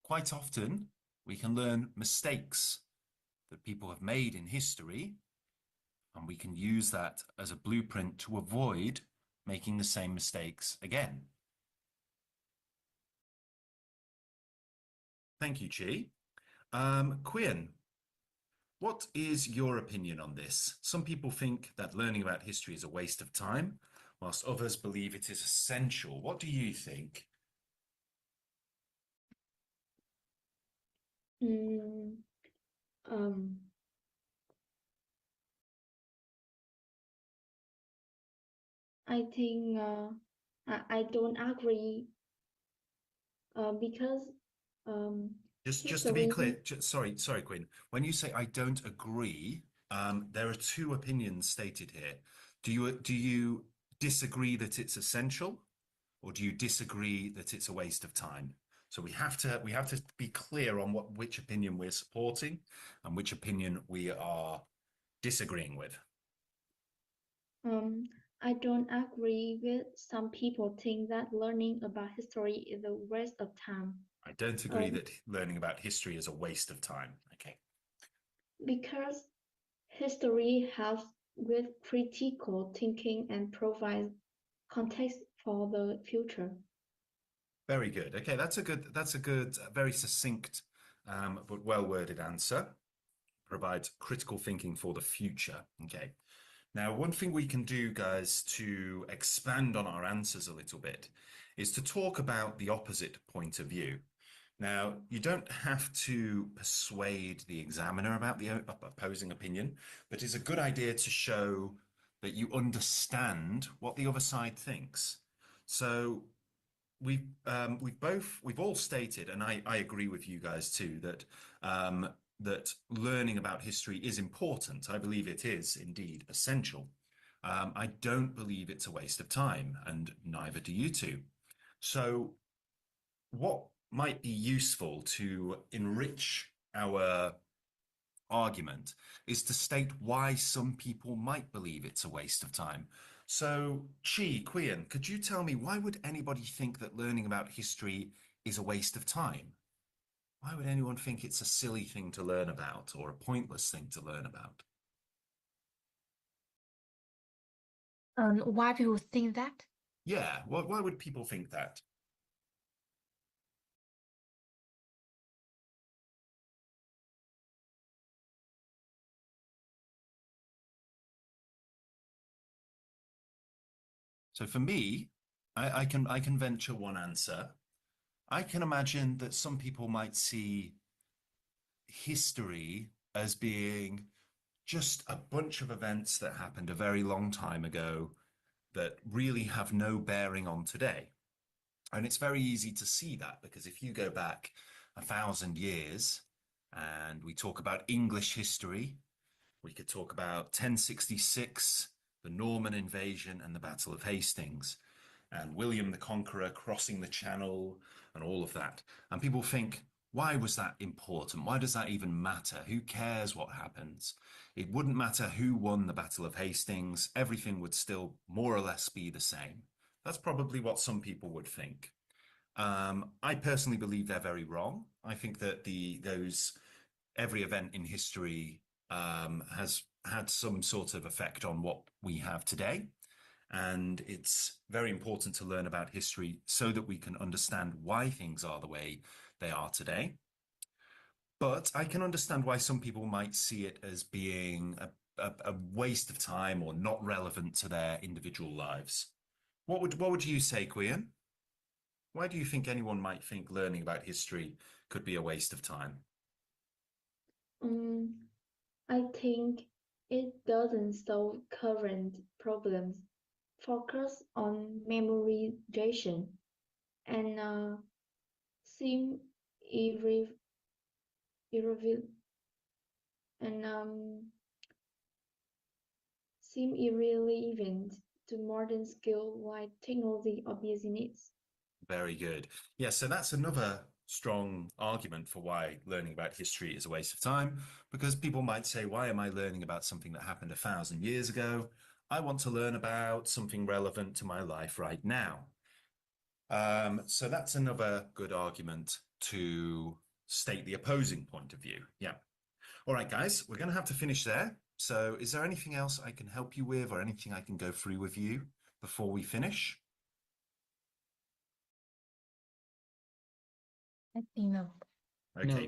quite often we can learn mistakes that people have made in history, and we can use that as a blueprint to avoid making the same mistakes again. Thank you, Chi. Quinn, what is your opinion on this? Some people think that learning about history is a waste of time, whilst others believe it is essential. What do you think? Mm, um, I think I don't agree because Just to be history. clear, sorry, Quinn. When you say I don't agree, there are two opinions stated here. Do you disagree that it's essential, or do you disagree that it's a waste of time? So we have to be clear on which opinion we're supporting and which opinion we are disagreeing with. I don't agree with some people think that learning about history is a waste of time. I don't agree that learning about history is a waste of time. Okay. Because history helps with critical thinking and provides context for the future. Very good. Okay, that's a good, very succinct, but well-worded answer. Provides critical thinking for the future. Okay. Now, one thing we can do, guys, to expand on our answers a little bit is to talk about the opposite point of view. Now, you don't have to persuade the examiner about the opposing opinion, but it's a good idea to show that you understand what the other side thinks. So we've all stated, and I agree with you guys too, that that learning about history is important. I believe it is indeed essential. I don't believe it's a waste of time, and neither do you two. So what might be useful to enrich our argument is to state why some people might believe it's a waste of time. So, Quian, could you tell me why would anybody think that learning about history is a waste of time? Why would anyone think it's a silly thing to learn about or a pointless thing to learn about? Why people think that? Yeah, why would people think that? So for me, I can venture one answer. I can imagine that some people might see history as being just a bunch of events that happened a very long time ago that really have no bearing on today. And it's very easy to see that because if you go back 1,000 years and we talk about English history, we could talk about 1066, the Norman invasion and the Battle of Hastings, and William the Conqueror crossing the Channel and all of that. And people think, why was that important? Why does that even matter? Who cares what happens? It wouldn't matter who won the Battle of Hastings. Everything would still more or less be the same. That's probably what some people would think. I personally believe they're very wrong. I think that every event in history has had some sort of effect on what we have today. And it's very important to learn about history so that we can understand why things are the way they are today. But I can understand why some people might see it as being a waste of time or not relevant to their individual lives. What would you say, Quian? Why do you think anyone might think learning about history could be a waste of time? I think it doesn't solve current problems. Focus on memorization and seem irrelevant and seem irrelevant to modern skill like technology or business. Very good. Yeah, so that's another strong argument for why learning about history is a waste of time, because people might say, why am I learning about something that happened 1,000 years ago? I want to learn about something relevant to my life right now. So that's another good argument to state the opposing point of view. Yeah. All right, guys, we're going to have to finish there. So is there anything else I can help you with or anything I can go through with you before we finish? I think no. Okay. No.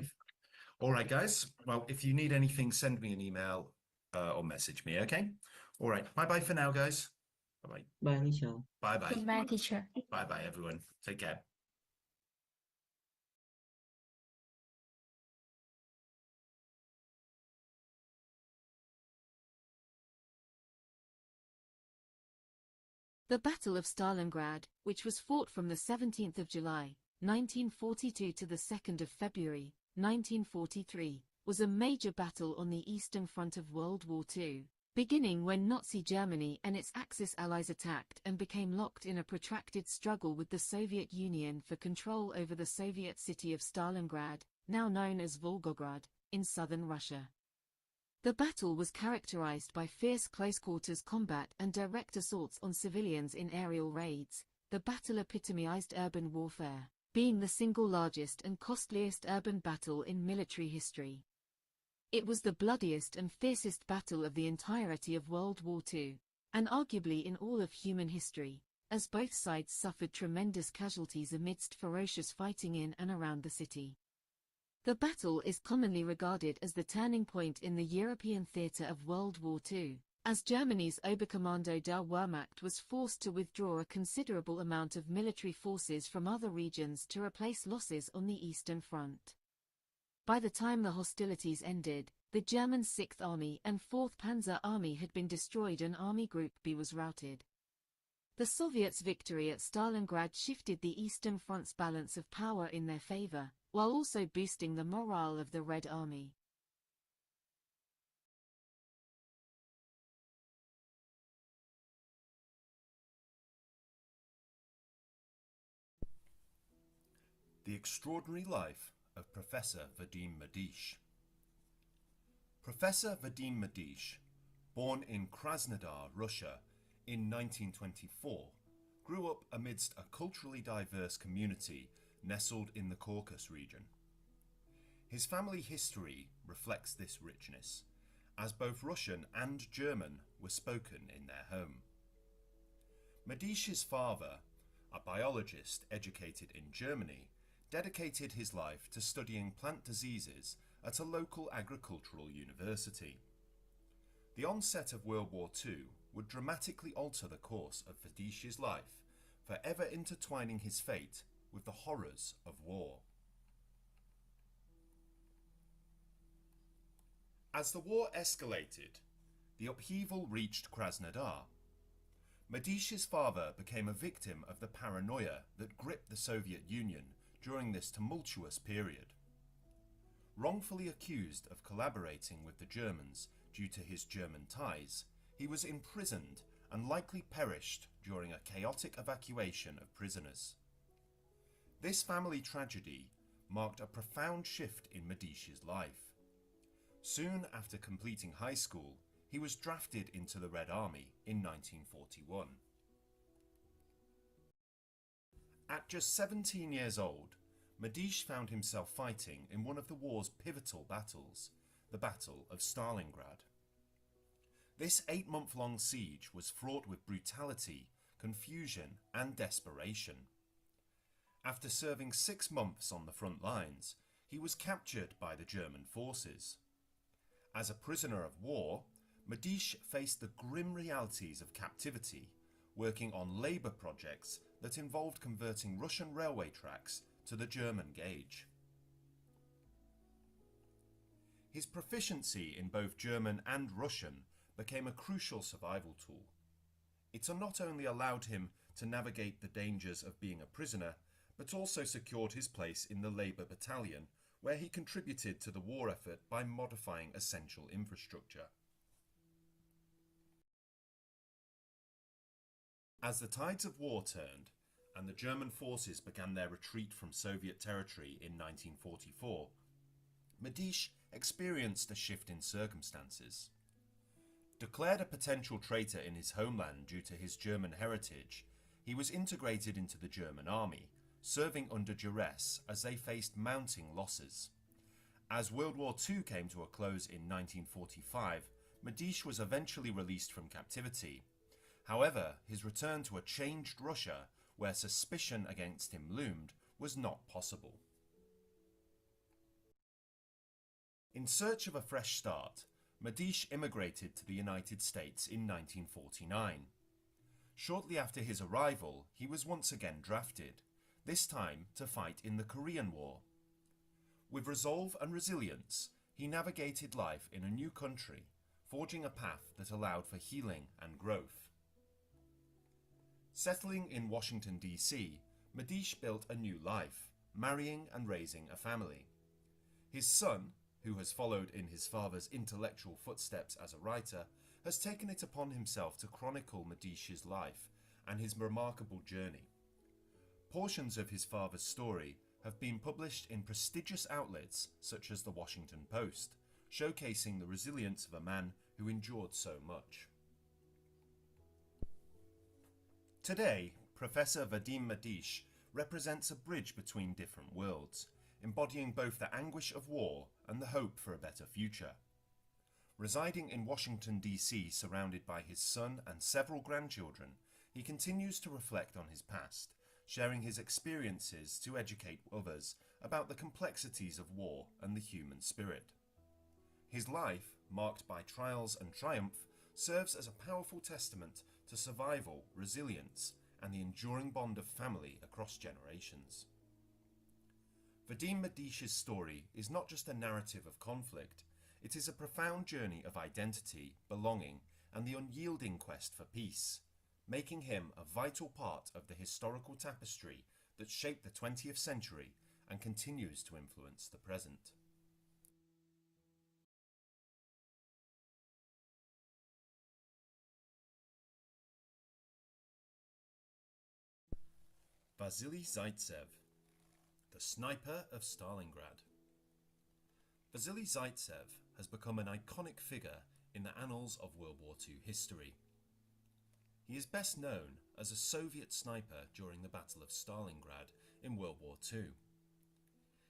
All right, guys. Well, if you need anything, send me an email or message me, okay? All right. Bye-bye for now, guys. Bye-bye. Bye teacher. Bye-bye. Goodbye, teacher. Bye-bye, everyone. Take care. The Battle of Stalingrad, which was fought from the 17th of July, 1942 to the 2nd of February, 1943, was a major battle on the Eastern Front of World War II, beginning when Nazi Germany and its Axis allies attacked and became locked in a protracted struggle with the Soviet Union for control over the Soviet city of Stalingrad, now known as Volgograd, in southern Russia. The battle was characterized by fierce close-quarters combat and direct assaults on civilians in aerial raids. The battle epitomized urban warfare, being the single largest and costliest urban battle in military history. It was the bloodiest and fiercest battle of the entirety of World War II, and arguably in all of human history, as both sides suffered tremendous casualties amidst ferocious fighting in and around the city. The battle is commonly regarded as the turning point in the European theatre of World War II, as Germany's Oberkommando der Wehrmacht was forced to withdraw a considerable amount of military forces from other regions to replace losses on the Eastern Front. By the time the hostilities ended, the German 6th Army and 4th Panzer Army had been destroyed and Army Group B was routed. The Soviets' victory at Stalingrad shifted the Eastern Front's balance of power in their favor, while also boosting the morale of the Red Army. The Extraordinary Life of Professor Vadim Medish. Professor Vadim Medish, born in Krasnodar, Russia, in 1924, grew up amidst a culturally diverse community nestled in the Caucasus region. His family history reflects this richness, as both Russian and German were spoken in their home. Medish's father, a biologist educated in Germany, dedicated his life to studying plant diseases at a local agricultural university. The onset of World War II would dramatically alter the course of Vedish's life, forever intertwining his fate with the horrors of war. As the war escalated, the upheaval reached Krasnodar. Medish's father became a victim of the paranoia that gripped the Soviet Union during this tumultuous period. Wrongfully accused of collaborating with the Germans due to his German ties, he was imprisoned and likely perished during a chaotic evacuation of prisoners. This family tragedy marked a profound shift in Medish's life. Soon after completing high school, he was drafted into the Red Army in 1941. At just 17 years old, Medish found himself fighting in one of the war's pivotal battles, the Battle of Stalingrad. This 8-month-long siege was fraught with brutality, confusion, and desperation. After serving 6 months on the front lines, he was captured by the German forces. As a prisoner of war, Medish faced the grim realities of captivity, working on labour projects that involved converting Russian railway tracks to the German gauge. His proficiency in both German and Russian became a crucial survival tool. It not only allowed him to navigate the dangers of being a prisoner, but also secured his place in the Labour Battalion, where he contributed to the war effort by modifying essential infrastructure. As the tides of war turned, and the German forces began their retreat from Soviet territory in 1944, Medish experienced a shift in circumstances. Declared a potential traitor in his homeland due to his German heritage, he was integrated into the German army, serving under duress as they faced mounting losses. As World War II came to a close in 1945, Medish was eventually released from captivity. However, his return to a changed Russia, where suspicion against him loomed, was not possible. In search of a fresh start, Medish immigrated to the United States in 1949. Shortly after his arrival, he was once again drafted, this time to fight in the Korean War. With resolve and resilience, he navigated life in a new country, forging a path that allowed for healing and growth. Settling in Washington, D.C., Medish built a new life, marrying and raising a family. His son, who has followed in his father's intellectual footsteps as a writer, has taken it upon himself to chronicle Medish's life and his remarkable journey. Portions of his father's story have been published in prestigious outlets such as the Washington Post, showcasing the resilience of a man who endured so much. Today, Professor Vadim Medish represents a bridge between different worlds, embodying both the anguish of war and the hope for a better future. Residing in Washington, D.C., surrounded by his son and several grandchildren, he continues to reflect on his past, sharing his experiences to educate others about the complexities of war and the human spirit. His life, marked by trials and triumph, serves as a powerful testament to survival, resilience, and the enduring bond of family across generations. Vadim Madish's story is not just a narrative of conflict, it is a profound journey of identity, belonging, and the unyielding quest for peace, making him a vital part of the historical tapestry that shaped the 20th century and continues to influence the present. Vasily Zaitsev, the Sniper of Stalingrad. Vasily Zaitsev has become an iconic figure in the annals of World War II history. He is best known as a Soviet sniper during the Battle of Stalingrad in World War II.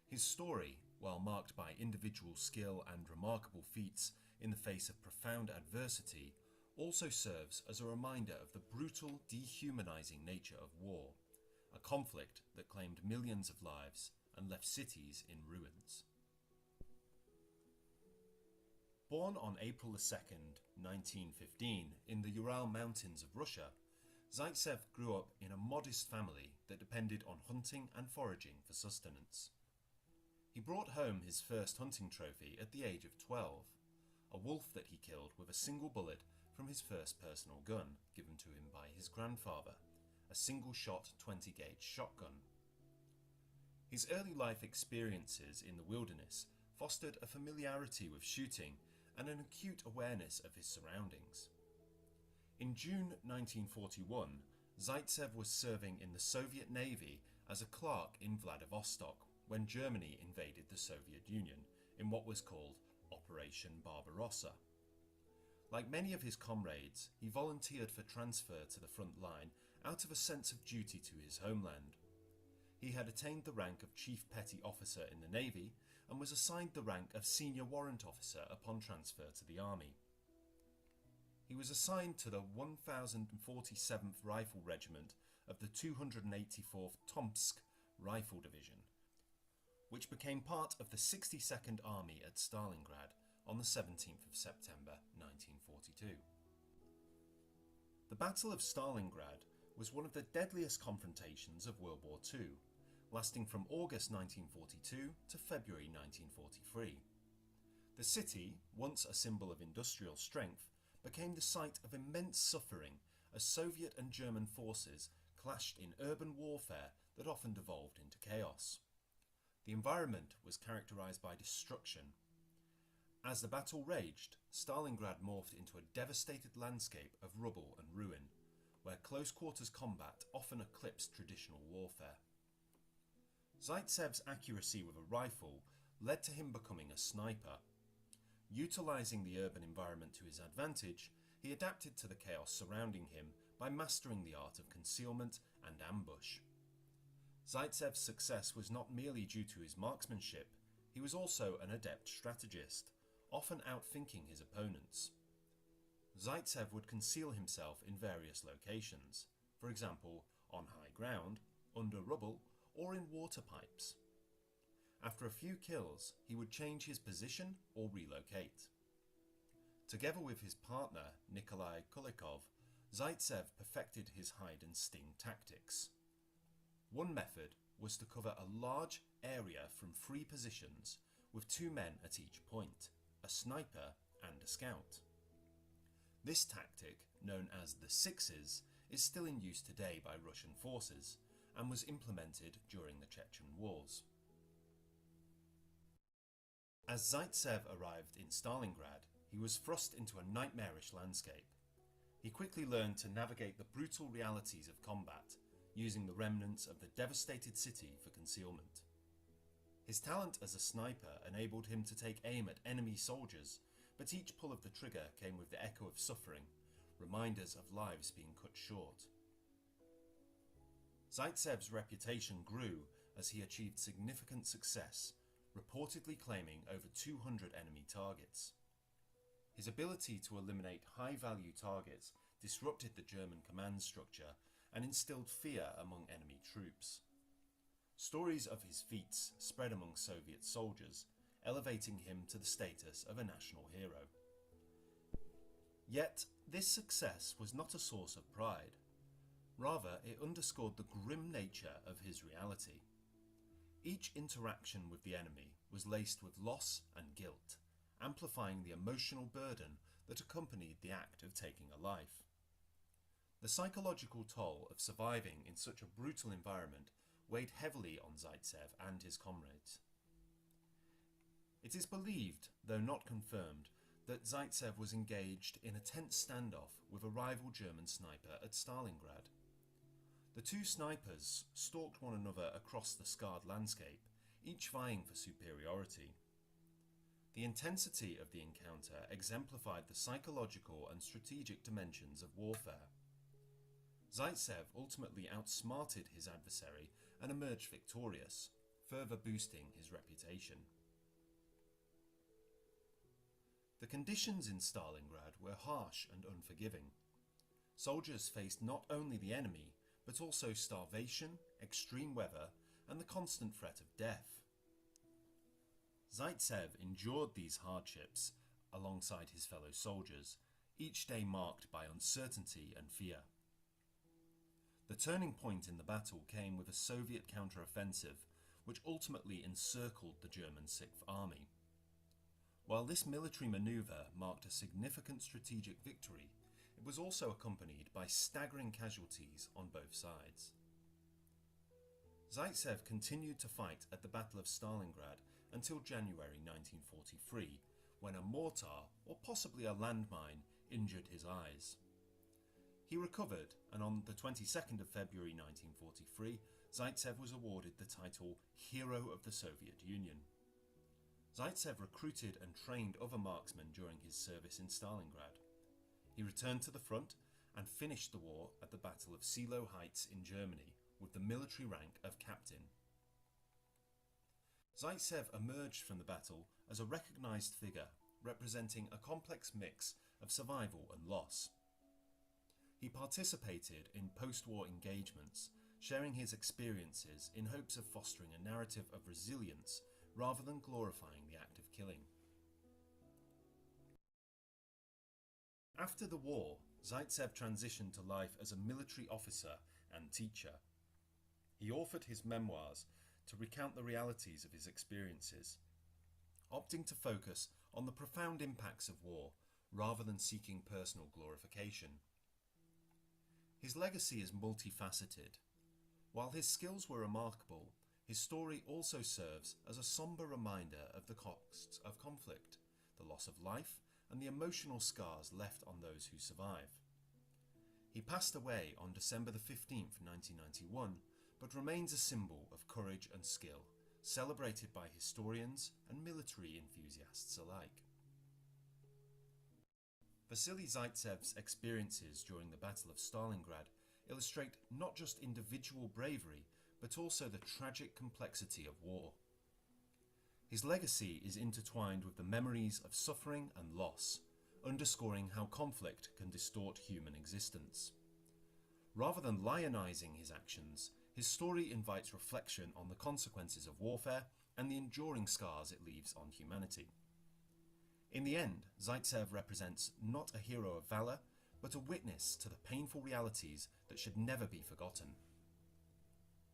His story, while marked by individual skill and remarkable feats in the face of profound adversity, also serves as a reminder of the brutal, dehumanizing nature of war, a conflict that claimed millions of lives and left cities in ruins. Born on April 2nd, 1915, in the Ural Mountains of Russia, Zaitsev grew up in a modest family that depended on hunting and foraging for sustenance. He brought home his first hunting trophy at the age of 12, a wolf that he killed with a single bullet from his first personal gun given to him by his grandfather, a single-shot 20-gauge shotgun. His early life experiences in the wilderness fostered a familiarity with shooting and an acute awareness of his surroundings. In June 1941, Zaitsev was serving in the Soviet Navy as a clerk in Vladivostok when Germany invaded the Soviet Union in what was called Operation Barbarossa. Like many of his comrades, he volunteered for transfer to the front line out of a sense of duty to his homeland. He had attained the rank of Chief Petty Officer in the Navy and was assigned the rank of Senior Warrant Officer upon transfer to the Army. He was assigned to the 1047th Rifle Regiment of the 284th Tomsk Rifle Division, which became part of the 62nd Army at Stalingrad on the 17th of September 1942. The Battle of Stalingrad was one of the deadliest confrontations of World War II, lasting from August 1942 to February 1943. The city, once a symbol of industrial strength, became the site of immense suffering as Soviet and German forces clashed in urban warfare that often devolved into chaos. The environment was characterized by destruction. As the battle raged, Stalingrad morphed into a devastated landscape of rubble and ruin, where close-quarters combat often eclipsed traditional warfare. Zaitsev's accuracy with a rifle led to him becoming a sniper. Utilizing the urban environment to his advantage, he adapted to the chaos surrounding him by mastering the art of concealment and ambush. Zaitsev's success was not merely due to his marksmanship, he was also an adept strategist, often outthinking his opponents. Zaitsev would conceal himself in various locations, for example, on high ground, under rubble, or in water pipes. After a few kills, he would change his position or relocate. Together with his partner, Nikolai Kulikov, Zaitsev perfected his hide and sting tactics. One method was to cover a large area from 3 positions with 2 men at each point, a sniper and a scout. This tactic, known as the Sixes, is still in use today by Russian forces and was implemented during the Chechen Wars. As Zaitsev arrived in Stalingrad, he was thrust into a nightmarish landscape. He quickly learned to navigate the brutal realities of combat, using the remnants of the devastated city for concealment. His talent as a sniper enabled him to take aim at enemy soldiers, but each pull of the trigger came with the echo of suffering, reminders of lives being cut short. Zaitsev's reputation grew as he achieved significant success, reportedly claiming over 200 enemy targets. His ability to eliminate high-value targets disrupted the German command structure and instilled fear among enemy troops. Stories of his feats spread among Soviet soldiers, elevating him to the status of a national hero. Yet, this success was not a source of pride. Rather, it underscored the grim nature of his reality. Each interaction with the enemy was laced with loss and guilt, amplifying the emotional burden that accompanied the act of taking a life. The psychological toll of surviving in such a brutal environment weighed heavily on Zaitsev and his comrades. It is believed, though not confirmed, that Zaitsev was engaged in a tense standoff with a rival German sniper at Stalingrad. The two snipers stalked one another across the scarred landscape, each vying for superiority. The intensity of the encounter exemplified the psychological and strategic dimensions of warfare. Zaitsev ultimately outsmarted his adversary and emerged victorious, further boosting his reputation. The conditions in Stalingrad were harsh and unforgiving. Soldiers faced not only the enemy, but also starvation, extreme weather, and the constant threat of death. Zaitsev endured these hardships alongside his fellow soldiers, each day marked by uncertainty and fear. The turning point in the battle came with a Soviet counter-offensive, which ultimately encircled the German Sixth Army. While this military maneuver marked a significant strategic victory, it was also accompanied by staggering casualties on both sides. Zaitsev continued to fight at the Battle of Stalingrad until January 1943, when a mortar, or possibly a landmine, injured his eyes. He recovered, and on the 22nd of February 1943, Zaitsev was awarded the title Hero of the Soviet Union. Zaitsev recruited and trained other marksmen during his service in Stalingrad. He returned to the front and finished the war at the Battle of Seelow Heights in Germany with the military rank of captain. Zaitsev emerged from the battle as a recognized figure, representing a complex mix of survival and loss. He participated in post-war engagements, sharing his experiences in hopes of fostering a narrative of resilience rather than glorifying the act of killing. After the war, Zaitsev transitioned to life as a military officer and teacher. He authored his memoirs to recount the realities of his experiences, opting to focus on the profound impacts of war rather than seeking personal glorification. His legacy is multifaceted. While his skills were remarkable, his story also serves as a somber reminder of the costs of conflict, the loss of life, and the emotional scars left on those who survive. He passed away on December 15, 1991, but remains a symbol of courage and skill, celebrated by historians and military enthusiasts alike. Vasily Zaitsev's experiences during the Battle of Stalingrad illustrate not just individual bravery, but also the tragic complexity of war. His legacy is intertwined with the memories of suffering and loss, underscoring how conflict can distort human existence. Rather than lionizing his actions, his story invites reflection on the consequences of warfare and the enduring scars it leaves on humanity. In the end, Zaitsev represents not a hero of valor, but a witness to the painful realities that should never be forgotten.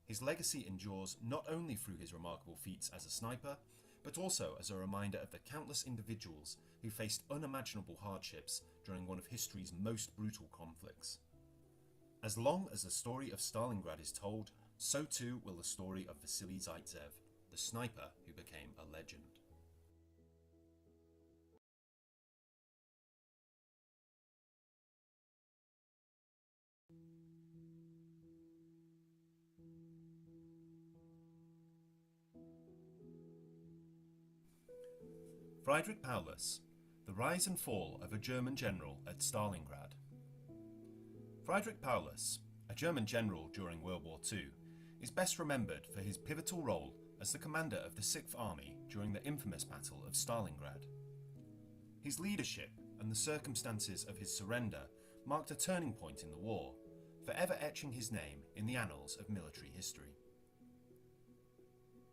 His legacy endures not only through his remarkable feats as a sniper, but also as a reminder of the countless individuals who faced unimaginable hardships during one of history's most brutal conflicts. As long as the story of Stalingrad is told, so too will the story of Vasily Zaitsev, the sniper who became a legend. Friedrich Paulus, the rise and fall of a German general at Stalingrad. Friedrich Paulus, a German general during World War II, is best remembered for his pivotal role as the commander of the Sixth Army during the infamous Battle of Stalingrad. His leadership and the circumstances of his surrender marked a turning point in the war, forever etching his name in the annals of military history.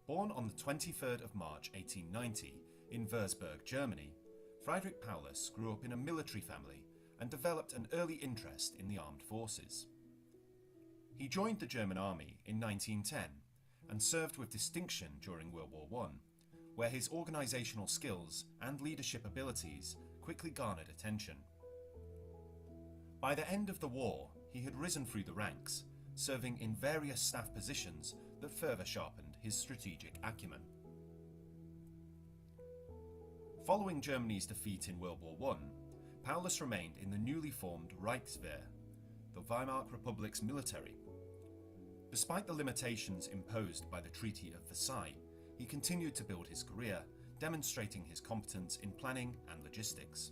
Born on the 23rd of March 1890 in Würzburg, Germany, Friedrich Paulus grew up in a military family and developed an early interest in the armed forces. He joined the German army in 1910 and served with distinction during World War I, where his organisational skills and leadership abilities quickly garnered attention. By the end of the war, he had risen through the ranks, serving in various staff positions that further sharpened his strategic acumen. Following Germany's defeat in World War I, Paulus remained in the newly formed Reichswehr, the Weimar Republic's military. Despite the limitations imposed by the Treaty of Versailles, he continued to build his career, demonstrating his competence in planning and logistics.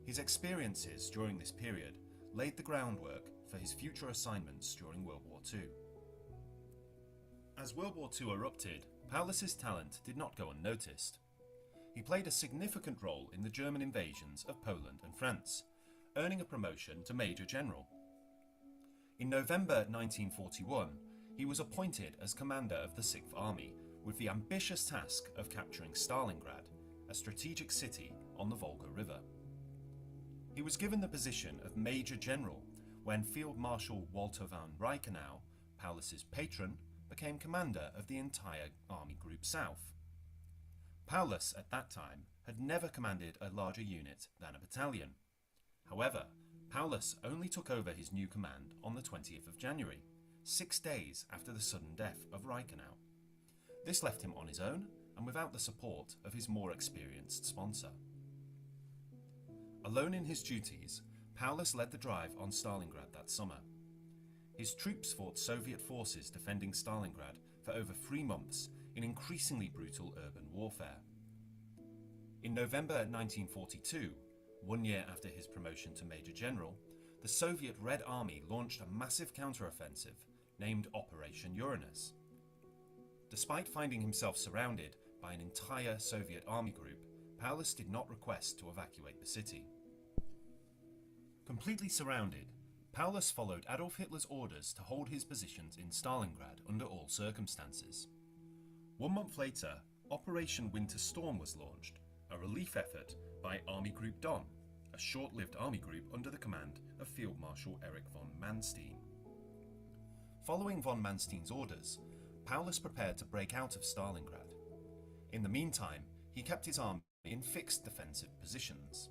His experiences during this period laid the groundwork for his future assignments during World War II. As World War II erupted, Paulus's talent did not go unnoticed. He played a significant role in the German invasions of Poland and France, earning a promotion to Major General. In November 1941, he was appointed as commander of the Sixth Army with the ambitious task of capturing Stalingrad, a strategic city on the Volga River. He was given the position of Major General when Field Marshal Walter von Reichenau, Paulus's patron, became commander of the entire Army Group South. Paulus, at that time, had never commanded a larger unit than a battalion. However, Paulus only took over his new command on the 20th of January, 6 days after the sudden death of Reichenau. This left him on his own and without the support of his more experienced sponsor. Alone in his duties, Paulus led the drive on Stalingrad that summer. His troops fought Soviet forces defending Stalingrad for over 3 months in increasingly brutal urban warfare. In November 1942, 1 year after his promotion to Major General, the Soviet Red Army launched a massive counteroffensive named Operation Uranus. Despite finding himself surrounded by an entire Soviet army group, Paulus did not request to evacuate the city. Completely surrounded, Paulus followed Adolf Hitler's orders to hold his positions in Stalingrad under all circumstances. 1 month later, Operation Winter Storm was launched, a relief effort by Army Group Don, a short-lived army group under the command of Field Marshal Erich von Manstein. Following von Manstein's orders, Paulus prepared to break out of Stalingrad. In the meantime, he kept his army in fixed defensive positions.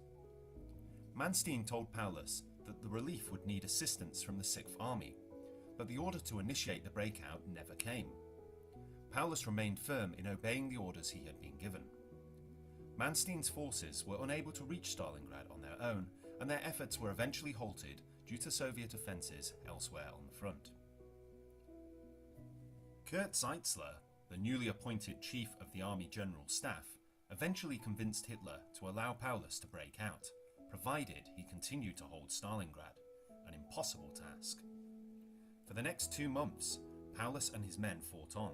Manstein told Paulus that the relief would need assistance from the Sixth Army, but the order to initiate the breakout never came. Paulus remained firm in obeying the orders he had been given. Manstein's forces were unable to reach Stalingrad on their own, and their efforts were eventually halted due to Soviet offences elsewhere on the front. Kurt Zeitzler, the newly appointed chief of the Army General Staff, eventually convinced Hitler to allow Paulus to break out, provided he continued to hold Stalingrad, an impossible task. For the next 2 months, Paulus and his men fought on.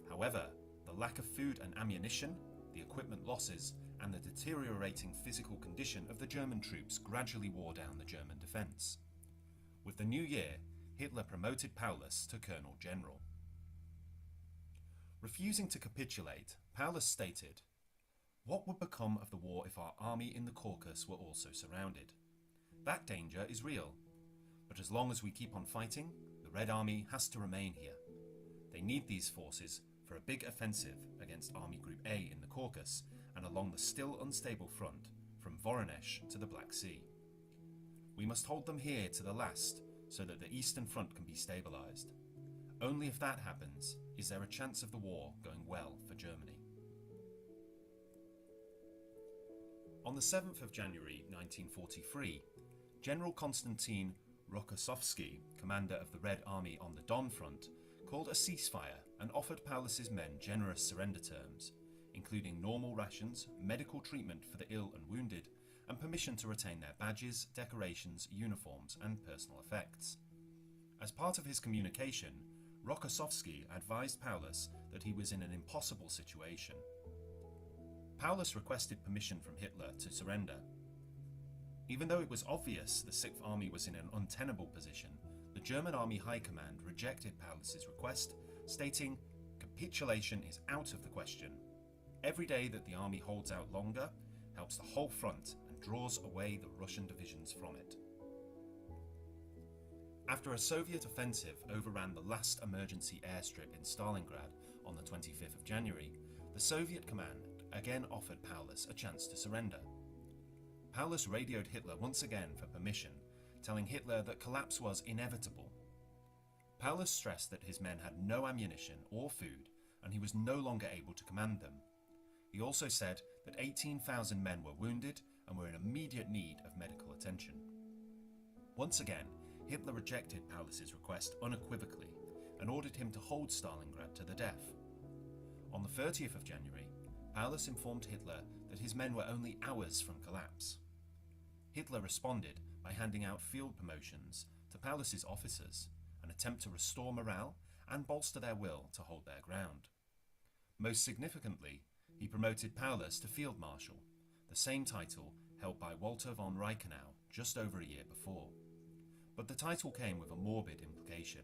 However, the lack of food and ammunition, the equipment losses, and the deteriorating physical condition of the German troops gradually wore down the German defence. With the new year, Hitler promoted Paulus to Colonel General. Refusing to capitulate, Paulus stated, "What would become of the war if our army in the Caucasus were also surrounded? That danger is real. But as long as we keep on fighting, the Red Army has to remain here. They need these forces for a big offensive against Army Group A in the Caucasus and along the still unstable front from Voronezh to the Black Sea. We must hold them here to the last so that the Eastern Front can be stabilised. Only if that happens is there a chance of the war going well for Germany." On the 7th of January 1943, General Konstantin Rokossovsky, commander of the Red Army on the Don Front, called a ceasefire and offered Paulus's men generous surrender terms, including normal rations, medical treatment for the ill and wounded, and permission to retain their badges, decorations, uniforms, and personal effects. As part of his communication, Rokossovsky advised Paulus that he was in an impossible situation. Paulus requested permission from Hitler to surrender. Even though it was obvious the Sixth Army was in an untenable position, the German Army High Command rejected Paulus's request, stating, "Capitulation is out of the question. Every day that the army holds out longer helps the whole front and draws away the Russian divisions from it. After a Soviet offensive overran the last emergency airstrip in Stalingrad on the 25th of January, the Soviet command again offered Paulus a chance to surrender. Paulus radioed Hitler once again for permission, telling Hitler that collapse was inevitable. Paulus stressed that his men had no ammunition or food, and he was no longer able to command them. He also said that 18,000 men were wounded and were in immediate need of medical attention. Once again, Hitler rejected Paulus's request unequivocally and ordered him to hold Stalingrad to the death. On the 30th of January, Paulus informed Hitler that his men were only hours from collapse. Hitler responded by handing out field promotions to Paulus's officers, an attempt to restore morale and bolster their will to hold their ground. Most significantly, he promoted Paulus to Field Marshal, the same title held by Walter von Reichenau just over a year before. But the title came with a morbid implication.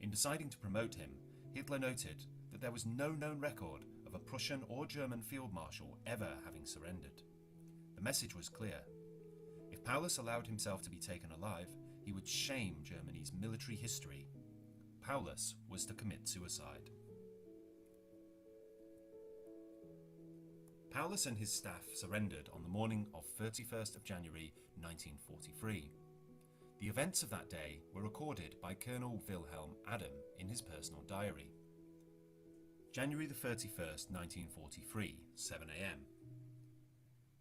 In deciding to promote him, Hitler noted that there was no known record of a Prussian or German field marshal ever having surrendered. The message was clear. If Paulus allowed himself to be taken alive, he would shame Germany's military history. Paulus was to commit suicide. Paulus and his staff surrendered on the morning of 31st of January 1943. The events of that day were recorded by Colonel Wilhelm Adam in his personal diary. January the 31st, 1943, 7 a.m.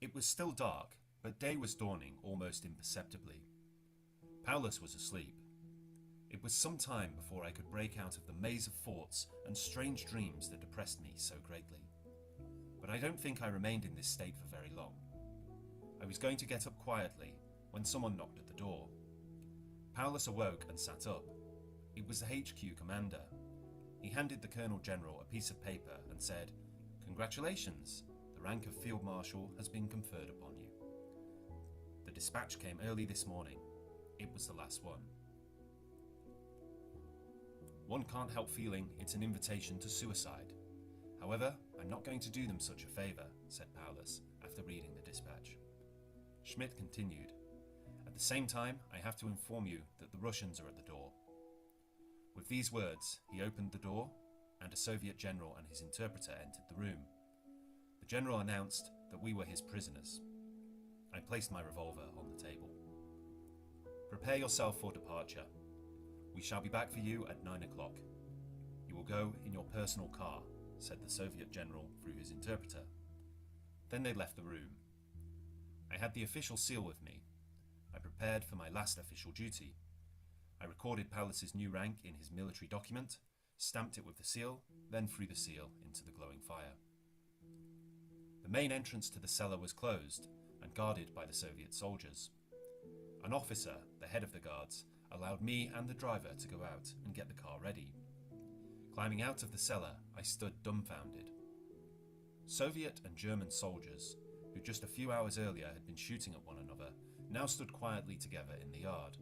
It was still dark, but day was dawning almost imperceptibly. Paulus was asleep. It was some time before I could break out of the maze of thoughts and strange dreams that depressed me so greatly. But I don't think I remained in this state for very long. I was going to get up quietly when someone knocked at the door. Paulus awoke and sat up. It was the HQ commander. He handed the Colonel General a piece of paper and said, "Congratulations, the rank of Field Marshal has been conferred upon you." The dispatch came early this morning. It was the last one. One can't help feeling it's an invitation to suicide. However, I'm not going to do them such a favour, said Paulus after reading the dispatch. Schmidt continued, "At the same time, I have to inform you that the Russians are at the door." With these words, he opened the door, and a Soviet general and his interpreter entered the room. The general announced that we were his prisoners. I placed my revolver on the table. "Prepare yourself for departure. We shall be back for you at 9 o'clock. You will go in your personal car," said the Soviet general through his interpreter. Then they left the room. I had the official seal with me. I prepared for my last official duty. I recorded Paulus's new rank in his military document, stamped it with the seal, then threw the seal into the glowing fire. The main entrance to the cellar was closed and guarded by the Soviet soldiers. An officer, the head of the guards, allowed me and the driver to go out and get the car ready. Climbing out of the cellar, I stood dumbfounded. Soviet and German soldiers, who just a few hours earlier had been shooting at one another, now stood quietly together in the yard.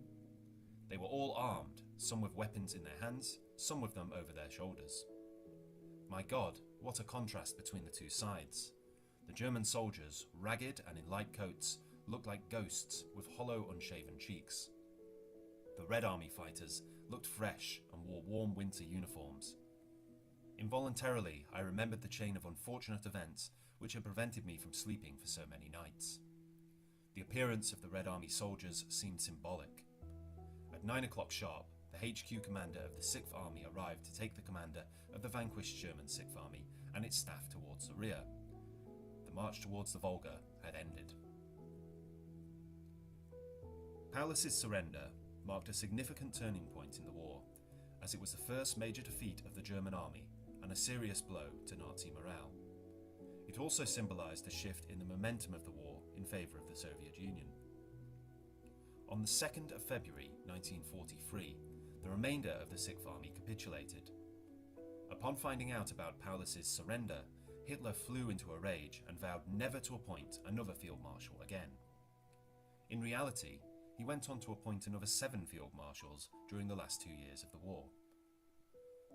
They were all armed, some with weapons in their hands, some with them over their shoulders. My God, what a contrast between the two sides. The German soldiers, ragged and in light coats, looked like ghosts with hollow, unshaven cheeks. The Red Army fighters looked fresh and wore warm winter uniforms. Involuntarily, I remembered the chain of unfortunate events which had prevented me from sleeping for so many nights. The appearance of the Red Army soldiers seemed symbolic. At 9 o'clock sharp, the HQ commander of the 6th Army arrived to take the commander of the vanquished German 6th Army and its staff towards the rear. The march towards the Volga had ended. Paulus's surrender marked a significant turning point in the war, as it was the first major defeat of the German army and a serious blow to Nazi morale. It also symbolised a shift in the momentum of the war in favour of the Soviet Union. On the 2nd of February 1943, the remainder of the 6th Army capitulated. Upon finding out about Paulus's surrender, Hitler flew into a rage and vowed never to appoint another field marshal again. In reality, he went on to appoint another 7 field marshals during the last 2 years of the war.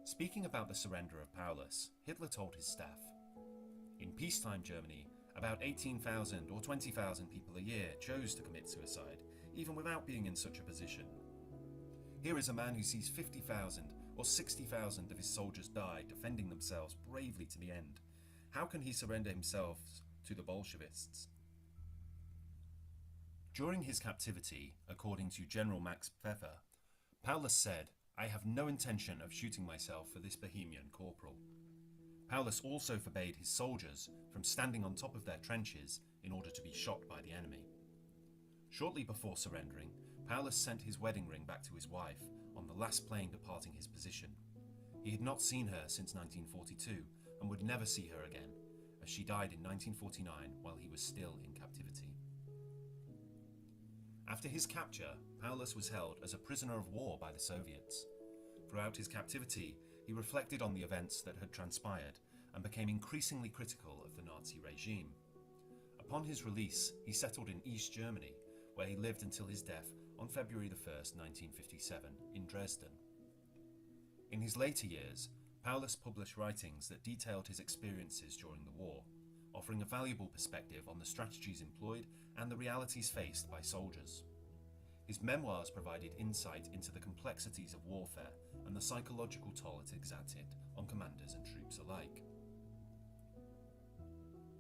Speaking about the surrender of Paulus, Hitler told his staff, "In peacetime Germany, About 18,000 or 20,000 people a year chose to commit suicide, even without being in such a position. Here is a man who sees 50,000 or 60,000 of his soldiers die defending themselves bravely to the end. How can he surrender himself to the Bolshevists? During his captivity, according to General Max Pfeffer, Paulus said, "I have no intention of shooting myself for this Bohemian corporal." Paulus also forbade his soldiers from standing on top of their trenches in order to be shot by the enemy. Shortly before surrendering, Paulus sent his wedding ring back to his wife on the last plane departing his position. He had not seen her since 1942 and would never see her again, as she died in 1949 while he was still in captivity. After his capture, Paulus was held as a prisoner of war by the Soviets. Throughout his captivity, he reflected on the events that had transpired and became increasingly critical of the Nazi regime. Upon his release, he settled in East Germany, where he lived until his death on February 1st, 1957, in Dresden. In his later years, Paulus published writings that detailed his experiences during the war, offering a valuable perspective on the strategies employed and the realities faced by soldiers. His memoirs provided insight into the complexities of warfare and the psychological toll it exacted on commanders and troops alike.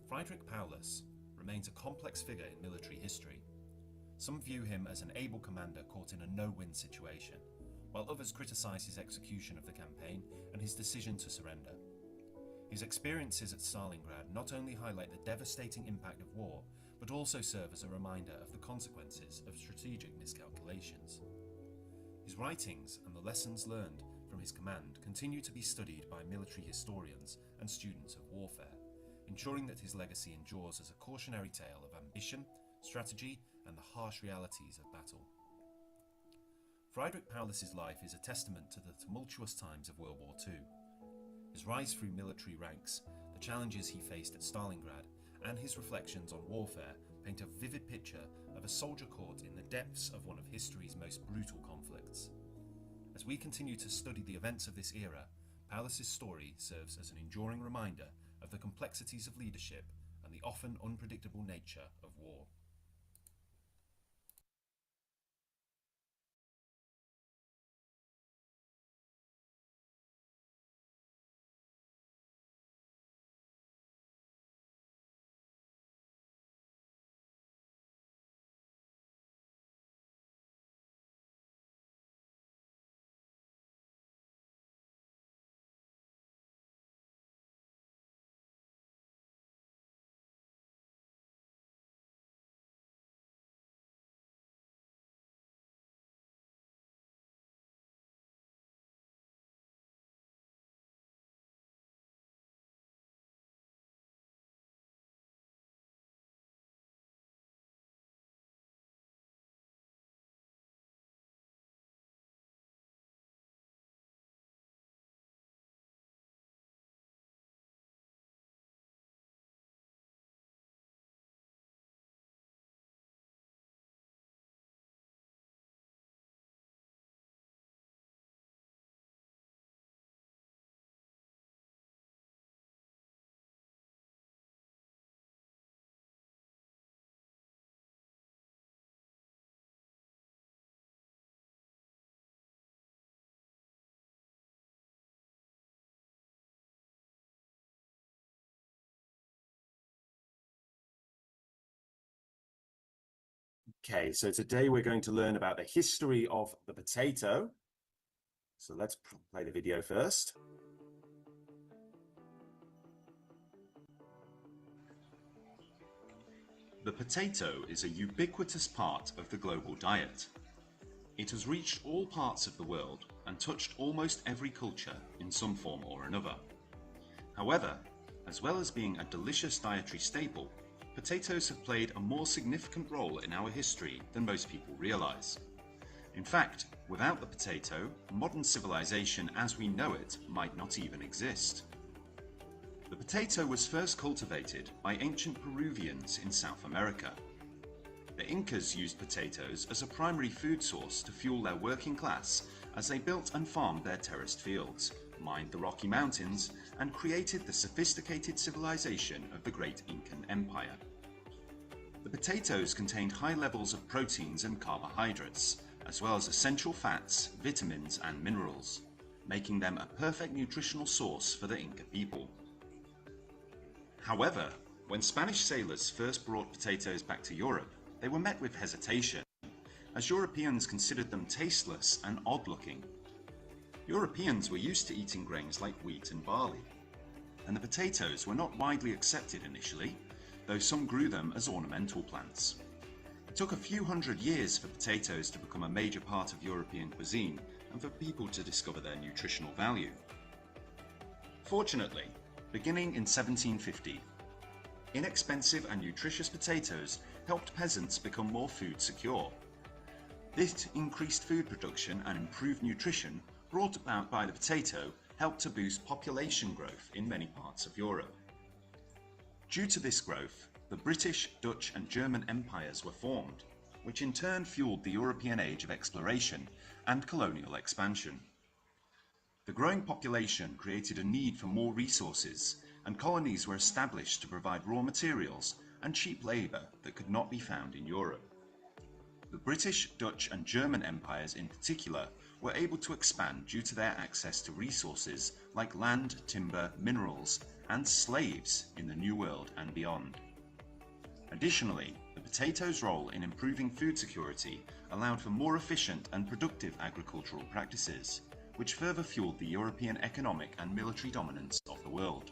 Friedrich Paulus remains a complex figure in military history. Some view him as an able commander caught in a no-win situation, while others criticize his execution of the campaign and his decision to surrender. His experiences at Stalingrad not only highlight the devastating impact of war, but also serve as a reminder of the consequences of strategic miscalculations. His writings and the lessons learned from his command continue to be studied by military historians and students of warfare, ensuring that his legacy endures as a cautionary tale of ambition, strategy, and the harsh realities of battle. Friedrich Paulus's life is a testament to the tumultuous times of World War II. His rise through military ranks, the challenges he faced at Stalingrad, and his reflections on warfare paint a vivid picture of a soldier caught in the depths of one of history's most brutal conflicts. As we continue to study the events of this era, Paulus's story serves as an enduring reminder of the complexities of leadership and the often unpredictable nature of war. Okay, so today we're going to learn about the history of the potato. So let's play the video first. The potato is a ubiquitous part of the global diet. It has reached all parts of the world and touched almost every culture in some form or another. However, as well as being a delicious dietary staple, potatoes have played a more significant role in our history than most people realize. In fact, without the potato, modern civilization as we know it might not even exist. The potato was first cultivated by ancient Peruvians in South America. The Incas used potatoes as a primary food source to fuel their working class as they built and farmed their terraced fields, mined the Rocky Mountains, and created the sophisticated civilization of the great Incan Empire. The potatoes contained high levels of proteins and carbohydrates, as well as essential fats, vitamins, and minerals, making them a perfect nutritional source for the Inca people. However, when Spanish sailors first brought potatoes back to Europe, they were met with hesitation, as Europeans considered them tasteless and odd-looking. Europeans were used to eating grains like wheat and barley, and the potatoes were not widely accepted initially, though some grew them as ornamental plants. It took a few hundred years for potatoes to become a major part of European cuisine and for people to discover their nutritional value. Fortunately, beginning in 1750, inexpensive and nutritious potatoes helped peasants become more food secure. This increased food production and improved nutrition brought about by the potato helped to boost population growth in many parts of Europe. Due to this growth, the British, Dutch, and German empires were formed, which in turn fueled the European age of exploration and colonial expansion. The growing population created a need for more resources, and colonies were established to provide raw materials and cheap labour that could not be found in Europe. The British, Dutch, and German empires in particular were able to expand due to their access to resources like land, timber, minerals, and slaves in the New World and beyond. Additionally, the potato's role in improving food security allowed for more efficient and productive agricultural practices, which further fueled the European economic and military dominance of the world.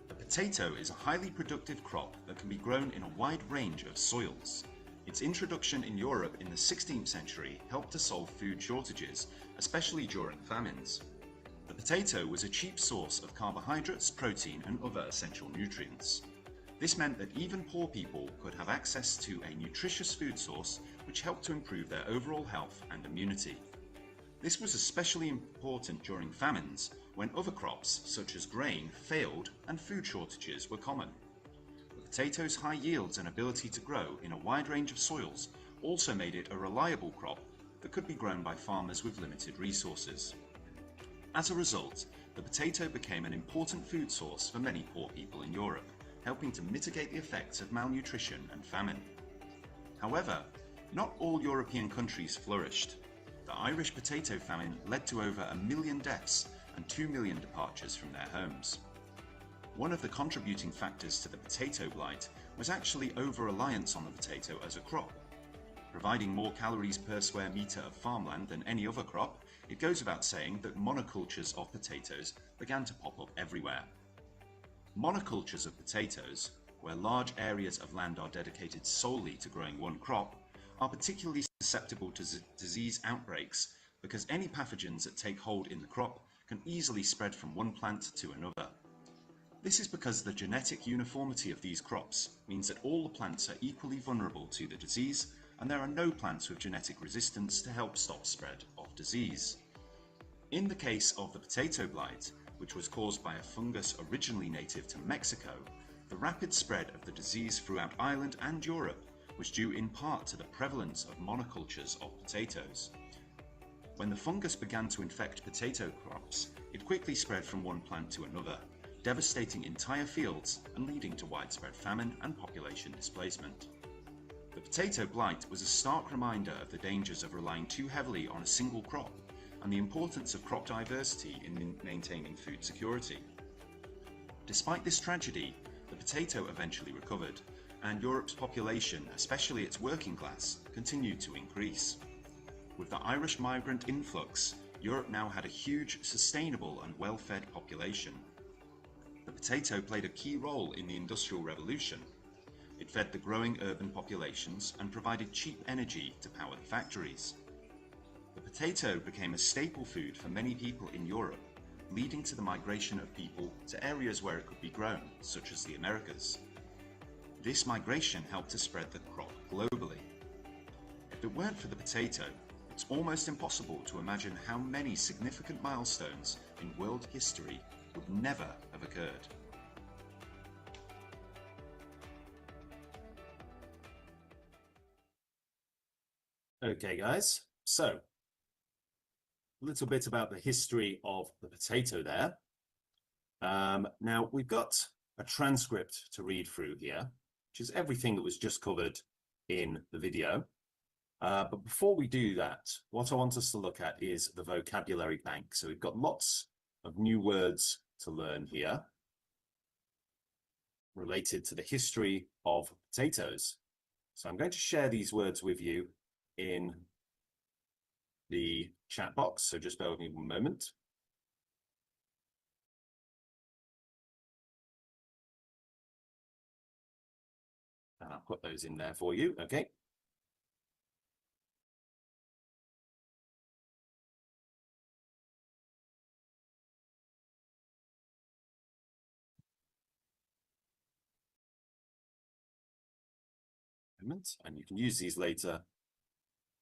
The potato is a highly productive crop that can be grown in a wide range of soils. Its introduction in Europe in the 16th century helped to solve food shortages, especially during famines. The potato was a cheap source of carbohydrates, protein, and other essential nutrients. This meant that even poor people could have access to a nutritious food source which helped to improve their overall health and immunity. This was especially important during famines, when other crops, such as grain, failed and food shortages were common. The potato's high yields and ability to grow in a wide range of soils also made it a reliable crop that could be grown by farmers with limited resources. As a result, the potato became an important food source for many poor people in Europe, helping to mitigate the effects of malnutrition and famine. However, not all European countries flourished. The Irish potato famine led to over 1 million deaths and 2 million departures from their homes. One of the contributing factors to the potato blight was actually over-reliance on the potato as a crop. Providing more calories per square metre of farmland than any other crop, it goes without saying that monocultures of potatoes began to pop up everywhere. Monocultures of potatoes, where large areas of land are dedicated solely to growing one crop, are particularly susceptible to disease outbreaks because any pathogens that take hold in the crop can easily spread from one plant to another. This is because the genetic uniformity of these crops means that all the plants are equally vulnerable to the disease, and there are no plants with genetic resistance to help stop spread of disease. In the case of the potato blight, which was caused by a fungus originally native to Mexico, the rapid spread of the disease throughout Ireland and Europe was due in part to the prevalence of monocultures of potatoes. When the fungus began to infect potato crops, it quickly spread from one plant to another, devastating entire fields and leading to widespread famine and population displacement. The potato blight was a stark reminder of the dangers of relying too heavily on a single crop and the importance of crop diversity in maintaining food security. Despite this tragedy, the potato eventually recovered, and Europe's population, especially its working class, continued to increase. With the Irish migrant influx, Europe now had a huge, sustainable and well-fed population. The potato played a key role in the Industrial Revolution. It fed the growing urban populations and provided cheap energy to power the factories. The potato became a staple food for many people in Europe, leading to the migration of people to areas where it could be grown, such as the Americas. This migration helped to spread the crop globally. If it weren't for the potato, it's almost impossible to imagine how many significant milestones in world history would never have occurred. Okay guys, so a little bit about the history of the potato there. Now, we've got a transcript to read through here, which is everything that was just covered in the video. But before we do that, what I want us to look at is the vocabulary bank. So we've got lots of new words to learn here related to the history of potatoes. So I'm going to share these words with you in the chat box. So just bear with me one moment. And I'll put those in there for you. Okay. And you can use these later,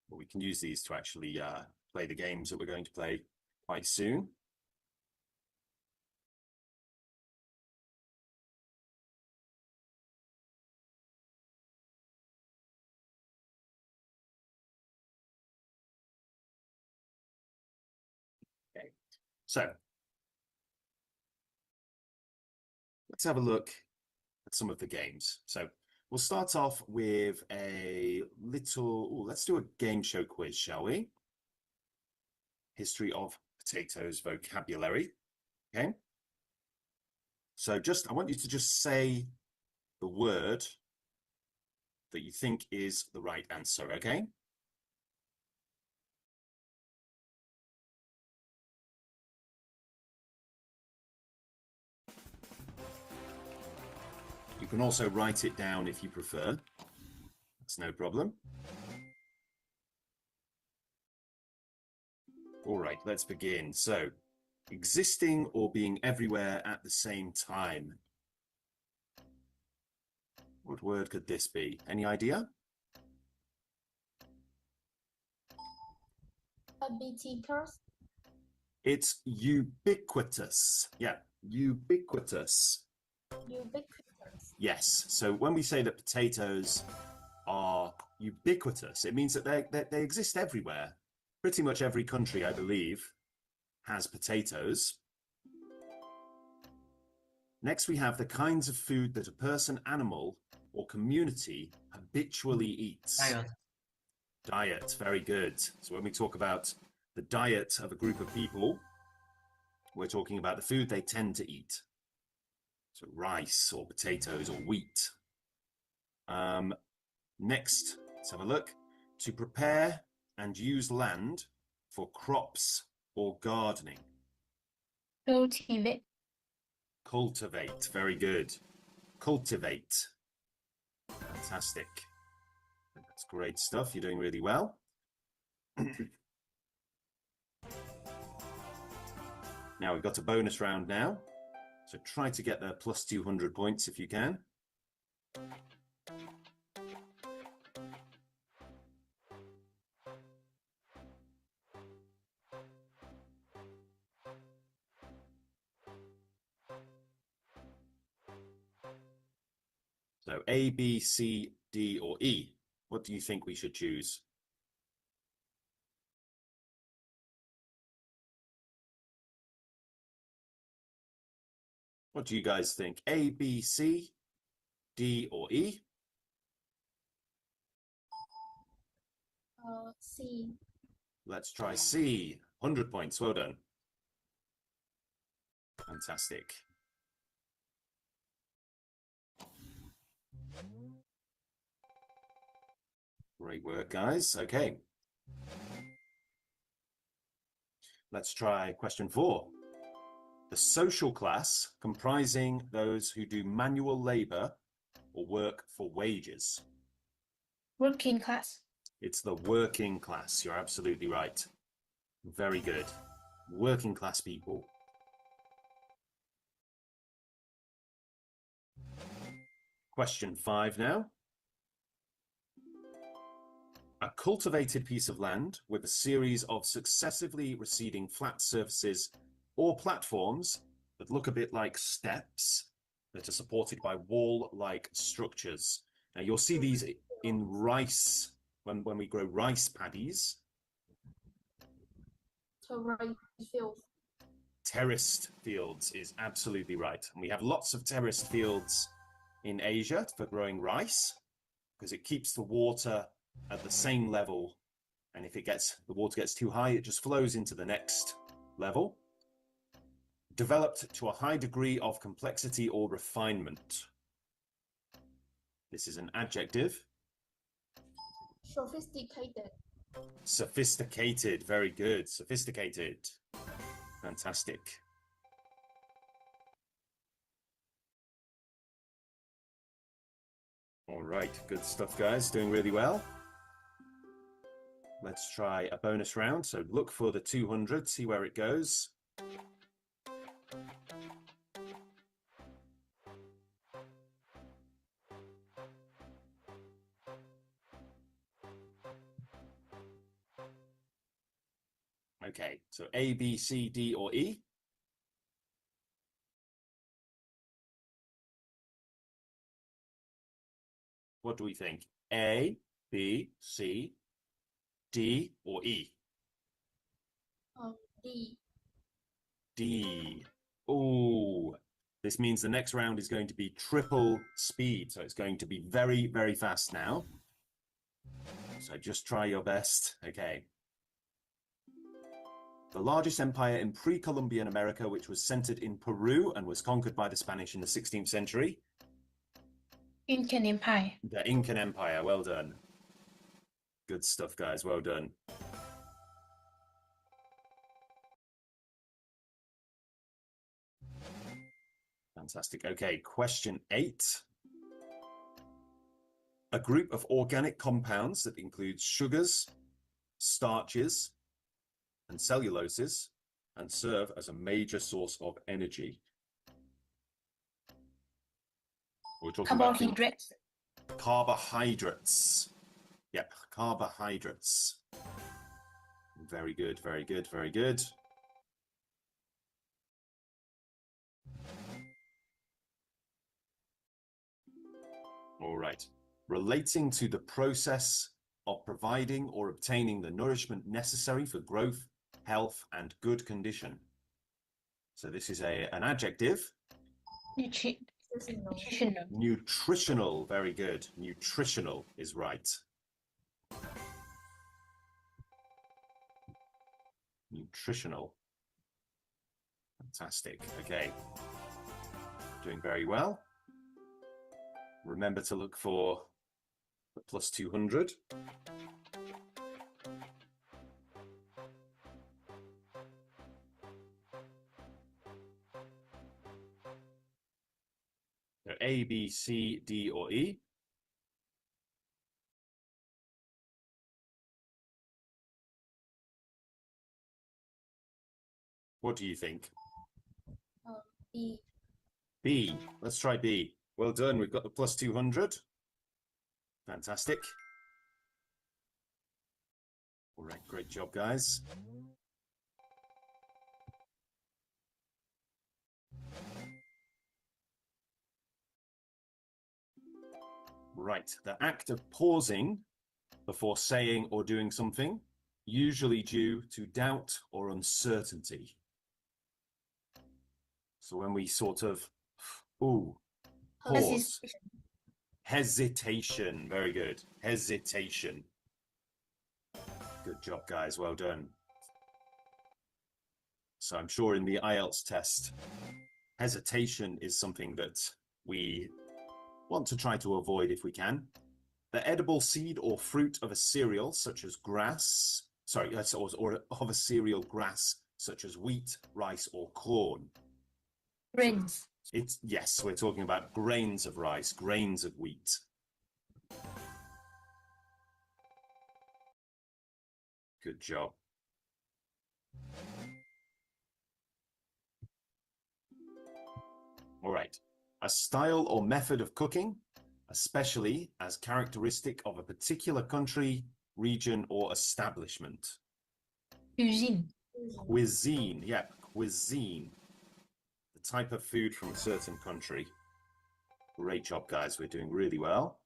or we can use these to actually play the games that we're going to play quite soon. Okay, so let's have a look at some of the games. So we'll start off with a little, let's do a game show quiz, shall we? History of potatoes vocabulary. Okay. So I want you to just say the word that you think is the right answer, okay? You can also write it down if you prefer. That's no problem. All right, let's begin. So, existing or being everywhere at the same time. What word could this be? Any idea? Ubiquitous. It's ubiquitous. Yeah, ubiquitous. Ubiquitous. Yes. So when we say that potatoes are ubiquitous, it means that they exist everywhere. Pretty much every country, I believe, has potatoes. Next, we have the kinds of food that a person, animal, or community habitually eats. Diet. Diet, very good. So when we talk about the diet of a group of people, we're talking about the food they tend to eat. So rice or potatoes or wheat. Next, let's have a look. To prepare and use land for crops or gardening. Cultivate. Cultivate, very good. Cultivate. Fantastic. That's great stuff. You're doing really well. Now we've got a bonus round now. So try to get the plus 200 points if you can. So A, B, C, D, or E. What do you think we should choose? What do you guys think? A, B, C, D, or E? C. Let's try C. 100 points. Well done. Fantastic. Great work, guys. Okay. Let's try question 4. The social class comprising those who do manual labor or work for wages. Working class. It's the working class. You're absolutely right. Very good. Working class people. Question 5 now. A cultivated piece of land with a series of successively receding flat surfaces or platforms that look a bit like steps that are supported by wall-like structures. Now you'll see these in rice when we grow rice paddies. Terraced fields is absolutely right. And we have lots of terraced fields in Asia for growing rice because it keeps the water at the same level. And if the water gets too high, it just flows into the next level. Developed to a high degree of complexity or refinement. This is an adjective. Sophisticated. Sophisticated, very good. Sophisticated. Fantastic. All right, good stuff, guys. Doing really well. Let's try a bonus round. So look for the 200, see where it goes. Okay, so A, B, C, D, or E? What do we think? A, B, C, D, or E? D. D. Oh, this means the next round is going to be triple speed. So it's going to be very, very fast now. So just try your best. Okay. The largest empire in pre-Columbian America, which was centered in Peru and was conquered by the Spanish in the 16th century. Incan Empire. The Incan Empire. Well done. Good stuff, guys. Well done. Fantastic. Okay, question 8. A group of organic compounds that includes sugars, starches, and celluloses, and serve as a major source of energy. We're talking Carbohydrates. about carbohydrates. Yep, carbohydrates. Very good, very good, very good. All right. Relating to the process of providing or obtaining the nourishment necessary for growth, health, and good condition. So this is an adjective. Nutritional. Nutritional, very good. Nutritional is right. Nutritional. Fantastic. Okay. Doing very well. Remember to look for the plus 200. So A, B, C, D, or E. What do you think? B. B. Let's try B. Well done. We've got the plus 200. Fantastic. All right. Great job, guys. Right. The act of pausing before saying or doing something, usually due to doubt or uncertainty. So when we sort of, pause. Hesitation. Very good. Hesitation. Good job, guys. Well done. So I'm sure in the IELTS test, hesitation is something that we want to try to avoid if we can. The edible seed or fruit of a cereal, such as grass, or of a cereal grass, such as wheat, rice, or corn. Grains. Yes, we're talking about grains of rice, grains of wheat. Good job. All right. A style or method of cooking, especially as characteristic of a particular country, region, or establishment. Cuisine. Cuisine, yeah, cuisine. The type of food from a certain country. Great job, guys. We're doing really well.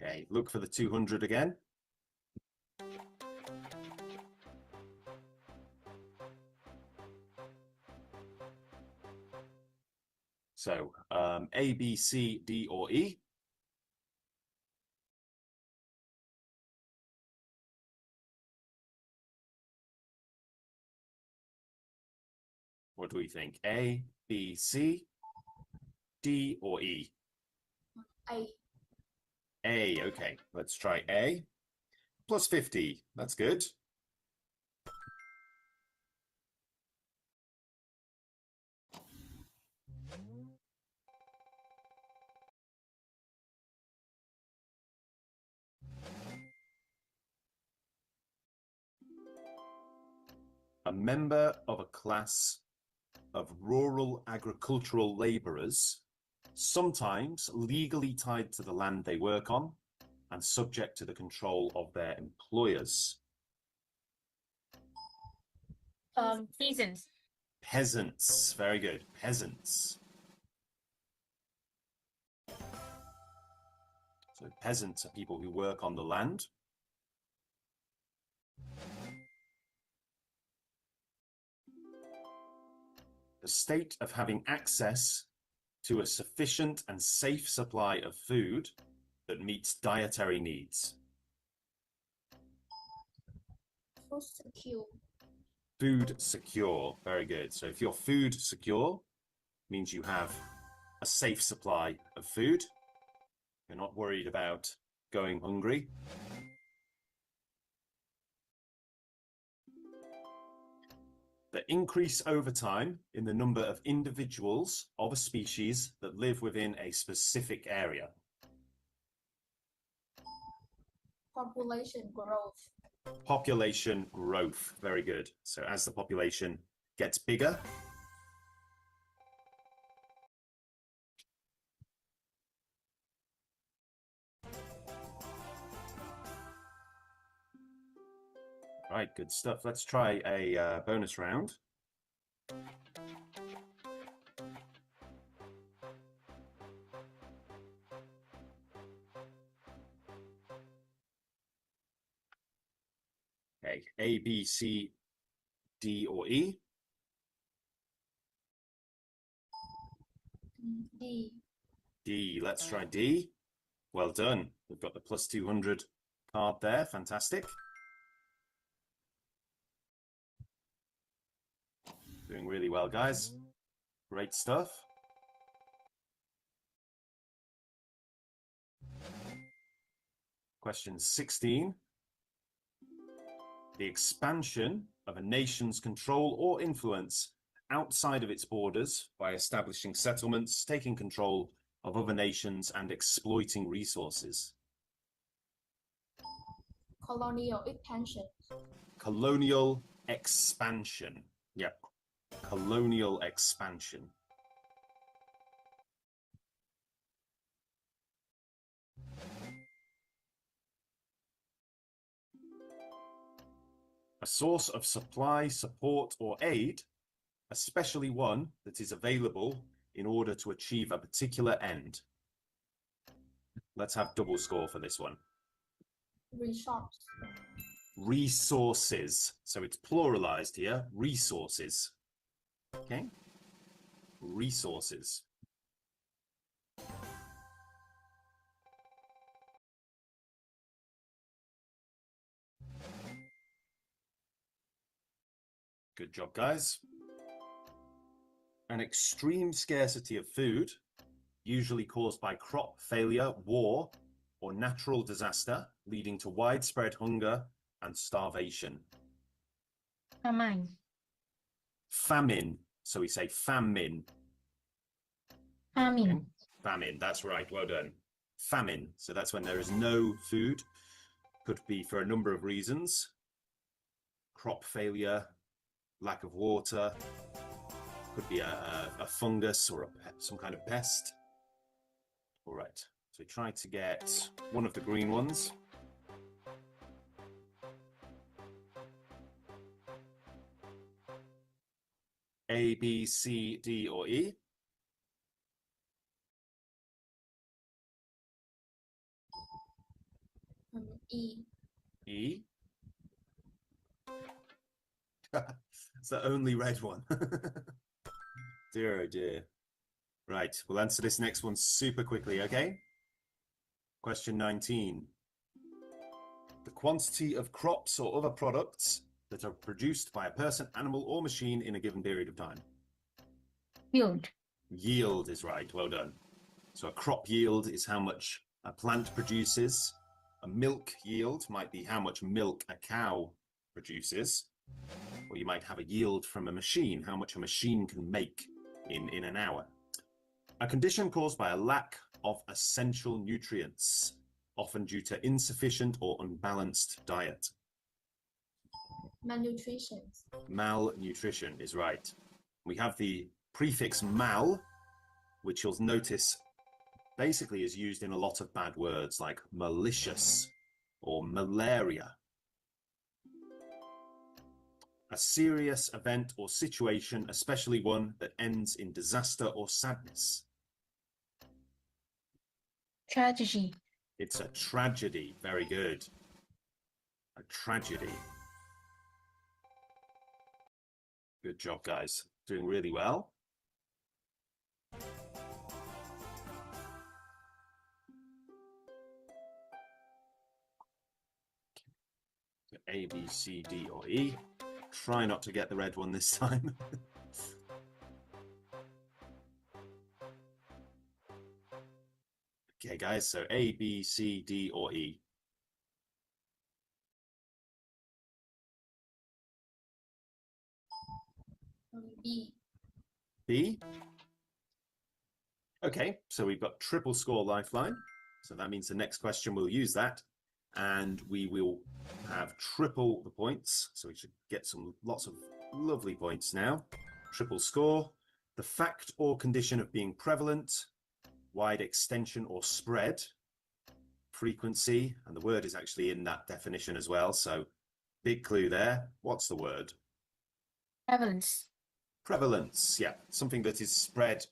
Okay, look for the 200 again. So A, B, C, D, or E. What do we think? A, B, C, D, or E? A. A, okay. Let's try A. Plus 50. That's good. A member of a class of rural agricultural labourers, sometimes legally tied to the land they work on and subject to the control of their employers. Peasants. Peasants. Very good. Peasants. So peasants are people who work on the land. The state of having access to a sufficient and safe supply of food that meets dietary needs. Food secure. Food secure. Very good. So if you're food secure, means you have a safe supply of food. You're not worried about going hungry. The increase over time in the number of individuals of a species that live within a specific area. Population growth. Population growth. Very good. So as the population gets bigger, right, good stuff. Let's try a bonus round. Okay, A, B, C, D, or E? D. D. Let's try D. Well done. We've got the plus 200 card there. Fantastic. Doing really well, guys. Great stuff. Question 16. The expansion of a nation's control or influence outside of its borders by establishing settlements, taking control of other nations, and exploiting resources. Colonial expansion. Colonial expansion. Yep. Colonial expansion. A source of supply, support, or aid, especially one that is available in order to achieve a particular end. Let's have double score for this one. Resource. Resources. So it's pluralized here. Resources. Okay. Resources. Good job, guys. An extreme scarcity of food, usually caused by crop failure, war, or natural disaster, leading to widespread hunger and starvation. Famine. Famine. So we say famine. Famine. Okay. Famine, that's right. Well done. Famine. So that's when there is no food. Could be for a number of reasons. Crop failure, lack of water, could be a fungus or some kind of pest. All right, so try to get one of the green ones. A, B, C, D, or E? E. E. It's the only red one. Dear, oh dear. Right, we'll answer this next one super quickly, okay? Question 19. The quantity of crops or other products that are produced by a person, animal, or machine in a given period of time. Yield. Yield is right, well done. So a crop yield is how much a plant produces. A milk yield might be how much milk a cow produces. Or you might have a yield from a machine, how much a machine can make in an hour. A condition caused by a lack of essential nutrients, often due to insufficient or unbalanced diet. Malnutrition. Malnutrition is right. We have the prefix mal, which you'll notice basically is used in a lot of bad words like malicious or malaria. A serious event or situation, especially one that ends in disaster or sadness. Tragedy. It's a tragedy. Very good. A tragedy. Good job, guys. Doing really well. So A, B, C, D, or E. Try not to get the red one this time. Okay, guys, so A, B, C, D, or E. B. B? Okay, so we've got triple score lifeline. So that means the next question we'll use that. And we will have triple the points. So we should get lots of lovely points now. Triple score. The fact or condition of being prevalent, wide extension or spread, frequency, and the word is actually in that definition as well. So big clue there. What's the word? Prevalence. Prevalence, yeah. Something that is spread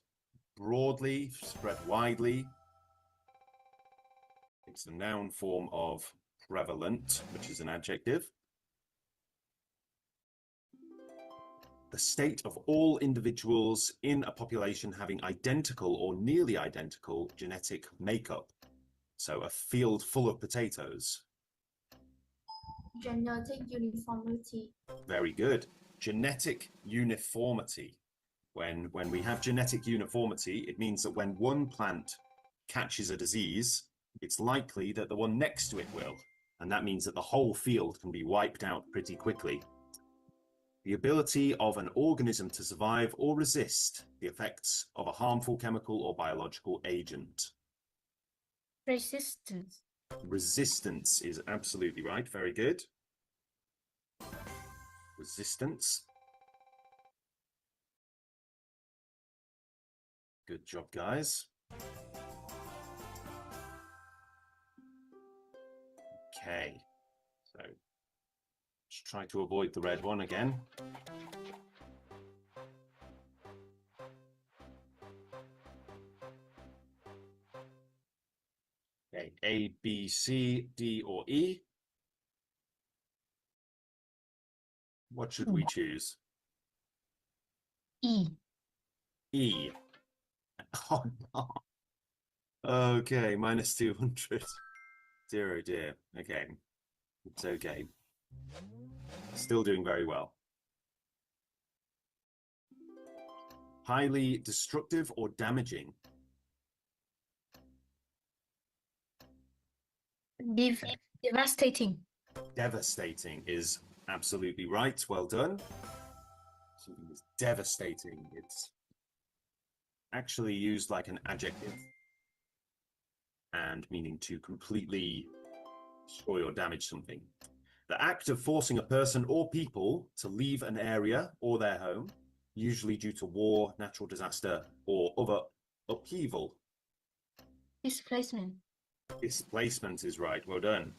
broadly, spread widely. It's the noun form of prevalent, which is an adjective. The state of all individuals in a population having identical or nearly identical genetic makeup. So a field full of potatoes. Genetic uniformity. Very good. Genetic uniformity. When we have genetic uniformity, it means that when one plant catches a disease, it's likely that the one next to it will. And that means that the whole field can be wiped out pretty quickly. The ability of an organism to survive or resist the effects of a harmful chemical or biological agent. Resistance. Resistance is absolutely right. Very good. Resistance. Good job, guys. Okay, so let's try to avoid the red one again. Okay, A, B, C, D, or E. What should we choose? E. E. Oh, no. Okay, minus 200. Dear, oh dear. Okay, it's okay. Still doing very well. Highly destructive or damaging. Devastating. Devastating is absolutely right. Well done. Something is devastating. It's actually used like an adjective and meaning to completely destroy or damage something. The act of forcing a person or people to leave an area or their home, usually due to war, natural disaster, or other upheaval. Displacement. Displacement is right. Well done.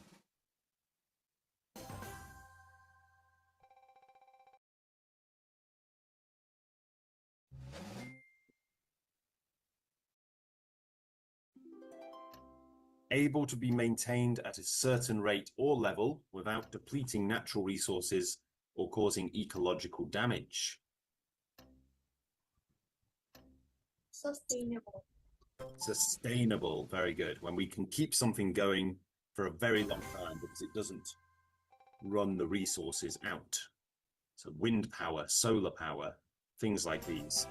able to be maintained at a certain rate or level without depleting natural resources or causing ecological damage. Sustainable. Sustainable, very good. When we can keep something going for a very long time because it doesn't run the resources out. So wind power, solar power, things like these.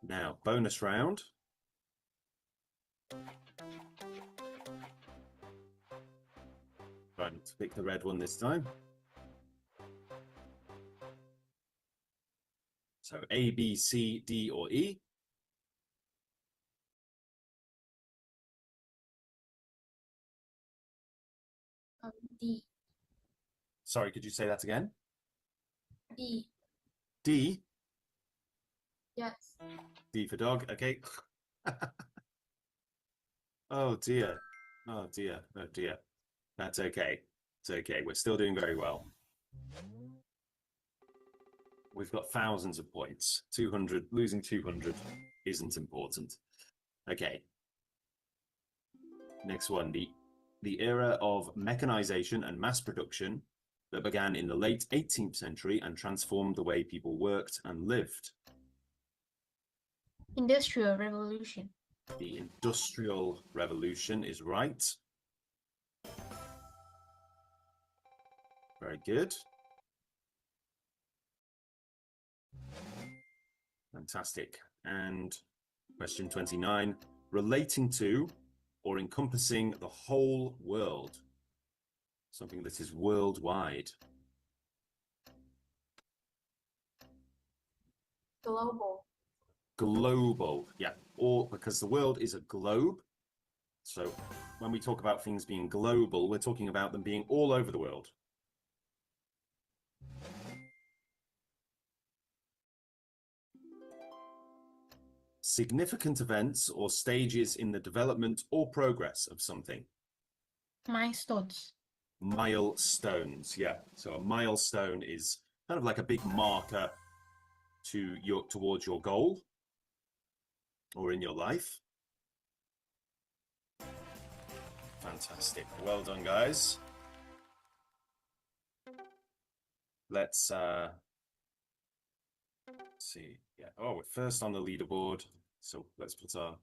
Now, bonus round. Trying to pick the red one this time. So A, B, C, D, or E. D. Sorry, could you say that again? D. D. Yes. D for dog. Okay. Oh dear. Oh dear. Oh dear. That's okay. It's okay. We're still doing very well. We've got thousands of points. 200, losing 200 isn't important. Okay. Next one, the era of mechanization and mass production that began in the late 18th century and transformed the way people worked and lived. Industrial Revolution. The Industrial Revolution is right. Very good. Fantastic. And question 29, relating to or encompassing the whole world, something that is worldwide. Global. Global, yeah, or because the world is a globe. So when we talk about things being global, we're talking about them being all over the world. Significant events or stages in the development or progress of something. Milestones. Milestones, yeah. So a milestone is kind of like a big marker towards your goal or in your life. Fantastic. Well done, guys. Let's see. Yeah. Oh, we're first on the leaderboard. So let's put our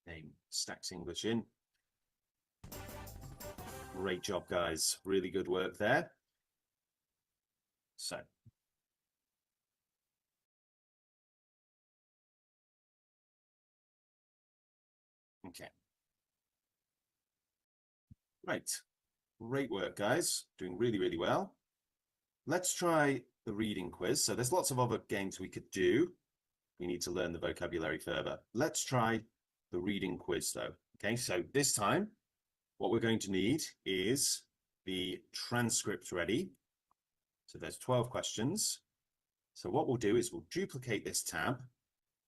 name, Stax English, in. Great job, guys. Really good work there. So. Okay. Right. Great work, guys. Doing really, really well. Let's try the reading quiz. So there's lots of other games we could do. We need to learn the vocabulary further. Let's try the reading quiz, though. Okay, so this time, what we're going to need is the transcript ready. So there's 12 questions. So what we'll do is we'll duplicate this tab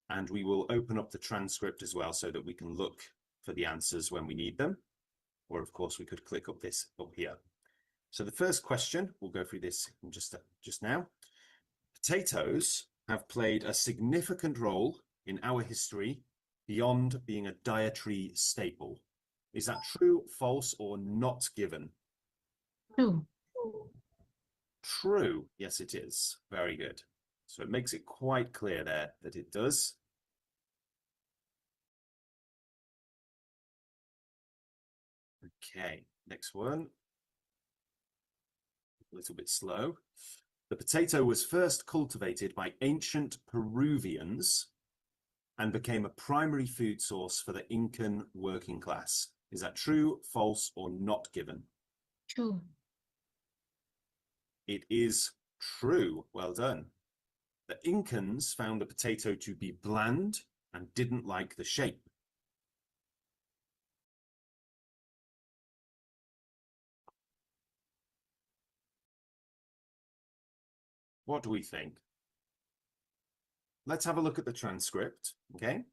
and we will open up the transcript as well so that we can look for the answers when we need them. Or of course, we could click up this up here. So the first question, we'll go through this in just now. Potatoes have played a significant role in our history beyond being a dietary staple. Is that true, false, or not given? True. True. Yes, it is. Very good. So it makes it quite clear there that it does. Okay, next one. A little bit slow. The potato was first cultivated by ancient Peruvians and became a primary food source for the Incan working class. Is that true, false, or not given? True. It is true. Well done. The Incans found the potato to be bland and didn't like the shape. What do we think? Let's have a look at the transcript, okay?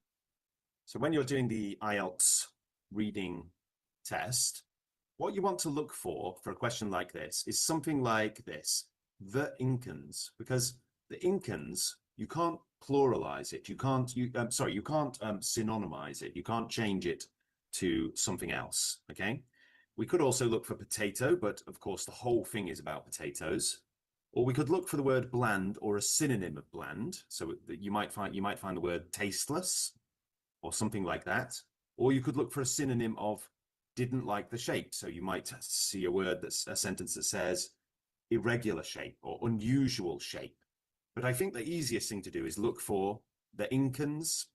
So when you're doing the IELTS reading test, what you want to look for a question like this is something like this, the Incans, because the Incans, you can't pluralize it. You can't, you can't synonymize it. You can't change it to something else, okay? We could also look for potato, but of course the whole thing is about potatoes. Or we could look for the word bland or a synonym of bland. So you might find the word tasteless or something like that. Or you could look for a synonym of didn't like the shape. So you might see a sentence that says irregular shape or unusual shape. But I think the easiest thing to do is look for the Incans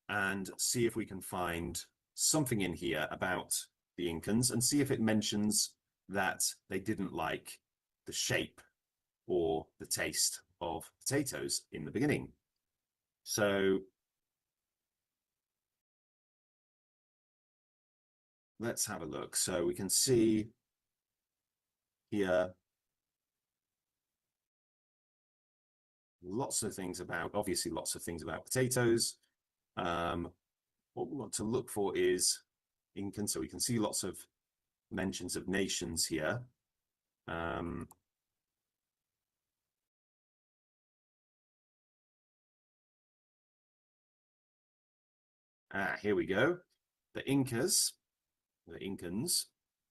and see if we can find something in here about the Incans and see if it mentions that they didn't like the shape or the taste of potatoes in the beginning. So let's have a look. So we can see here obviously lots of things about potatoes. What we want to look for is Incan, so we can see lots of mentions of nations here. Here we go. The Incans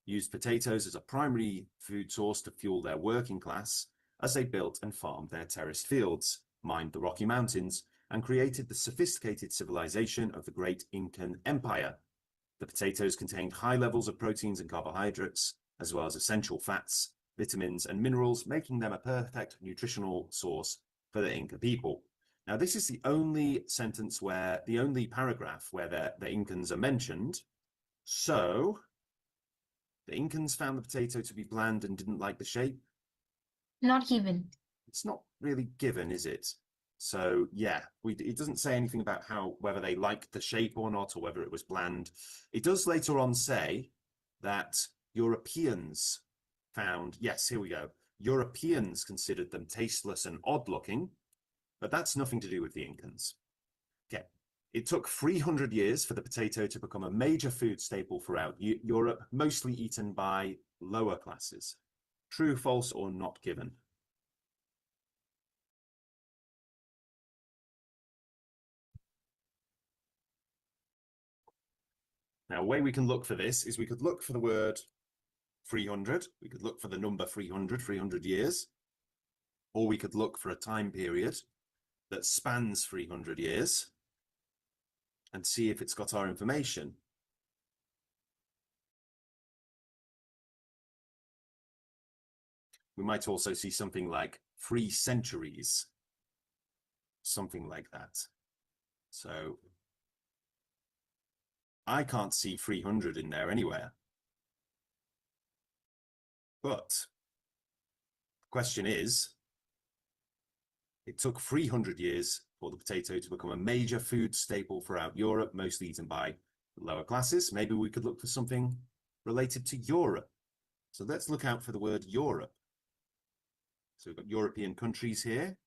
used potatoes as a primary food source to fuel their working class as they built and farmed their terraced fields, mined the Rocky Mountains, and created the sophisticated civilization of the great Incan Empire. The potatoes contained high levels of proteins and carbohydrates, as well as essential fats, vitamins, and minerals, making them a perfect nutritional source for the Inca people. Now, this is the only paragraph where the Incans are mentioned. So, the Incans found the potato to be bland and didn't like the shape. Not given. It's not really given, is it? So yeah, it doesn't say anything about whether they liked the shape or not, or whether it was bland. It does later on say that Europeans found, yes, here we go. Europeans considered them tasteless and odd looking, but that's nothing to do with the Incans. Okay. It took 300 years for the potato to become a major food staple throughout Europe, mostly eaten by lower classes. True, false, or not given? Now, a way we can look for this is we could look for the word 300. We could look for the number 300 years. Or we could look for a time period that spans 300 years and see if it's got our information. We might also see something like 3 centuries, something like that. So I can't see 300 in there anywhere. But the question is, it took 300 years for the potato to become a major food staple throughout Europe, mostly eaten by the lower classes. Maybe we could look for something related to Europe. So let's look out for the word Europe. So we've got European countries here.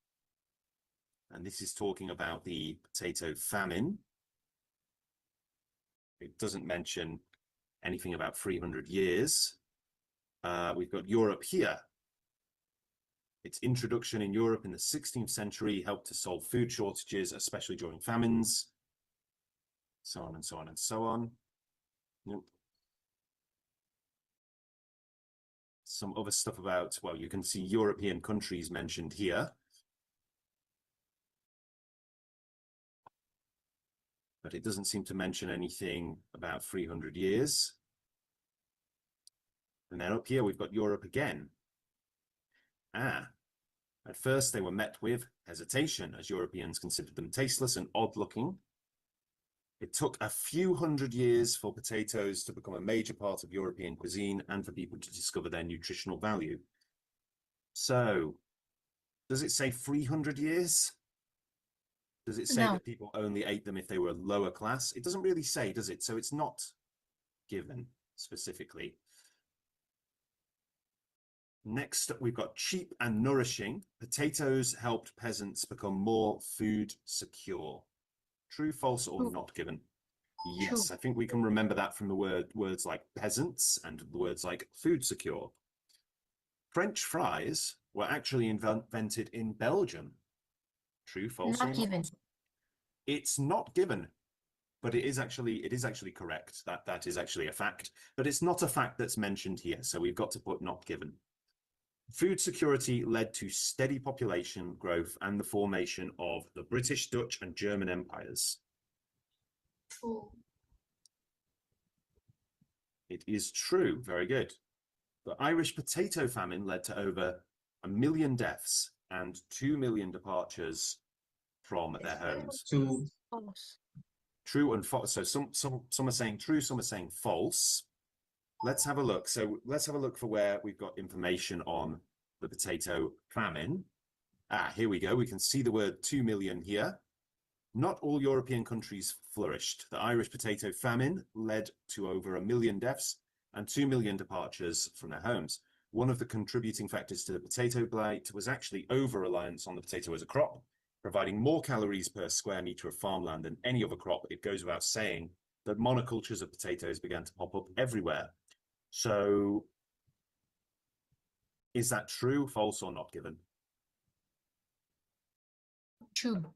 And this is talking about the potato famine. It doesn't mention anything about 300 years. We've got Europe here. Its introduction in Europe in the 16th century helped to solve food shortages, especially during famines. So on and so on and so on. Yep. Some other stuff about, well, you can see European countries mentioned here. But it doesn't seem to mention anything about 300 years. And then up here, we've got Europe again. At first they were met with hesitation as Europeans considered them tasteless and odd looking. It took a few hundred years for potatoes to become a major part of European cuisine and for people to discover their nutritional value. So, does it say 300 years? Does it say No. that people only ate them if they were lower class? It doesn't really say, does it? So it's not given specifically. Next, we've got cheap and nourishing. Potatoes helped peasants become more food secure. True, false, or True. not given? Yes, True. I think we can remember that from the words like peasants and the words like food secure. French fries were actually invented in Belgium. True, false, or Not not? given. It's not given, but it is actually correct. That is actually a fact, but it's not a fact that's mentioned here. So we've got to put not given. Food security led to steady population growth and the formation of the British, Dutch, and German empires. True. It is true. Very good. The Irish potato famine led to over 1 million deaths and 2 million departures from their homes. True. False. True and false. So some are saying true, some are saying false. Let's have a look. So let's have a look for where we've got information on the potato famine. Here we go. We can see the word 2 million here. Not all European countries flourished. The Irish potato famine led to over 1 million deaths and 2 million departures from their homes. One of the contributing factors to the potato blight was actually over-reliance on the potato as a crop, providing more calories per square meter of farmland than any other crop. It goes without saying that monocultures of potatoes began to pop up everywhere. So is that true, false, or not given? True.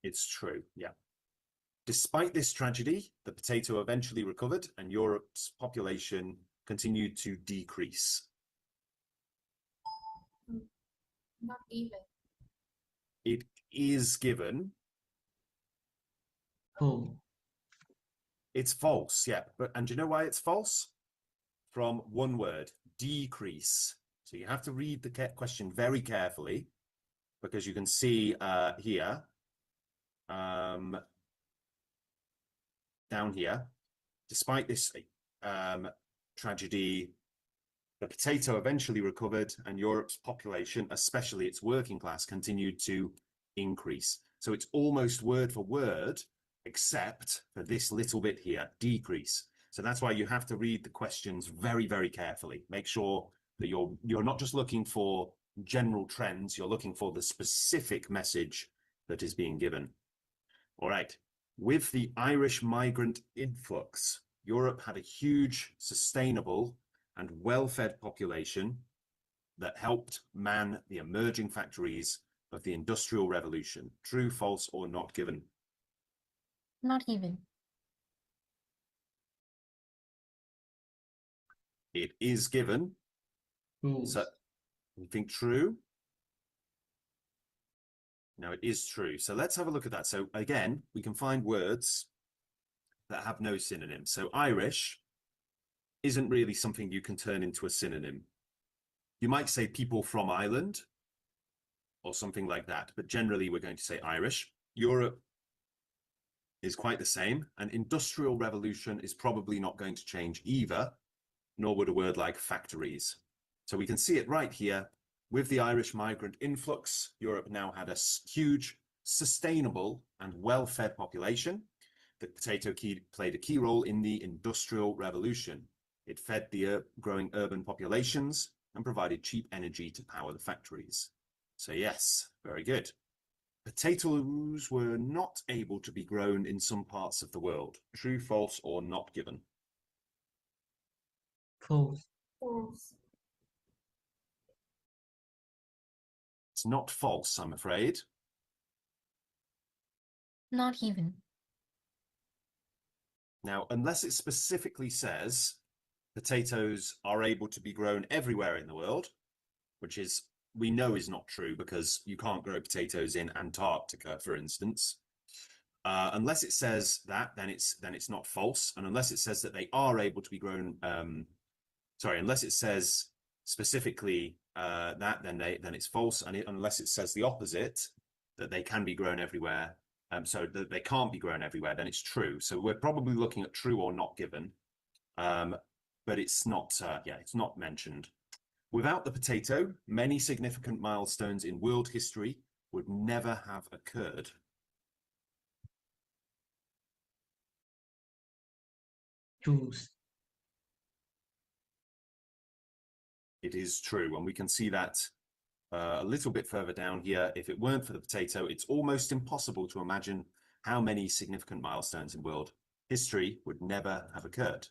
It's true, yeah. Despite this tragedy, the potato eventually recovered and Europe's population continued to decrease. Not even. It is given. False. It's false, yeah. And do you know why it's false? From one word, decrease. So you have to read the question very carefully because you can see here, down here, despite this tragedy, the potato eventually recovered and Europe's population, especially its working class, continued to increase. So it's almost word for word, except for this little bit here, decrease. So that's why you have to read the questions very, very carefully. Make sure that you're not just looking for general trends, you're looking for the specific message that is being given. All right. With the Irish migrant influx, Europe had a huge, sustainable, and well-fed population that helped man the emerging factories of the Industrial Revolution. True, false, or not given? Not given. It is given. True. So you think true? No, it is true. So let's have a look at that. So again, we can find words that have no synonym. So Irish isn't really something you can turn into a synonym. You might say people from Ireland or something like that, but generally we're going to say Irish. Europe is quite the same. An industrial revolution is probably not going to change either, nor would a word like factories. So we can see it right here. With the Irish migrant influx, Europe now had a huge, sustainable and well-fed population. The potato played a key role in the Industrial Revolution. It fed the growing urban populations and provided cheap energy to power the factories. So yes, very good. Potatoes were not able to be grown in some parts of the world. True, false, or not given? False. False. It's not false, I'm afraid. Not even. Now, unless it specifically says potatoes are able to be grown everywhere in the world, which is, we know is not true because you can't grow potatoes in Antarctica, for instance. Unless it says that, then it's not false. And unless it says that they are able to be grown, unless it says specifically that, then it's false. And unless it says the opposite, that they can be grown everywhere, so that they can't be grown everywhere, then it's true. So we're probably looking at true or not given, but it's not, it's not mentioned. Without the potato, many significant milestones in world history would never have occurred. True. It is true, and we can see that a little bit further down here. If it weren't for the potato, it's almost impossible to imagine how many significant milestones in world history would never have occurred.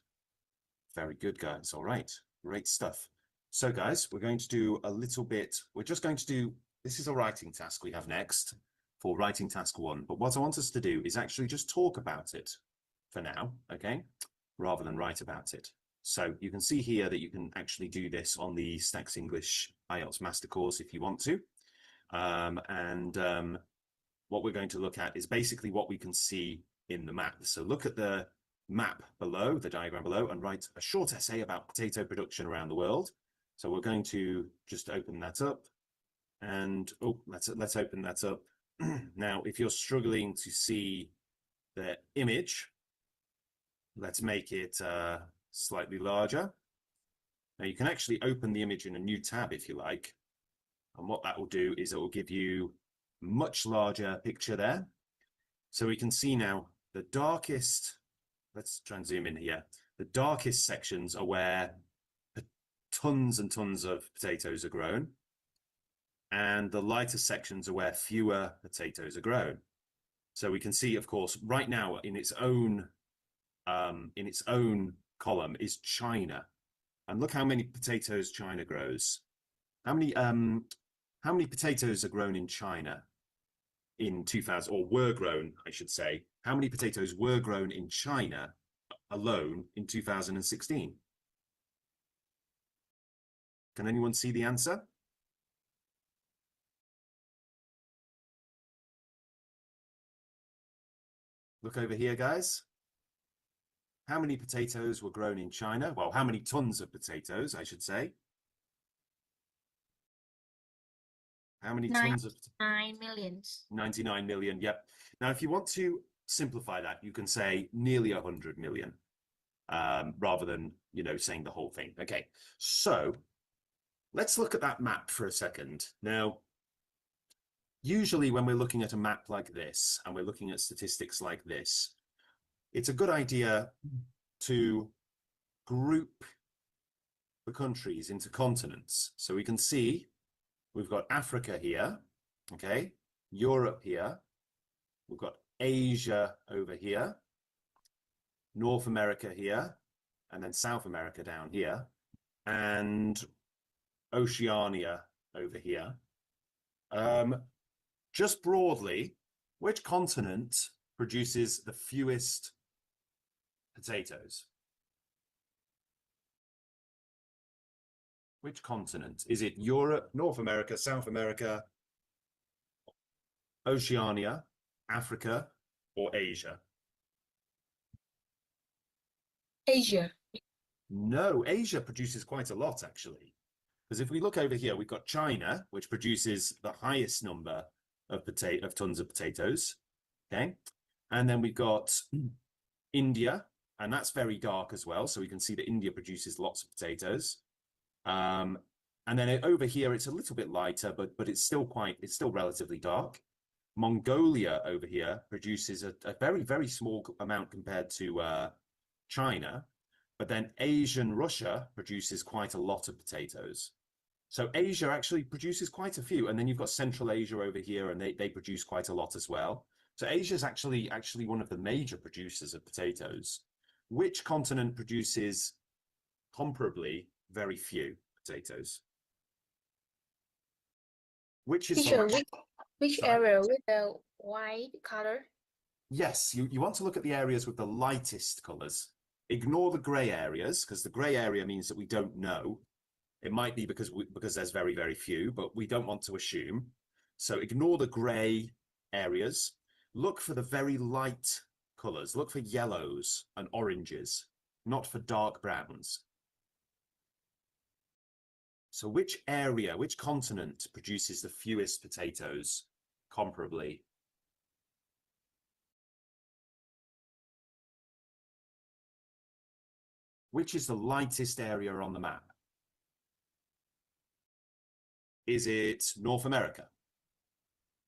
Very good, guys. All right, great stuff. So, guys, we're going to do a little bit. We're just going to do this is a writing task we have next for writing task 1. But what I want us to do is actually just talk about it for now, okay? Rather than write about it. So you can see here that you can actually do this on the Stax English IELTS Master Course if you want to. What we're going to look at is basically what we can see in the map. So look at the map below, the diagram below, and write a short essay about potato production around the world. So we're going to just open that up. And let's open that up. Now, if you're struggling to see the image, let's make it slightly larger. Now you can actually open the image in a new tab if you like. And what that will do is it will give you a much larger picture there. So we can see now the darkest, let's try and zoom in here. The darkest sections are where tons and tons of potatoes are grown. And the lighter sections are where fewer potatoes are grown. So we can see, of course, right now in its own column is China. And look how many potatoes China grows. How many potatoes are grown in China in 2000, or were grown, I should say? How many potatoes were grown in China alone in 2016? Can anyone see the answer? Look over here, guys. How many potatoes were grown in China? Well, how many tons of potatoes, I should say? How many tons of 9 millions. 99 million, yep. Now, if you want to simplify that, you can say nearly 100 million, rather than, saying the whole thing. Okay, so let's look at that map for a second. Now, usually when we're looking at a map like this, and we're looking at statistics like this, it's a good idea to group the countries into continents. So we can see we've got Africa here, okay, Europe here, we've got Asia over here, North America here, and then South America down here, and Oceania over here. Just broadly, which continent produces the fewest potatoes? Which continent? Is it Europe, North America, South America, Oceania, Africa, or Asia? Asia. No, Asia produces quite a lot, actually. Because if we look over here, we've got China, which produces the highest number of tons of potatoes. Okay. And then we've got India, and that's very dark as well. So we can see that India produces lots of potatoes. And then over here, it's a little bit lighter, but it's still relatively dark. Mongolia over here produces a very, very small amount compared to China. But then Asian Russia produces quite a lot of potatoes. So Asia actually produces quite a few. And then you've got Central Asia over here, and they produce quite a lot as well. So Asia is actually one of the major producers of potatoes. Which continent produces comparably very few potatoes? Which is Teacher, the... which Sorry? area with the white color? Yes, you want to look at the areas with the lightest colors. Ignore the gray areas, because the gray area means that we don't know. It might be because there's very, very few, but we don't want to assume. So ignore the gray areas. Look for the very light colors. Look for yellows and oranges, not for dark browns. So which area, which continent produces the fewest potatoes comparably? Which is the lightest area on the map? Is it North America?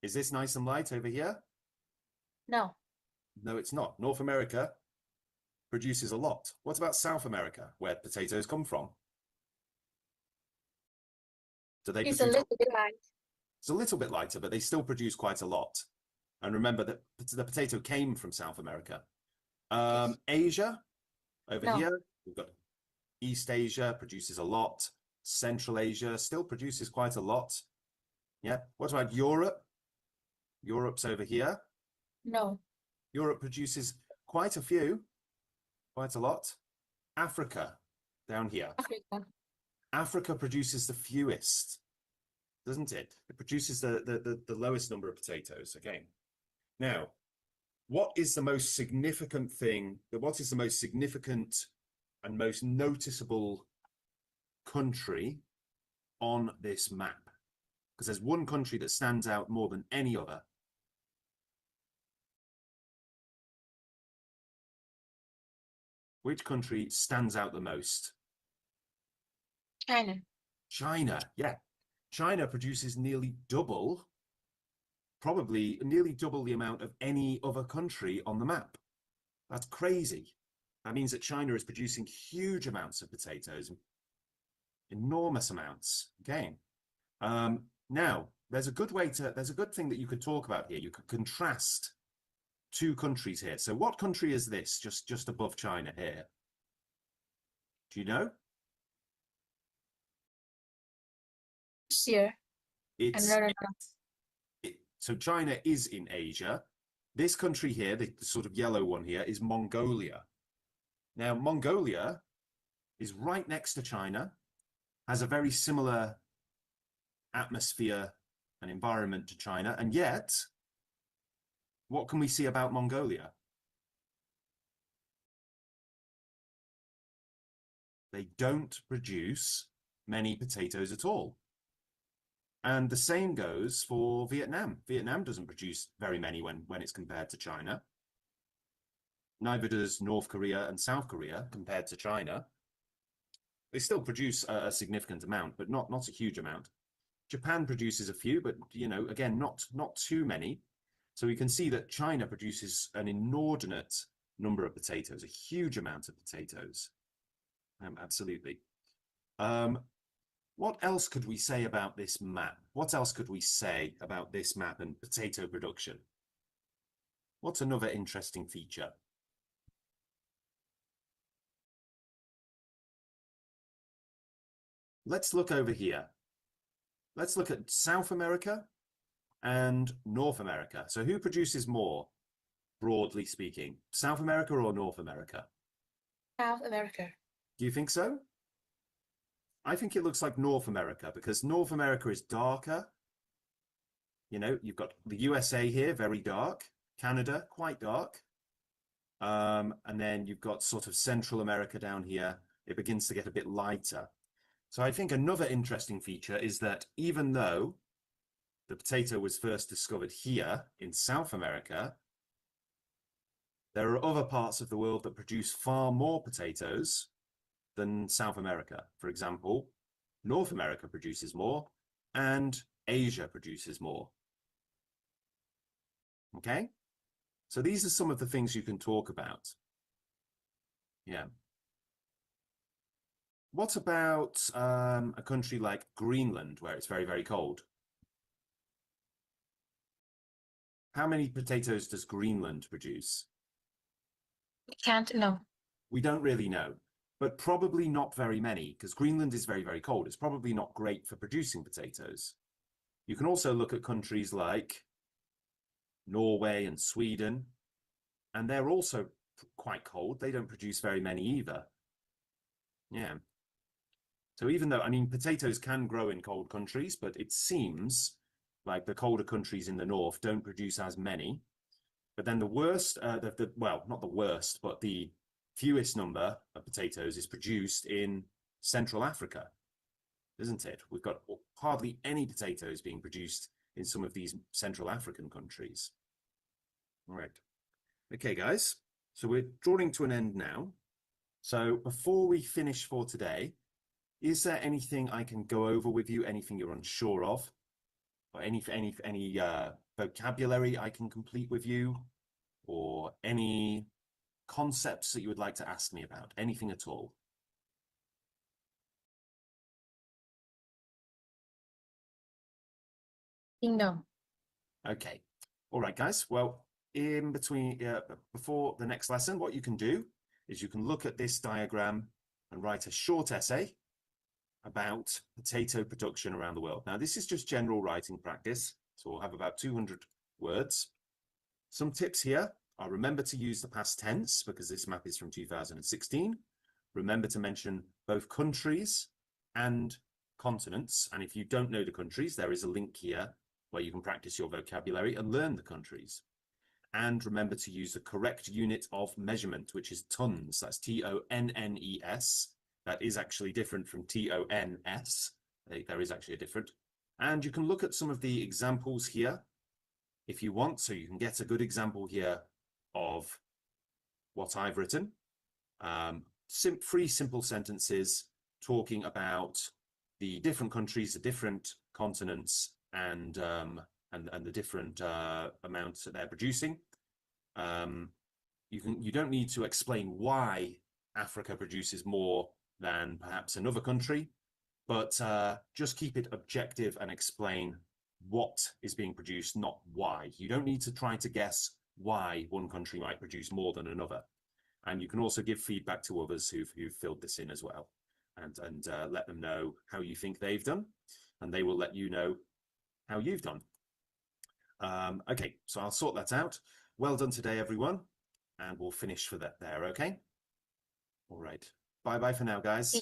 Is this nice and light over here? No. No, it's not. North America produces a lot. What about South America, where potatoes come from? Do they It's produce... a little bit light. It's a little bit lighter, but they still produce quite a lot. And remember that the potato came from South America. Asia, over here, we've got East Asia produces a lot. Central Asia still produces quite a lot. Yeah. What about Europe? Europe's over here. No. Europe produces quite a few, quite a lot. Africa, down here. Africa. Africa produces the fewest, doesn't it? It produces the lowest number of potatoes, again. Now, what is the most significant thing, what is the most significant and most noticeable country on this map? Because there's one country that stands out more than any other. Which country stands out the most? China. China, yeah. China produces nearly double, probably nearly double the amount of any other country on the map. That's crazy. That means that China is producing huge amounts of potatoes, enormous amounts. Okay. Now, there's a good thing that you could talk about here. You could contrast two countries here. So what country is this just above China here? Do you know? Here. It's No. so China is in Asia. This country here, the sort of yellow one here, is Mongolia. Now, Mongolia is right next to China, has a very similar atmosphere and environment to China, and yet, what can we see about Mongolia? They don't produce many potatoes at all. And the same goes for Vietnam. Vietnam doesn't produce very many when it's compared to China. Neither does North Korea and South Korea compared to China. They still produce a significant amount, but not a huge amount. Japan produces a few, but again, not too many. So we can see that China produces an inordinate number of potatoes, a huge amount of potatoes. Absolutely. What else could we say about this map? What else could we say about this map and potato production? What's another interesting feature? Let's look over here. Let's look at South America and North America. So who produces more, broadly speaking? South America or North America? South America. Do you think so? I think it looks like North America, because North America is darker. You've got the USA here, very dark. Canada, quite dark. And then you've got sort of Central America down here. It begins to get a bit lighter. So I think another interesting feature is that even though the potato was first discovered here in South America, there are other parts of the world that produce far more potatoes than South America. For example, North America produces more and Asia produces more. Okay? So these are some of the things you can talk about. Yeah. What about a country like Greenland, where it's very, very cold? How many potatoes does Greenland produce? We can't know. We don't really know, but probably not very many, because Greenland is very, very cold. It's probably not great for producing potatoes. You can also look at countries like Norway and Sweden, and they're also quite cold. They don't produce very many either. Yeah. So even though, potatoes can grow in cold countries, but it seems like the colder countries in the north don't produce as many. But then the worst, well, not the worst, but the fewest number of potatoes is produced in Central Africa, isn't it? We've got hardly any potatoes being produced in some of these Central African countries. All right. Okay, guys. So we're drawing to an end now. So before we finish for today, is there anything I can go over with you? Anything you're unsure of? Or any vocabulary I can complete with you? Or any concepts that you would like to ask me about? Anything at all? No. Okay. All right, guys. Well, in between, before the next lesson, what you can do is you can look at this diagram and write a short essay about potato production around the world. Now, this is just general writing practice, so we'll have about 200 words. Some tips here are remember to use the past tense because this map is from 2016. Remember to mention both countries and continents. And if you don't know the countries, there is a link here where you can practice your vocabulary and learn the countries. And remember to use the correct unit of measurement, which is tons. That's T-O-N-N-E-S. That is actually different from T-O-N-S. There is actually a different. And you can look at some of the examples here if you want, so you can get a good example here of what I've written. Three simple sentences talking about the different countries, the different continents, and the different amounts that they're producing. You don't need to explain why Africa produces more than perhaps another country, but just keep it objective and explain what is being produced, not why. You don't need to try to guess why one country might produce more than another. And you can also give feedback to others who've filled this in as well, and let them know how you think they've done, and they will let you know how you've done. Okay, so I'll sort that out. Well done today, everyone, and we'll finish for that there, okay? All right. Bye-bye for now, guys.